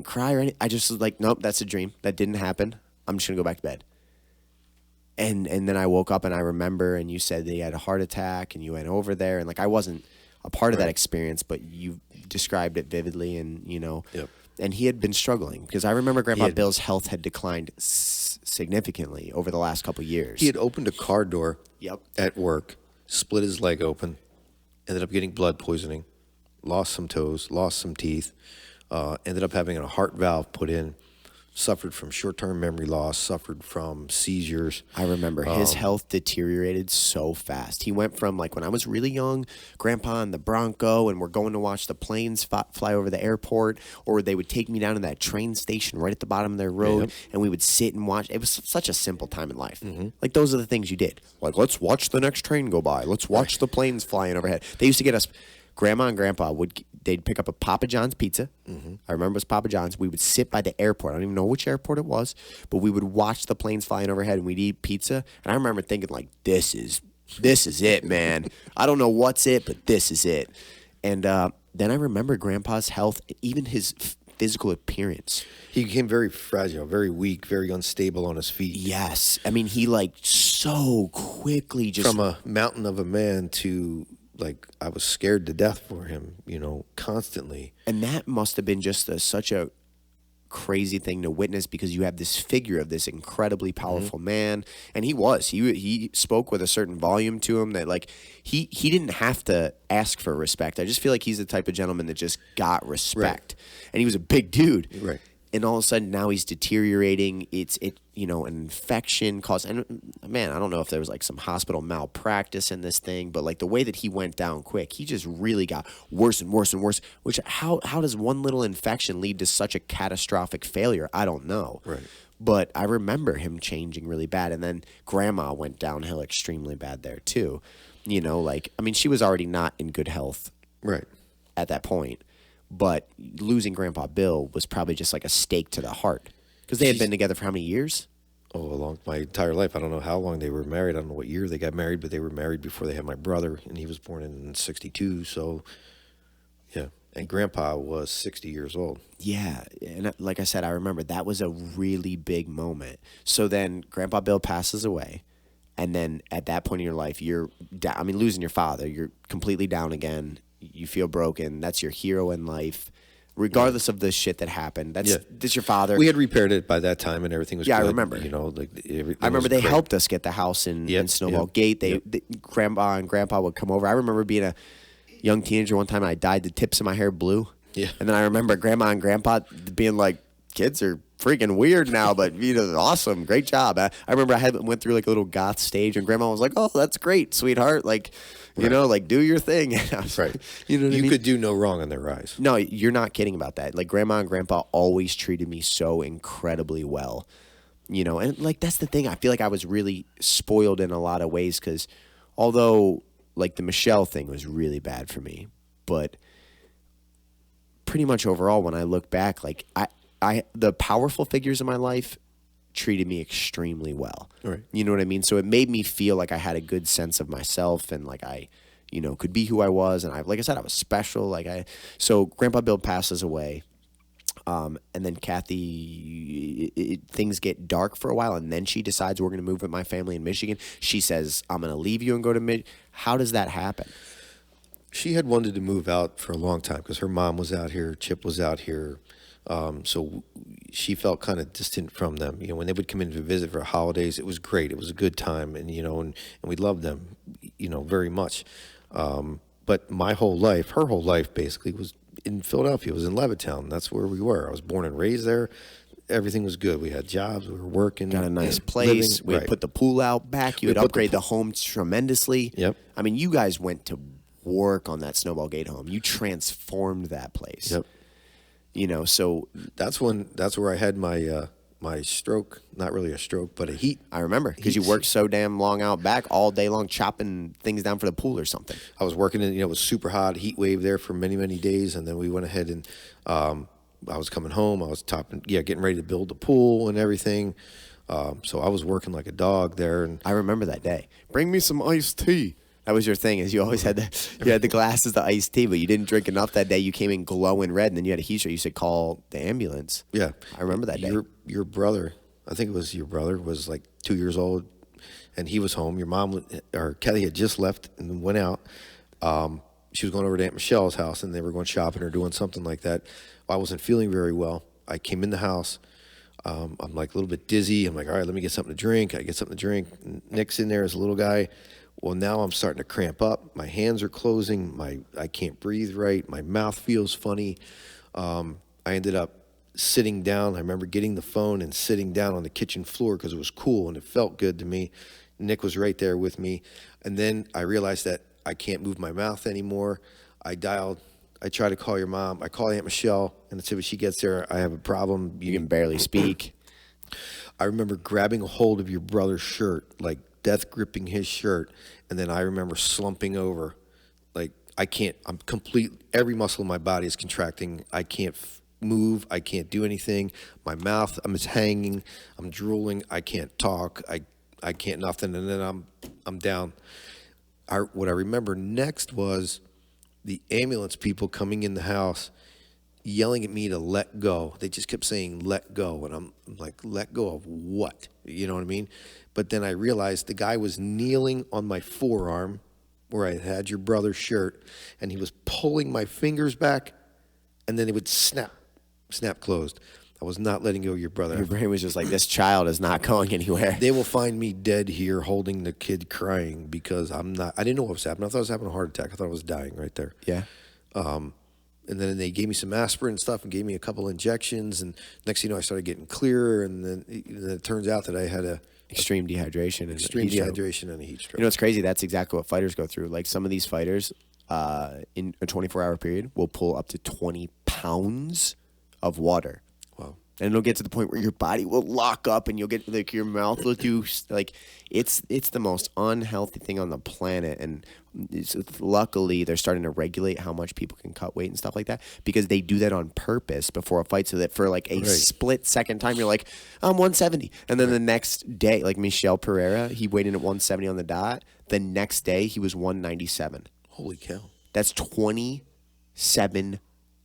cry or anything. I just was like, nope, that's a dream. That didn't happen. I'm just going to go back to bed. And then I woke up and I remember, and you said that he had a heart attack and you went over there. And like, I wasn't a part of that experience, but you described it vividly and, Yep. and he had been struggling because I remember Grandpa Bill's health had declined significantly over the last couple of years. He had opened a car door Yep. at work, split his leg open, ended up getting blood poisoning, lost some toes, lost some teeth, ended up having a heart valve put in, suffered from short-term memory loss, suffered from seizures. I remember his health deteriorated so fast. He went from like when I was really young, Grandpa and the Bronco, and we're going to watch the planes fly over the airport, or they would take me down to that train station right at the bottom of their road, and we would sit and watch. It was such a simple time in life. Like those are the things you did. Like, let's watch the next train go by. Let's watch the planes flying overhead. They used to get us. Grandma and Grandpa they'd pick up a Papa John's pizza. I remember it was Papa John's. We would sit by the airport. I don't even know which airport it was, but we would watch the planes flying overhead and we'd eat pizza. And I remember thinking like, this is it, man. I don't know what's it, but this is it. And then I remember Grandpa's health, even his physical appearance. He became very fragile, very weak, very unstable on his feet. Yes. I mean, he like so quickly just... From a mountain of a man to... like I was scared to death for him, constantly. And that must have been just such a crazy thing to witness because you have this figure of this incredibly powerful man, and he spoke with a certain volume to him that like he didn't have to ask for respect. I just feel like he's the type of gentleman that just got respect, and he was a big dude, right? And all of a sudden now he's deteriorating. An infection caused. And man, I don't know if there was like some hospital malpractice in this thing, but like the way that he went down quick, he just really got worse and worse and worse. Which how does one little infection lead to such a catastrophic failure? I don't know. Right. But I remember him changing really bad, and then Grandma went downhill extremely bad there too. She was already not in good health. Right. At that point. But losing Grandpa Bill was probably just like a stake to the heart. Because they had been together for how many years? Oh, my entire life. I don't know how long they were married. I don't know what year they got married, but they were married before they had my brother, and he was born in 62. So, yeah. And Grandpa was 60 years old. Yeah. And like I said, I remember that was a really big moment. So then Grandpa Bill passes away. And then at that point in your life, you're down. I mean, losing your father, you're completely down again. You feel broken. That's your hero in life, regardless of the shit that happened. That's your father. We had repaired it by that time, and everything was good. I remember. I remember they helped us get the house in Snowball Gate. Grandma and Grandpa would come over. I remember being a young teenager one time, and I dyed the tips of my hair blue. Yeah. And then I remember Grandma and Grandpa being like, kids are freaking weird now, but awesome, great job. I remember I went through like a little goth stage, and Grandma was like, "Oh, that's great, sweetheart. Like, like do your thing." And I was, right. You know what I mean? Could do no wrong in their eyes. No, you're not kidding about that. Like Grandma and Grandpa always treated me so incredibly well. And like that's the thing. I feel like I was really spoiled in a lot of ways because although like the Michelle thing was really bad for me, but pretty much overall when I look back, like the powerful figures in my life treated me extremely well. Right. You know what I mean? So it made me feel like I had a good sense of myself and like I, could be who I was. And like I said, I was special. So Grandpa Bill passes away. And then Kathy, things get dark for a while, and then she decides we're going to move with my family in Michigan. She says, I'm going to leave you and go to How does that happen? She had wanted to move out for a long time because her mom was out here, Chip was out here. So she felt kind of distant from them. You know, when they would come in to visit for holidays, it was great. It was a good time, and and we loved them, very much. But my whole life, her whole life, basically was in Philadelphia. It was in Levittown. That's where we were. I was born and raised there. Everything was good. We had jobs. We were working. Got a nice place. We had put the pool out back. You had upgraded the home tremendously. Yep. I mean, you guys went to work on that Snowball Gate home. You transformed that place. Yep. So that's where I had my my stroke. Not really a stroke, but a heat. I remember because you worked so damn long out back all day long chopping things down for the pool or something. I was working in, it was super hot, heat wave there for many, many days. And then we went ahead and I was coming home. I was getting ready to build the pool and everything. So I was working like a dog there. And I remember that day. Bring me some iced tea. That was your thing, is you always had the glasses of iced tea, but you didn't drink enough that day. You came in glowing red, and then you had a heat stroke. You said, call the ambulance. Yeah. I remember that day. Your brother, I think it was your brother, was like 2 years old, and he was home. Your mom, or Kelly, had just left and went out. She was going over to Aunt Michelle's house, and they were going shopping or doing something like that. I wasn't feeling very well. I came in the house. I'm like a little bit dizzy. I'm like, all right, let me get something to drink. I get something to drink. Nick's in there as a little guy. Well, now I'm starting to cramp up. My hands are closing. I can't breathe right. My mouth feels funny. I ended up sitting down. I remember getting the phone and sitting down on the kitchen floor because it was cool and it felt good to me. Nick was right there with me. And then I realized that I can't move my mouth anymore. I tried to call your mom. I call Aunt Michelle, and as soon as she gets there, I have a problem. You can barely speak. I remember grabbing a hold of your brother's shirt, like death gripping his shirt, and then I remember slumping over. Like, I'm every muscle in my body is contracting. I can't move. I can't do anything. My mouth, I'm just hanging. I'm drooling. I can't talk. I can't nothing, and then I'm down. What I remember next was the ambulance people coming in the house yelling at me to let go. They just kept saying, let go. And I'm like, let go of what? You know what I mean? But then I realized the guy was kneeling on my forearm where I had your brother's shirt, and he was pulling my fingers back, and then it would snap closed. I was not letting go of your brother. Your brain was just like, this child is not going anywhere. They will find me dead here holding the kid crying because I didn't know what was happening. I thought I was having a heart attack. I thought I was dying right there. Yeah. And then they gave me some aspirin and stuff and gave me a couple injections. And next thing you know, I started getting clearer. And then it turns out that I had extreme dehydration and a heat stroke. You know, it's crazy. That's exactly what fighters go through. Like some of these fighters in a 24-hour period will pull up to 20 pounds of water. Wow. And it'll get to the point where your body will lock up and you'll get like your mouth will do like it's the most unhealthy thing on the planet. And luckily they're starting to regulate how much people can cut weight and stuff like that because they do that on purpose before a fight so that for like a split second time you're like, I'm 170. And then the next day, like Michel Pereira, he weighed in at 170 on the dot. The next day he was 197. Holy cow. That's 27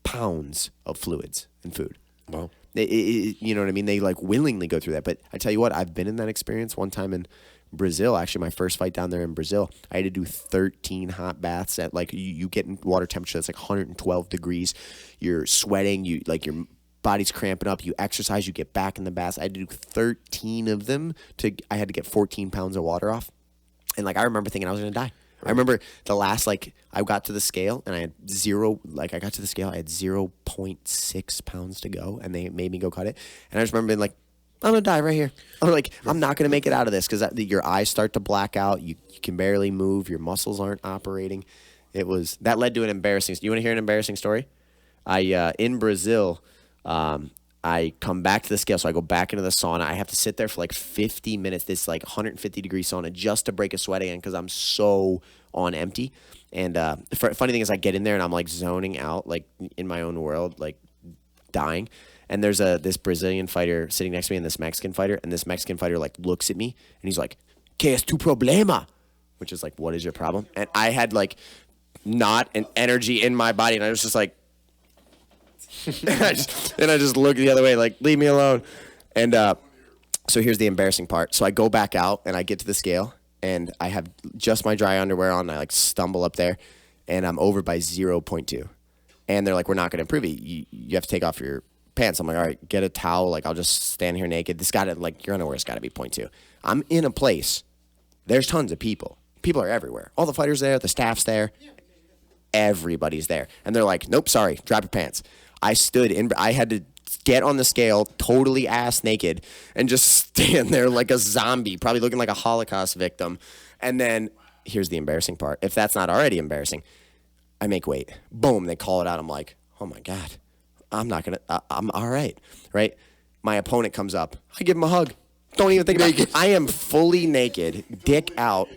pounds of fluids and food. Wow. You know what I mean? They like willingly go through that. But I tell you what, I've been in that experience one time in Brazil. Actually, my first fight down there in Brazil, I had to do 13 hot baths at like you get in water temperature that's like 112 degrees. You're sweating. You like your body's cramping up. You exercise. You get back in the baths. I had to do 13 of them. I had to get 14 pounds of water off. And like I remember thinking I was gonna die. I remember the last, I got to the scale and I had 0.6 pounds to go and they made me go cut it. And I just remember being like, I'm going to die right here. I'm like, I'm not going to make it out of this because your eyes start to black out. You can barely move. Your muscles aren't operating. That led to an embarrassing, you want to hear an embarrassing story? In Brazil, I come back to the scale, so I go back into the sauna. I have to sit there for like 50 minutes, this like 150-degree sauna, just to break a sweat again because I'm so on empty. And funny thing is I get in there and I'm like zoning out, like in my own world, like dying. And there's this Brazilian fighter sitting next to me and this Mexican fighter. And this Mexican fighter like looks at me and he's like, ¿Qué es tu problema? Which is like, what is your problem? And I had like not an energy in my body. And I was just like, and I just look the other way, like, leave me alone. And so here's the embarrassing part. So I go back out and I get to the scale and I have just my dry underwear on. And I like stumble up there and I'm over by 0.2. And they're like, we're not going to improve it. You have to take off your pants. I'm like, all right, get a towel. Like, I'll just stand here naked. This got to, like, your underwear's got to be 0.2. I'm in a place. There's tons of people. People are everywhere. All the fighters there. The staff's there. Everybody's there. And they're like, nope, sorry, drop your pants. I had to get on the scale totally ass naked and just stand there like a zombie, probably looking like a Holocaust victim. And then here's the embarrassing part. If that's not already embarrassing, I make weight. Boom, they call it out. I'm like, oh my God, I'm all right, right? My opponent comes up. I give him a hug. Don't even think about it. I am fully naked, dick out,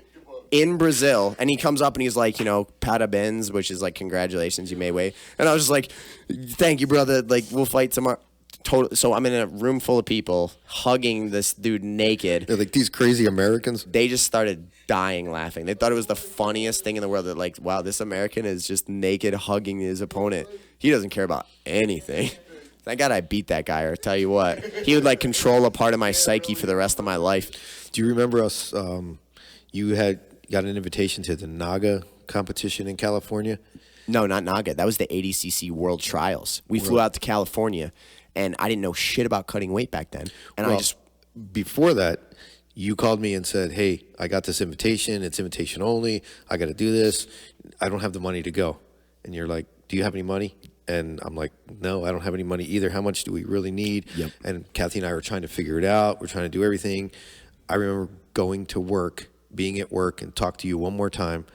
in Brazil, and he comes up and he's like, parabéns, which is like, congratulations, you made weight. And I was just like, thank you, brother. Like, we'll fight tomorrow. Totally. So I'm in a room full of people hugging this dude naked. They're like these crazy Americans. They just started dying laughing. They thought it was the funniest thing in the world. They're like, wow, this American is just naked hugging his opponent. He doesn't care about anything. Thank God I beat that guy, or tell you what, he would like control a part of my psyche for the rest of my life. Do you remember us? You had got an invitation to the Naga competition in California? No, not Naga. That was the ADCC World Trials. We flew out to California, and I didn't know shit about cutting weight back then. And before that, you called me and said, hey, I got this invitation. It's invitation only. I got to do this. I don't have the money to go. And you're like, do you have any money? And I'm like, no, I don't have any money either. How much do we really need? Yep. And Kathy and I were trying to figure it out. We're trying to do everything. I remember going to work, being at work, and talk to you one more time.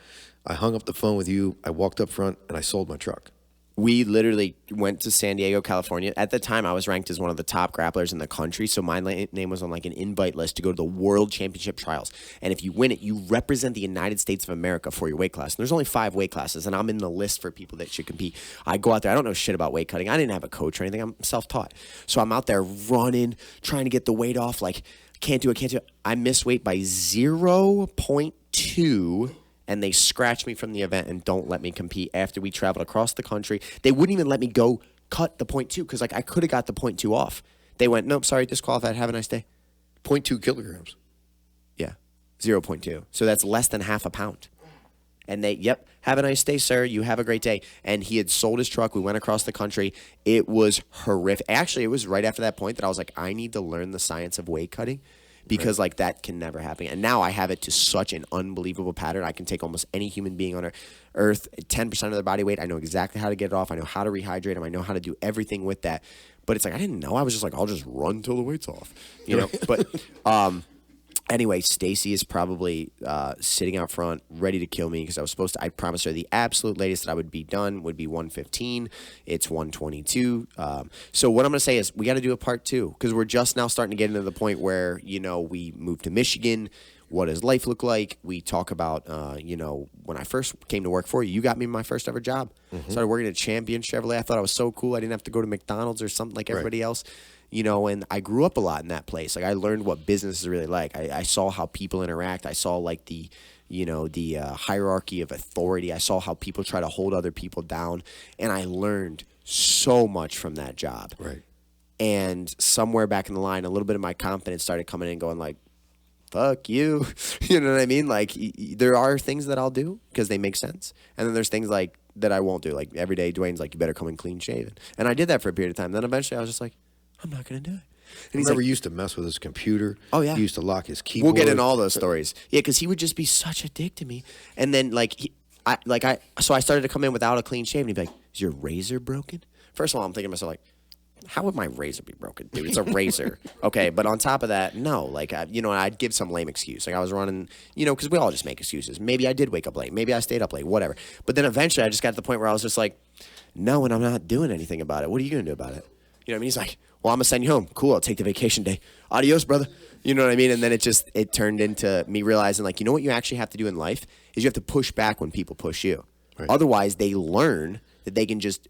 I hung up the phone with you. I walked up front, and I sold my truck. We literally went to San Diego, California. At the time, I was ranked as one of the top grapplers in the country, so my name was on like an invite list to go to the World Championship Trials. And if you win it, you represent the United States of America for your weight class. And there's only 5 weight classes, and I'm in the list for people that should compete. I go out there. I don't know shit about weight cutting. I didn't have a coach or anything. I'm self-taught. So I'm out there running, trying to get the weight off. Like, can't do it. I miss weight by 0.2. And they scratch me from the event and don't let me compete after we traveled across the country. They wouldn't even let me go cut the 0.2 because like I could have got the 0.2 off. They went, nope, sorry, disqualified. Have a nice day. 0.2 kilograms. Yeah, 0.2. So that's less than half a pound. And they, yep, have a nice day, sir. You have a great day. And he had sold his truck. We went across the country. It was horrific. Actually, it was right after that point that I was like, I need to learn the science of weight cutting. Because like that can never happen. And now I have it to such an unbelievable pattern. I can take almost any human being on earth, 10% of their body weight. I know exactly how to get it off. I know how to rehydrate them. I know how to do everything with that. But it's like, I didn't know. I was just like, I'll just run till the weight's off. But anyway, Stacy is probably sitting out front, ready to kill me because I promised her the absolute latest that I would be done would be 115. It's 122. So what I'm going to say is we got to do a part 2 because we're just now starting to get into the point where, we moved to Michigan. What does life look like? We talk about, when I first came to work for you, you got me my first ever job. Mm-hmm. Started working at Champion Chevrolet. I thought I was so cool. I didn't have to go to McDonald's or something like everybody else. And I grew up a lot in that place. Like I learned what business is really like. I saw how people interact. I saw like the hierarchy of authority. I saw how people try to hold other people down. And I learned so much from that job. Right. And somewhere back in the line, a little bit of my confidence started coming in going like, fuck you. You know what I mean? Like there are things that I'll do because they make sense. And then there's things like that I won't do. Like every day Dwayne's like, you better come in clean shaven. And I did that for a period of time. Then eventually I was just like, I'm not going to do it. And he's used to mess with his computer. Oh, yeah. He used to lock his keyboard. We'll get in all those stories. Yeah, because he would just be such a dick to me. And then, so I started to come in without a clean shave, and he'd be like, is your razor broken? First of all, I'm thinking to myself, like, how would my razor be broken, dude? It's a razor. Okay, but on top of that, no. Like, I'd give some lame excuse. Like, I was running, because we all just make excuses. Maybe I did wake up late. Maybe I stayed up late, whatever. But then eventually I just got to the point where I was just like, no, and I'm not doing anything about it. What are you going to do about it? You know what I mean? He's like, well, I'm going to send you home. Cool, I'll take the vacation day. Adios, brother. You know what I mean? And then it turned into me realizing, like, what you actually have to do in life is you have to push back when people push you. Right. Otherwise, they learn that they can just,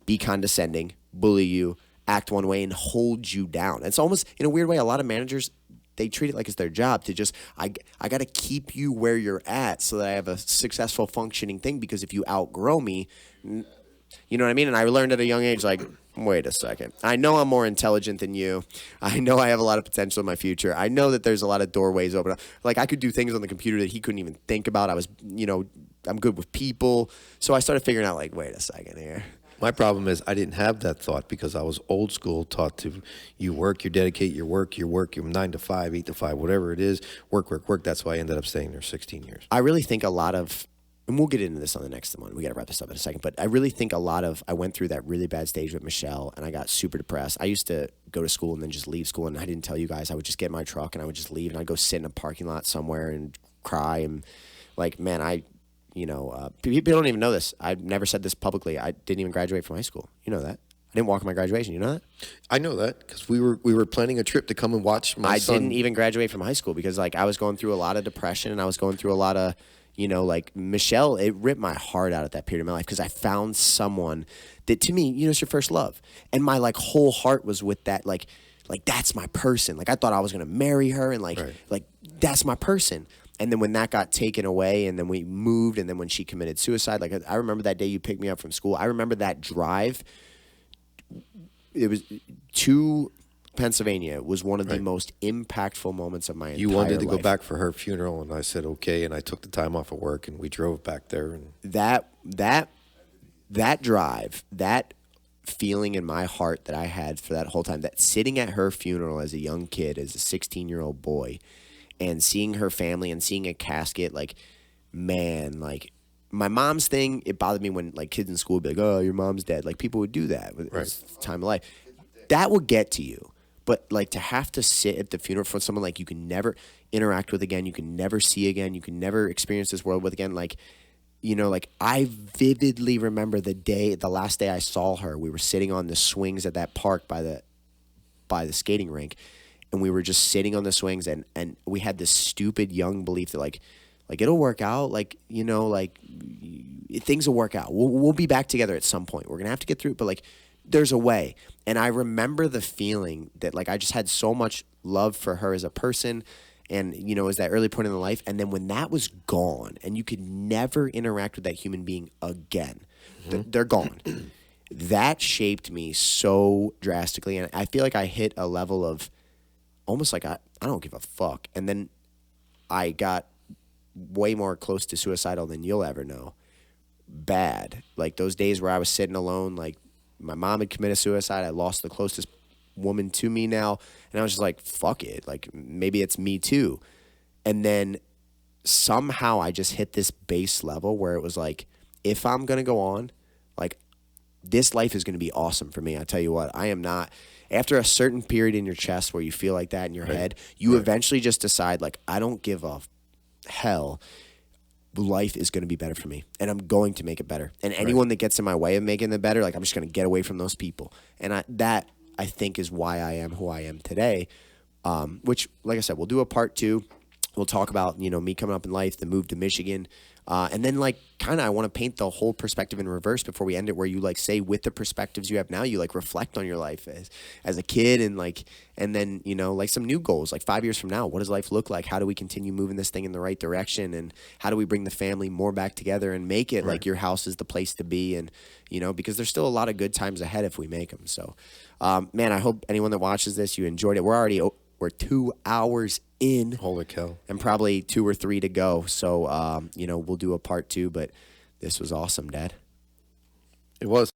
be condescending, bully you, act one way, and hold you down. It's almost, in a weird way, a lot of managers, they treat it like it's their job to just, I got to keep you where you're at so that I have a successful functioning thing, because if you outgrow me, You know what I mean? And I learned at a young age, like, wait a second. I know I'm more intelligent than you. I know I have a lot of potential in my future. I know that there's a lot of doorways open up. Like, I could do things on the computer that he couldn't even think about. I was, I'm good with people. So I started figuring out, like, wait a second here. My problem is I didn't have that thought because I was old school, taught to you work, you dedicate your work, you're 9 to 5, 8 to 5, whatever it is, work. That's why I ended up staying there 16 years. I really think a lot of, and we'll get into this on the next one. We got to wrap this up in a second. But I really think I went through that really bad stage with Michelle, and I got super depressed. I used to go to school and then just leave school, and I didn't tell you guys. I would just get in my truck, and I would just leave, and I'd go sit in a parking lot somewhere and cry. And, like, man, people don't even know this. I've never said this publicly. I didn't even graduate from high school. You know that. I didn't walk my graduation. You know that? I know that because we were planning a trip to come and watch my son. I didn't even graduate from high school because, like, I was going through a lot of depression, and I was going through a lot of, like Michelle, it ripped my heart out at that period of my life because I found someone that, to me, it's your first love. And my, like, whole heart was with that, like that's my person. Like, I thought I was going to marry her, and, like, that's my person. And then when that got taken away, and then we moved, and then when she committed suicide, like, I remember that day you picked me up from school. I remember that drive. It was to Pennsylvania. It was one of the most impactful moments of my entire life. You wanted to go back for her funeral, and I said okay, and I took the time off of work, and we drove back there. And that drive, that feeling in my heart that I had for that whole time, that sitting at her funeral as a young kid, as a 16-year-old boy, and seeing her family and seeing a casket, like, man, like, my mom's thing, it bothered me when, like, kids in school would be like, oh, your mom's dead. Like, people would do that. It's time of life. That will get to you. But, like, to have to sit at the funeral for someone, like, you can never interact with again, you can never see again, you can never experience this world with again, like, like, I vividly remember the last day I saw her. We were sitting on the swings at that park by the skating rink, and we were just sitting on the swings, and we had this stupid young belief that, like it'll work out, like, things will work out. We'll be back together at some point. We're going to have to get through it, but, like, there's a way. And I remember the feeling that, like, I just had so much love for her as a person, and, it was that early point in the life. And then when that was gone, and you could never interact with that human being again, they're gone. That shaped me so drastically, and I feel like I hit a level of almost like I don't give a fuck. And then I got way more close to suicidal than you'll ever know. Bad. Like, those days where I was sitting alone, like, my mom had committed suicide. I lost the closest woman to me now. And I was just like, fuck it. Like, maybe it's me too. And then somehow I just hit this base level where it was like, if I'm going to go on, like, this life is going to be awesome for me. I tell you what, I am not. After a certain period in your chest where you feel like that in your head, you eventually just decide, like, I don't give a hell. Life is going to be better for me, and I'm going to make it better. And anyone that gets in my way of making it better, like, I'm just going to get away from those people. And that I think is why I am who I am today. Which, like I said, we'll do a part 2. We'll talk about, me coming up in life, the move to Michigan. And then, like, kind of I want to paint the whole perspective in reverse before we end it, where you, like, say with the perspectives you have now, you, like, reflect on your life as a kid, and, like, and then, like, some new goals, like 5 years from now, what does life look like? How do we continue moving this thing in the right direction? And how do we bring the family more back together and make it like your house is the place to be? And, because there's still a lot of good times ahead if we make them. So, man, I hope anyone that watches this, you enjoyed it. We're 2 hours in. Holy cow. And probably 2 or 3 to go. So, we'll do a part 2, but this was awesome, Dad. It was.